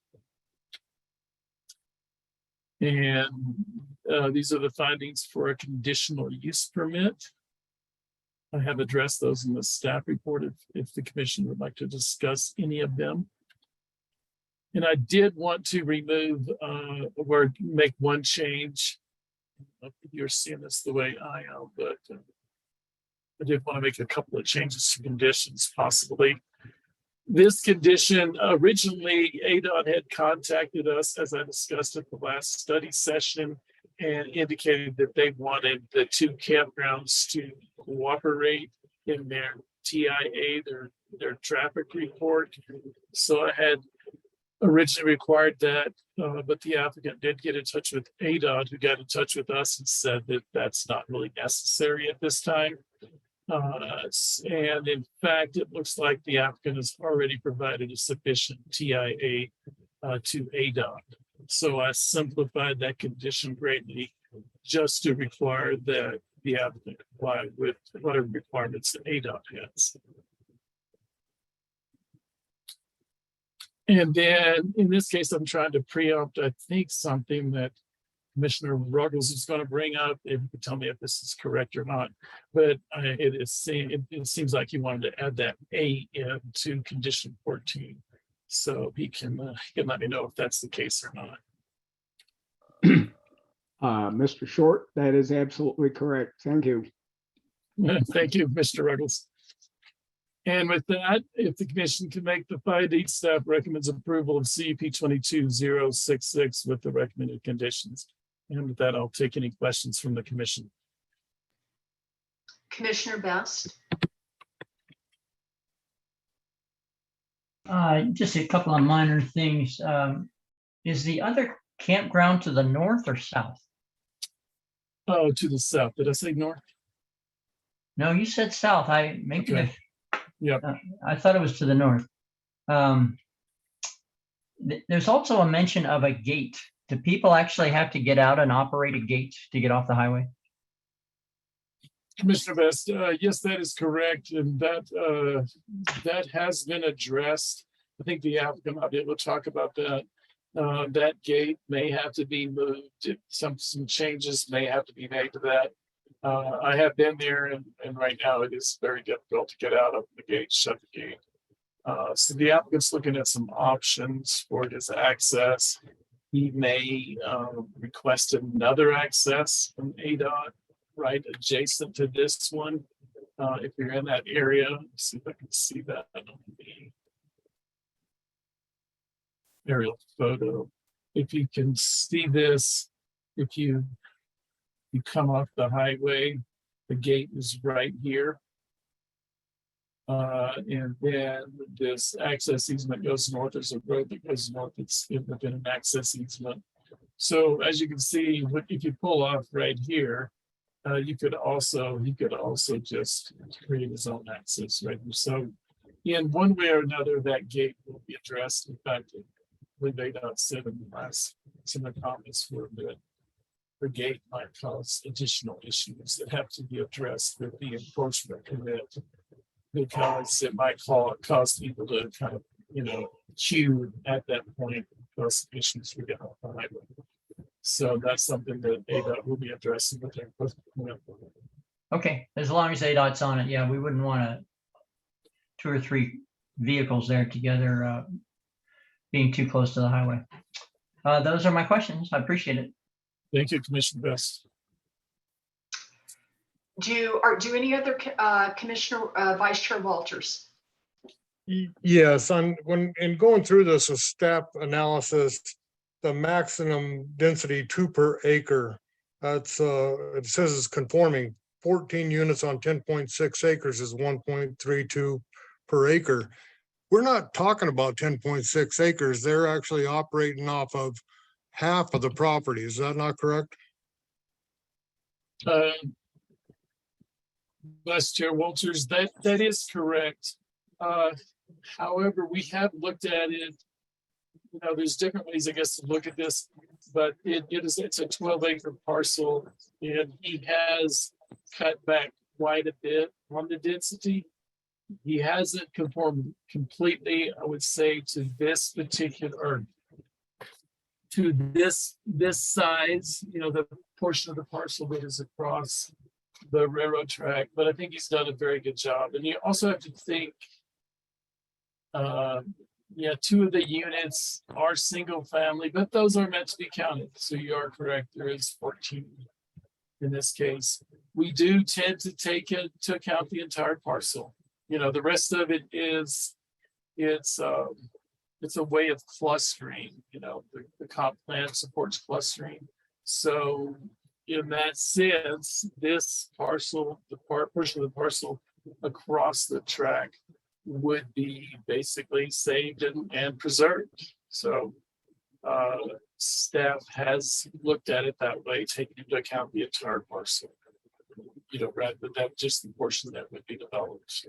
And these are the findings for a conditional use permit. I have addressed those in the staff report if the commission would like to discuss any of them. And I did want to remove or make one change. I don't know if you're seeing this the way I am, but I did want to make a couple of changes to conditions possibly. This condition, originally ADOT had contacted us, as I discussed at the last study session, and indicated that they wanted the two campgrounds to cooperate in their TIA, their traffic report. So I had originally required that, but the applicant did get in touch with ADOT, who got in touch with us and said that that's not really necessary at this time. And in fact, it looks like the applicant has already provided a sufficient TIA to ADOT. So I simplified that condition greatly just to require that the applicant comply with whatever requirements that ADOT has. And then in this case, I'm trying to preempt, I think, something that Commissioner Ruggles is going to bring up. If you can tell me if this is correct or not, but it seems like he wanted to add that A into condition 14. So he can let me know if that's the case or not. Mr. Short, that is absolutely correct. Thank you. Thank you, Mr. Ruggles. And with that, if the commission can make the findings, staff recommends approval of CUP 22066 with the recommended conditions. And with that, I'll take any questions from the commission. Commissioner Best. Just a couple of minor things. Is the other campground to the north or south? Oh, to the south. Did I say north? No, you said south. Okay. Yep. I thought it was to the north. There's also a mention of a gate. Do people actually have to get out and operate a gate to get off the highway? Commissioner Best, yes, that is correct, and that has been addressed. I think the applicant might be able to talk about that. That gate may have to be moved. Some changes may have to be made to that. I have been there, and right now it is very difficult to get out of the gate, shut the gate. So the applicant's looking at some options for his access. He may request another access from ADOT right adjacent to this one. If you're in that area, let's see if I can see that on the aerial photo. If you can see this, if you come off the highway, the gate is right here. And then this access easement goes north. There's a road that goes north. It's within an access easement. So as you can see, if you pull off right here, he could also just create his own access right here. So in one way or another, that gate will be addressed. In fact, when they don't sit in the last, some of the comments were that the gate might cause additional issues that have to be addressed with the enforcement permit, because it might cause people to kind of, queue at that point, cause issues for getting off the highway. So that's something that ADOT will be addressing with their enforcement permit. Okay, as long as ADOT's on it, yeah, we wouldn't want 2 or 3 vehicles there together, being too close to the highway. Those are my questions. I appreciate it. Thank you, Commissioner Best. Do any other Commissioner Vice Chair Walters? Yes, in going through this with staff analysis, the maximum density 2 per acre, that's it says it's conforming. 14 units on 10.6 acres is 1.32 per acre. We're not talking about 10.6 acres. They're actually operating off of half of the property. Is that not correct? Vice Chair Walters, that is correct. However, we have looked at it. There's different ways, I guess, to look at this, but it's a 12-acre parcel, and he has cut back quite a bit on the density. He hasn't conformed completely, I would say, to this particular, to this size, the portion of the parcel that is across the railroad track, but I think he's done a very good job. And you also have to think, 2 of the units are single family, but those are meant to be counted. So you are correct, there is 14 in this case. We do tend to take into account the entire parcel. The rest of it is, it's a way of clustering. The comp plan supports clustering. So in that sense, this parcel, the portion of the parcel across the track would be basically saved and preserved. So staff has looked at it that way, taking into account the entire parcel. Rather than just the portion that would be developed.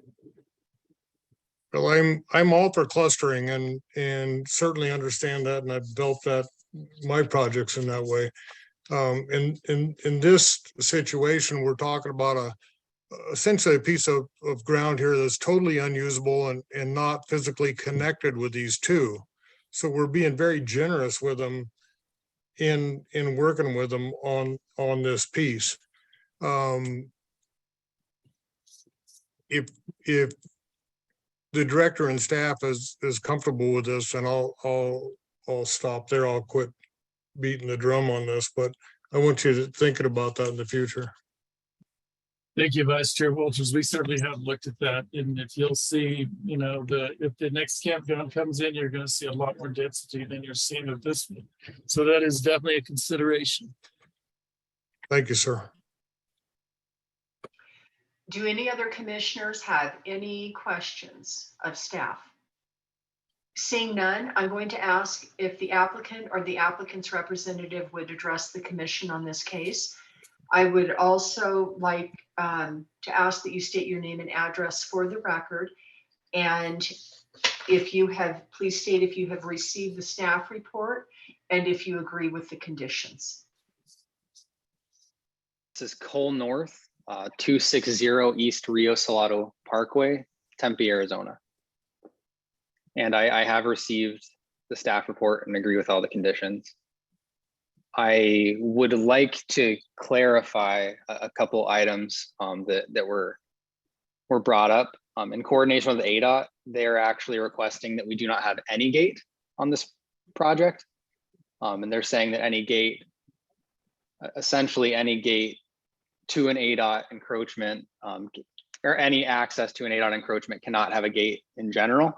Well, I'm all for clustering and certainly understand that, and I've built my projects in that way. In this situation, we're talking about essentially a piece of ground here that's totally unusable and not physically connected with these 2. So we're being very generous with them in working with them on this piece. If the director and staff is comfortable with this, and I'll stop there. I'll quit beating the drum on this, but I want you to thinking about that in the future. Thank you, Vice Chair Walters. We certainly have looked at that. And if you'll see, if the next campground comes in, you're going to see a lot more density than you're seeing of this one. So that is definitely a consideration. Thank you, sir. Do any other commissioners have any questions of staff? Seeing none, I'm going to ask if the applicant or the applicant's representative would address the commission on this case. I would also like to ask that you state your name and address for the record. And please state if you have received the staff report and if you agree with the conditions. This is Cole North, 260 East Rio Salado Parkway, Tempe, Arizona. And I have received the staff report and agree with all the conditions. I would like to clarify a couple items that were brought up. In coordination with ADOT, they're actually requesting that we do not have any gate on this project. And they're saying that any gate, essentially any gate to an ADOT encroachment, or any access to an ADOT encroachment cannot have a gate in general.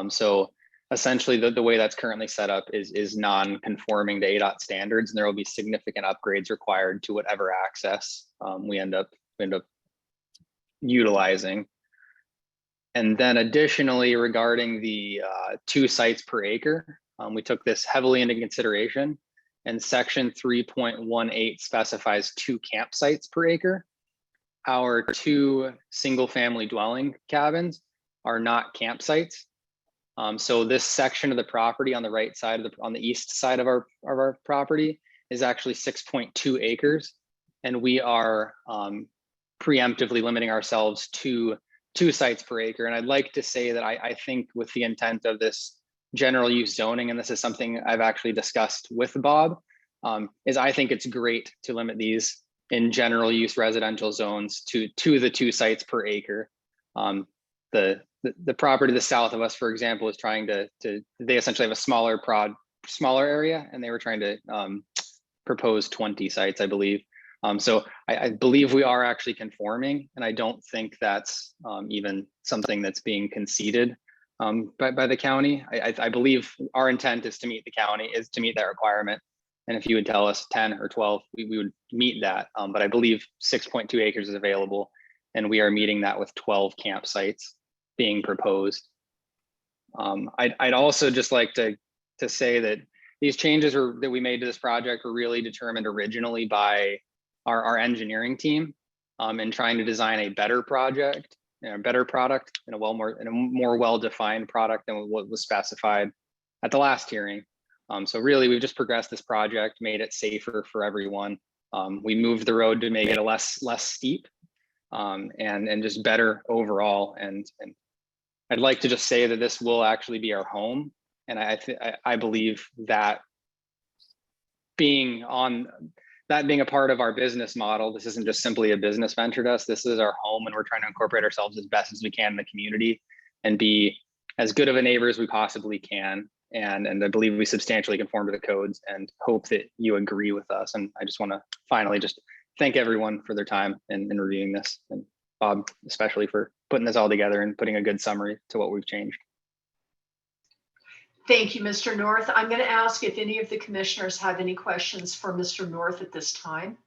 So essentially the way that's currently set up is non-conforming to ADOT standards, and there will be significant upgrades required to whatever access we end up utilizing. And then additionally, regarding the 2 sites per acre, we took this heavily into consideration, and section 3.18 specifies 2 campsites per acre. Our 2 single-family dwelling cabins are not campsites. So this section of the property on the right side on the east side of our property is actually 6.2 acres, and we are preemptively limiting ourselves to 2 sites per acre. And I'd like to say that I think with the intent of this general use zoning, and this is something I've actually discussed with Bob, is I think it's great to limit these in general use residential zones to the 2 sites per acre. The property to the south of us, for example, is trying to they essentially have a smaller area, and they were trying to propose 20 sites, I believe. So I believe we are actually conforming, and I don't think that's even something that's being conceded by the county. I believe our intent is to meet that requirement. And if you would tell us 10 or 12, we would meet that. But I believe 6.2 acres is available, and we are meeting that with 12 campsites being proposed. I'd also just like to say that these changes that we made to this project were really determined originally by our engineering team in trying to design a better project, a better product, and a more well-defined product than what was specified at the last hearing. So really, we've just progressed this project, made it safer for everyone. We moved the road to make it a less steep and just better overall. And I'd like to just say that this will actually be our home, and I believe that being a part of our business model, this isn't just simply a business venture to us. This is our home, and we're trying to incorporate ourselves as best as we can in the community and be as good of a neighbor as we possibly can. And I believe we substantially conform to the codes, and hope that you agree with us. And I just want to finally just thank everyone for their time in reviewing this, and Bob especially for putting this all together and putting a good summary to what we've changed. Thank you, Mr. North. I'm going to ask if any of the commissioners have any questions for Mr. North at this time.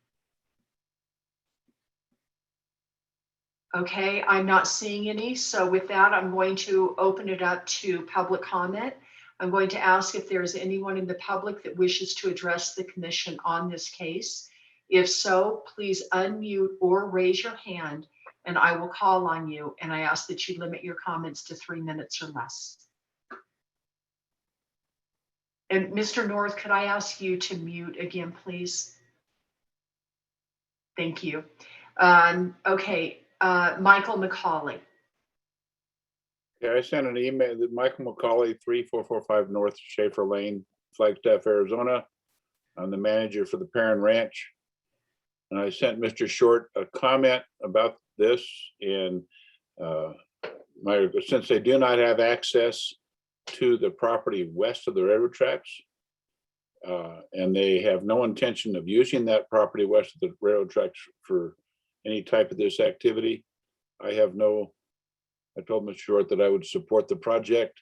Okay, I'm not seeing any. So with that, I'm going to open it up to public comment. I'm going to ask if there's anyone in the public that wishes to address the commission on this case. If so, please unmute or raise your hand, and I will call on you. And I ask that you limit your comments to 3 minutes or less. And Mr. North, could I ask you to mute again, please? Thank you. Okay, Michael McCauley. Yeah, I sent an email that Michael McCauley, 3445 North Schaefer Lane, Flagstaff, Arizona. I'm the manager for the Perrin Ranch. And I sent Mr. Short a comment about this. And since they do not have access to the property west of the railroad tracks, and they have no intention of using that property west of the railroad tracks for any type of this activity, I told Mr. Short that I would support the project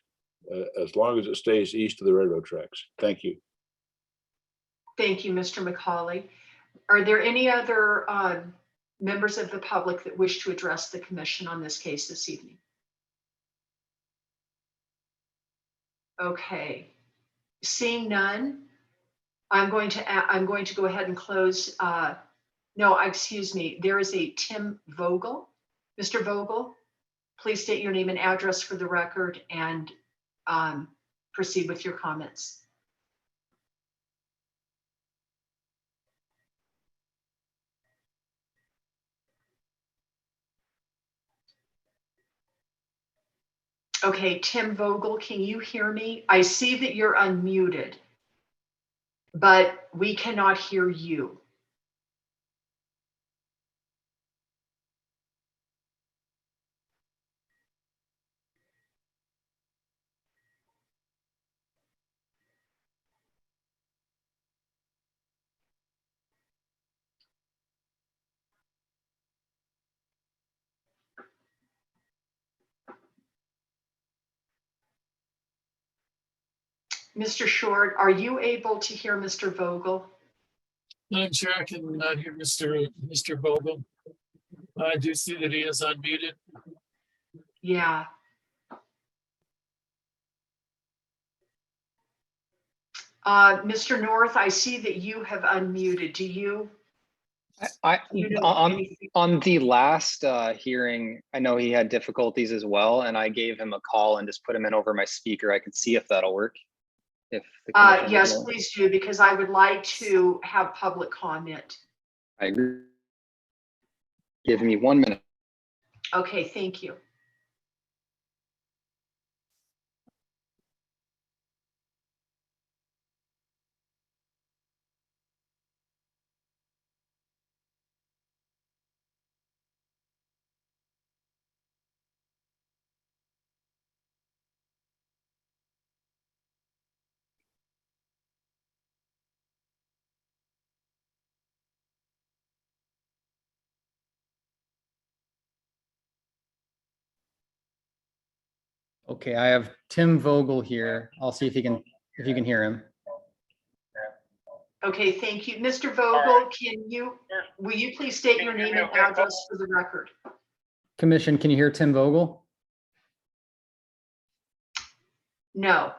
as long as it stays east of the railroad tracks. Thank you. Thank you, Mr. McCauley. Are there any other members of the public that wish to address the commission on this case this evening? Okay, seeing none, I'm going to go ahead and close. No, excuse me. There is a Tim Vogel. Mr. Vogel, please state your name and address for the record and proceed with your comments. Okay, Tim Vogel, can you hear me? I see that you're unmuted, but we cannot hear you. Mr. Short, are you able to hear Mr. Vogel? Madam Chair, I can hear Mr. Vogel. I do see that he is unmuted. Yeah. Mr. North, I see that you have unmuted. Do you? You know anything? On the last hearing, I know he had difficulties as well, and I gave him a call and just put him in over my speaker. I can see if that'll work. If the commission Yes, is willing. please do, because I would like to have public comment. I agree. Give me 1 minute. Okay, thank you. Okay, I have Tim Vogel here. I'll see if you can hear him. Okay, thank you. Mr. Vogel, will you please state your name and address for the record? Commission, can you hear Tim Vogel? No.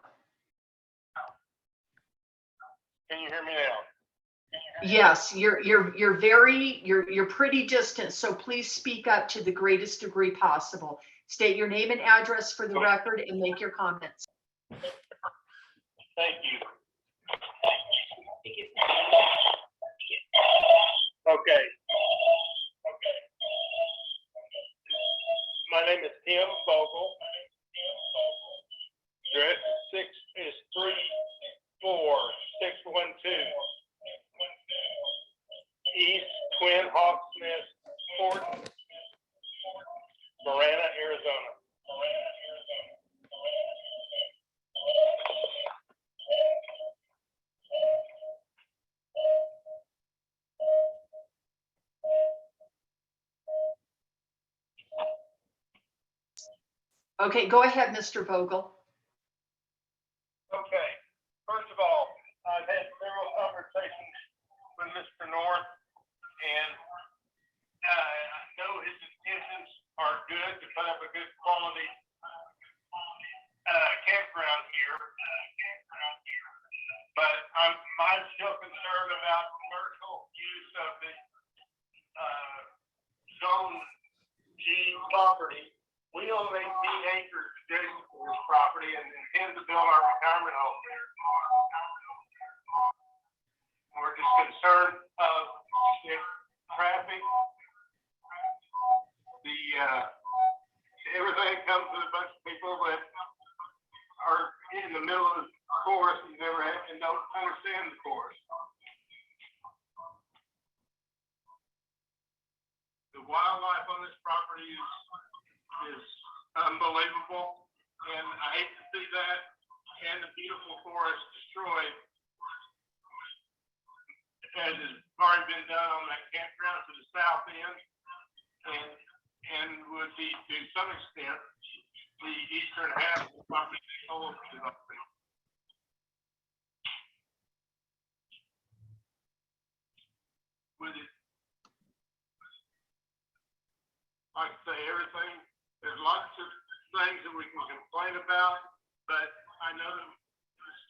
Can you hear me now? Yes, you're pretty distant, so please speak up to the greatest degree possible. State your name and address for the record and make your comments. Thank you. Okay. My name is Tim Vogel. Address is 34612 East Twin Hawks Nest Court, Marana, Arizona. Okay, go ahead, Mr. Vogel. Okay, first of all, I've had several conversations with Mr. North, and I know his intentions are good to put up a good quality campground here, but I'm still concerned about commercial use of the zone G property. We own 18 acres adjacent to this property and intend to build our retirement home there. We're just concerned of the traffic, everything comes with a bunch of people that are in the middle of the course and don't understand the course. The wildlife on this property is unbelievable, and I hate to see that and the beautiful forest destroyed, as has already been done on that campground to the south end, and would be to some extent the eastern half of the property sold to the with it. Like I say, everything, there's lots of things that we can complain about, but I know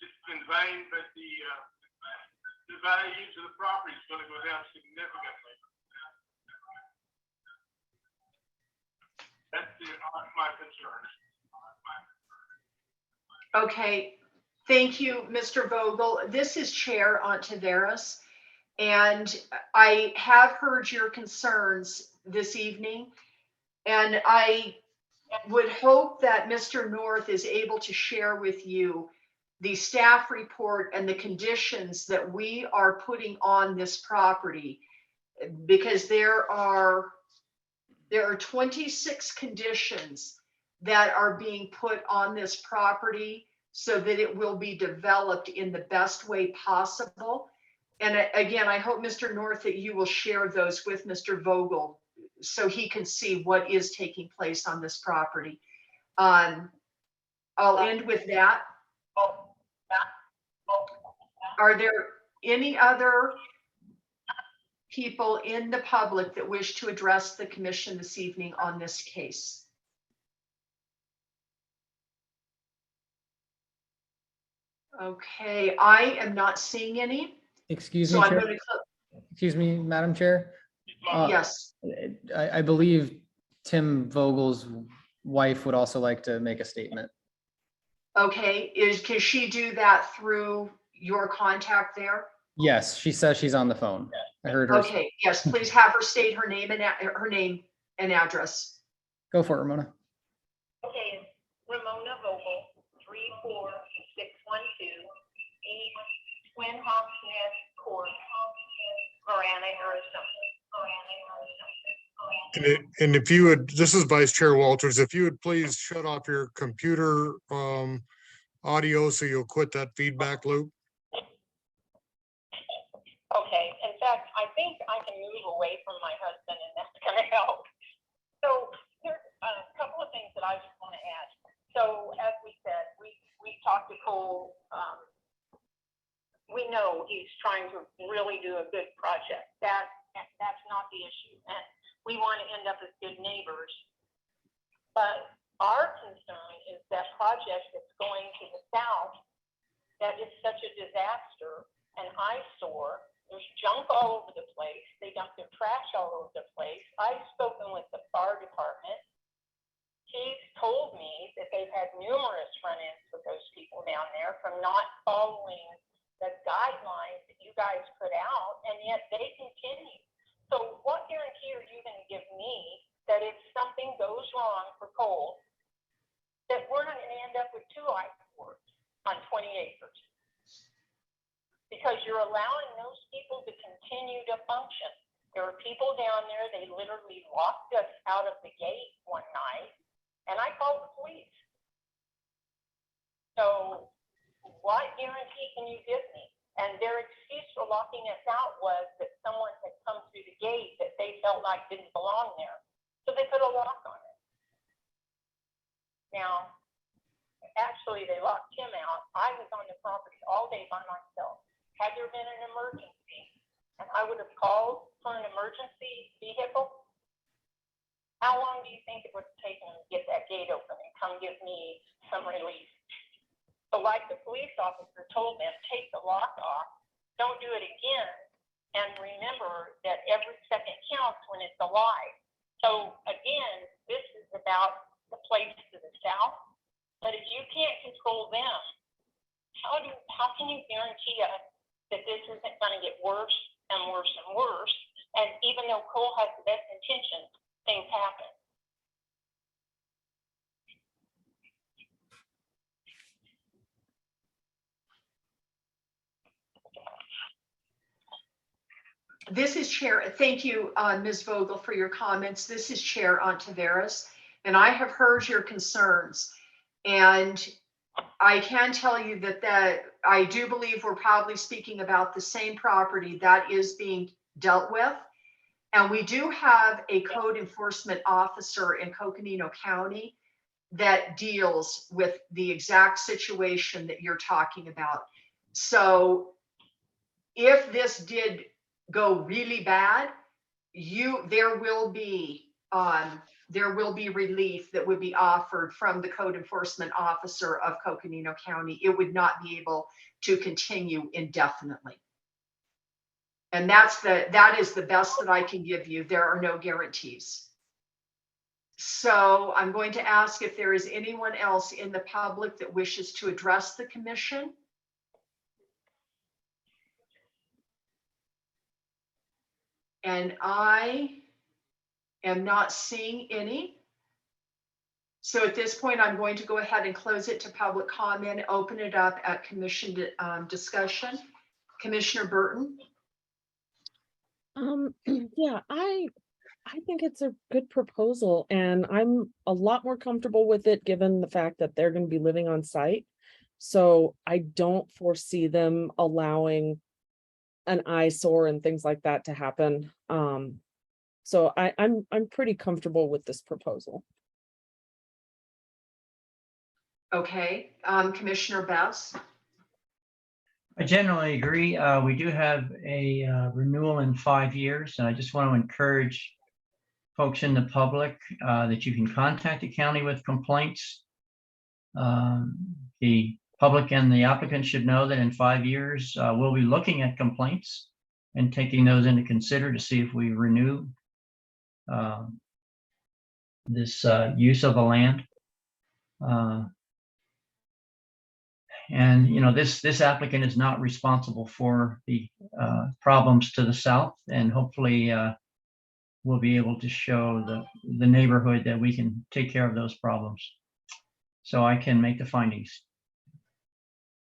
it's in vain, but the values of the property is going to go down significantly. That's my concern. Okay, thank you, Mr. Vogel. This is Chair Ontiveros, and I have heard your concerns this evening, and I would hope that Mr. North is able to share with you the staff report and the conditions that we are putting on this property, because there are 26 conditions that are being put on this property so that it will be developed in the best way possible. And again, I hope, Mr. North, that you will share those with Mr. Vogel so he can see what is taking place on this property. I'll end with that. Are there any other people in the public that wish to address the commission this evening on this case? Okay, I am not seeing any. Excuse So me, I'm Chair. going to, Excuse me, Madam Chair. yes. I believe Tim Vogel's wife would also like to make a statement. Okay, can she do that through your contact there? Yes, she says she's on the phone. I heard her. Okay, yes, please have her state her name and address. Go for it, Ramona. Okay, it's Ramona Vogel, 34612 East Twin Hawks Nest Court, Marana, Arizona. And if you would, this is Vice Chair Walters, if you would please shut off your computer audio so you'll quit that feedback loop. Okay, in fact, I think I can move away from my husband and that's gonna help. So here's a couple of things that I just want to add. So as we said, we talked to Cole. We know he's trying to really do a good project. That's not the issue. And we want to end up as good neighbors. But our concern is that project that's going to the south, that is such a disaster, an eyesore. There's junk all over the place. They dump their trash all over the place. I've spoken with the fire department. He's told me that they've had numerous run-ins with those people down there from not following the guidelines that you guys put out, and yet they continue. So what guarantee are you going to give me that if something goes wrong for Cole, that we're not going to end up with 2 eyesores on 20 acres? Because you're allowing those people to continue to function. There are people down there, they literally locked us out of the gate one night, and I called the police. So what guarantee can you give me? And their excuse for locking us out was that someone had come through the gate that they felt like didn't belong there. So they put a lock on it. Now, actually, they locked him out. I was on the property all day by myself. Had there been an emergency, and I would have called for an emergency vehicle, how long do you think it would have taken to get that gate open and come give me some relief? So like the police officer told them, take the lock off, don't do it again, and remember that every second counts when it's alive. So again, this is about the place to the south, but if you can't control them, how can you guarantee us that this isn't going to get worse and worse and worse? And even though Cole has the best intentions, things happen. This is Chair. Thank you, Ms. Vogel, for your comments. This is Chair Ontiveros, and I have heard your concerns. And I can tell you that I do believe we're probably speaking about the same property that is being dealt with. And we do have a code enforcement officer in Coconino County that deals with the exact situation that you're talking about. So if this did go really bad, there will be relief that would be offered from the code enforcement officer of Coconino County. It would not be able to continue indefinitely. And that is the best that I can give you. There are no guarantees. So I'm going to ask if there is anyone else in the public that wishes to address the commission. And I am not seeing any. So at this point, I'm going to go ahead and close it to public comment, open it up at commission discussion. Commissioner Burton. Yeah, I think it's a good proposal, and I'm a lot more comfortable with it given the fact that they're going to be living on site. So I don't foresee them allowing an eyesore and things like that to happen. So I'm pretty comfortable with this proposal. Okay, Commissioner Bess. I generally agree. We do have a renewal in 5 years, and I just want to encourage folks in the public that you can contact the county with complaints. The public and the applicant should know that in 5 years, we'll be looking at complaints and taking those into consider to see if we renew this use of the land. And, you know, this applicant is not responsible for the problems to the south, and hopefully we'll be able to show the neighborhood that we can take care of those problems. So I can make the findings.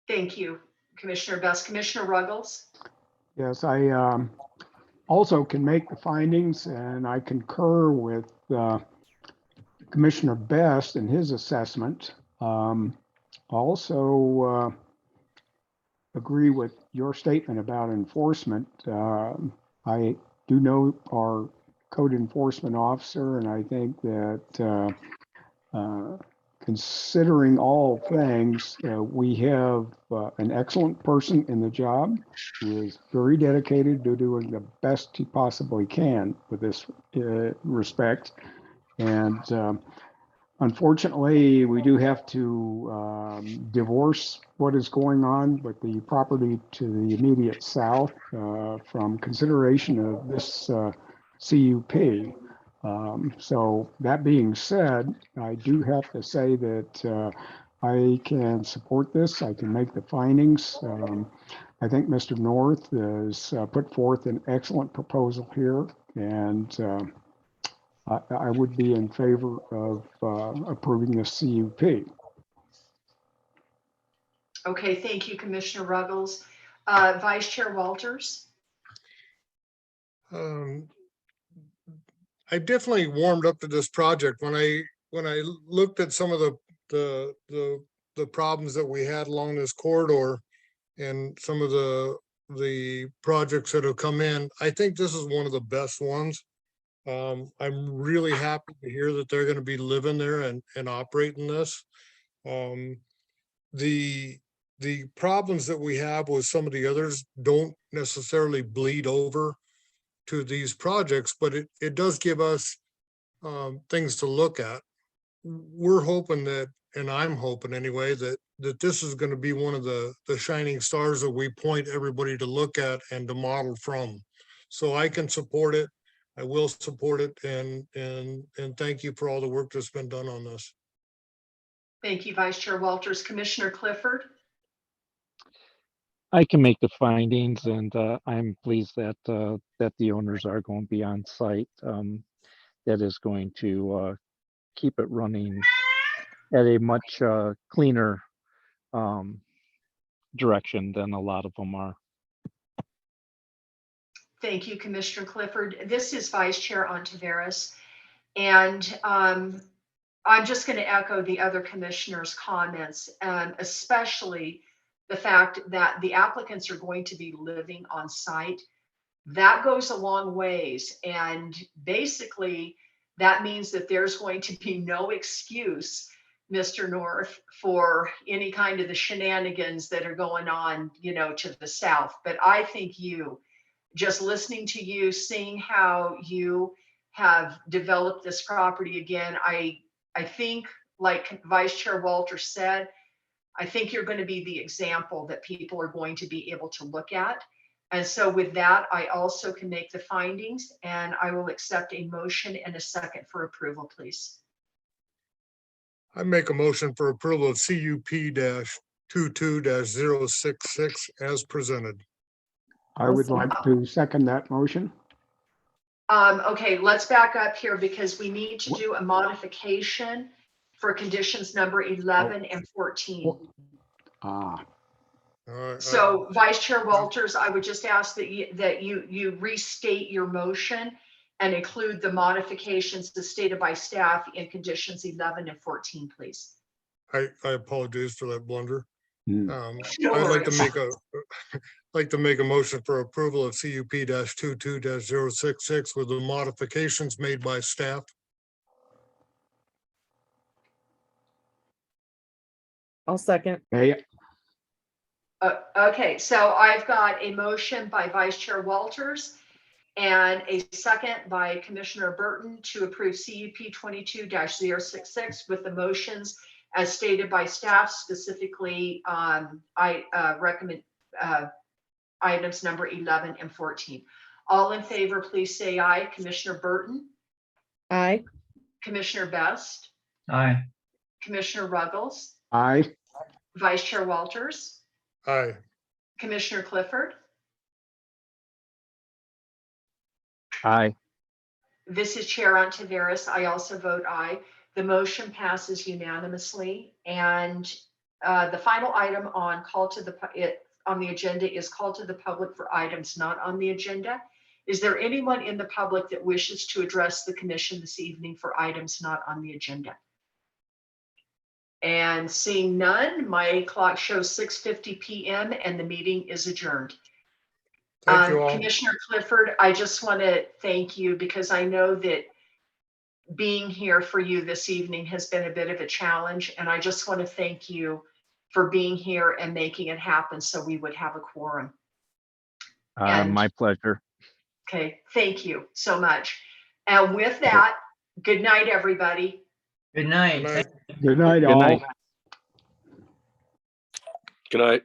Thank you, Commissioner Best. Commissioner Ruggles? Yes, I also can make the findings, and I concur with Commissioner Best in his assessment. Also agree with your statement about enforcement. I do know our code enforcement officer, and I think that considering all things, we have an excellent person in the job who is very dedicated to doing the best he possibly can with this respect. And unfortunately, we do have to divorce what is going on with the property to the immediate south from consideration of this CUP. So that being said, I do have to say that I can support this. I can make the findings. I think Mr. North has put forth an excellent proposal here, and I would be in favor of approving the CUP. Okay, thank you, Commissioner Ruggles. Vice Chair Walters? I definitely warmed up to this project when I looked at some of the problems that we had along this corridor and some of the projects that have come in. I think this is one of the best ones. I'm really happy to hear that they're going to be living there and operating this. The problems that we have with some of the others don't necessarily bleed over to these projects, but it does give us things to look at. We're hoping that, and I'm hoping anyway, that this is going to be one of the shining stars that we point everybody to look at and to model from. So I can support it. I will support it, and thank you for all the work that's been done on this. Thank you, Vice Chair Walters. Commissioner Clifford? I can make the findings, and I'm pleased that that the owners are going to be on site. That is going to keep it running at a much cleaner direction than a lot of them are. Thank you, Commissioner Clifford. This is Vice Chair Ontiveros, and I'm just going to echo the other commissioners' comments, especially the fact that the applicants are going to be living on site. That goes a long ways, and basically that means that there's going to be no excuse, Mr. North, for any kind of the shenanigans that are going on, you know, to the south. But I think just listening to you, seeing how you have developed this property again, I think, like Vice Chair Walter said, I think you're going to be the example that people are going to be able to look at. And so with that, I also can make the findings, and I will accept a motion and a second for approval, please. I make a motion for approval of CUP-22-066 as presented. I would like to second that motion. Okay, let's back up here because we need to do a modification for conditions number 11 and 14. So Vice Chair Walters, I would just ask that you restate your motion and include the modifications as stated by staff in conditions 11 and 14, please. I apologize for that blunder. No I'd like to worries. make a motion for approval of CUP-22-066 with the modifications made by staff. I'll second. Hey, Okay, so I've got a motion by Vice Chair Walters and a second by Commissioner Burton to approve CUP 22-066 with the motions as stated by staff, specifically I recommend items number 11 and 14. All in favor, please say aye. Commissioner Burton, Aye. Commissioner Best, Aye. Commissioner Ruggles, Aye. Vice Chair Walters, Aye. Commissioner Clifford. Aye. This is Chair Ontiveros. I also vote aye. The motion passes unanimously. And the final item on on the agenda is call to the public for items not on the agenda. Is there anyone in the public that wishes to address the commission this evening for items not on the agenda? And seeing none, my clock shows 6:50 p.m. and the meeting is adjourned. Thank you all. Commissioner Clifford, I just want to thank you because I know that being here for you this evening has been a bit of a challenge. And I just want to thank you for being here and making it happen so we would have a quorum. My pleasure. Okay, thank you so much. And with that, good night, everybody. Good night. Good night. Good night, Good all. night. Good night.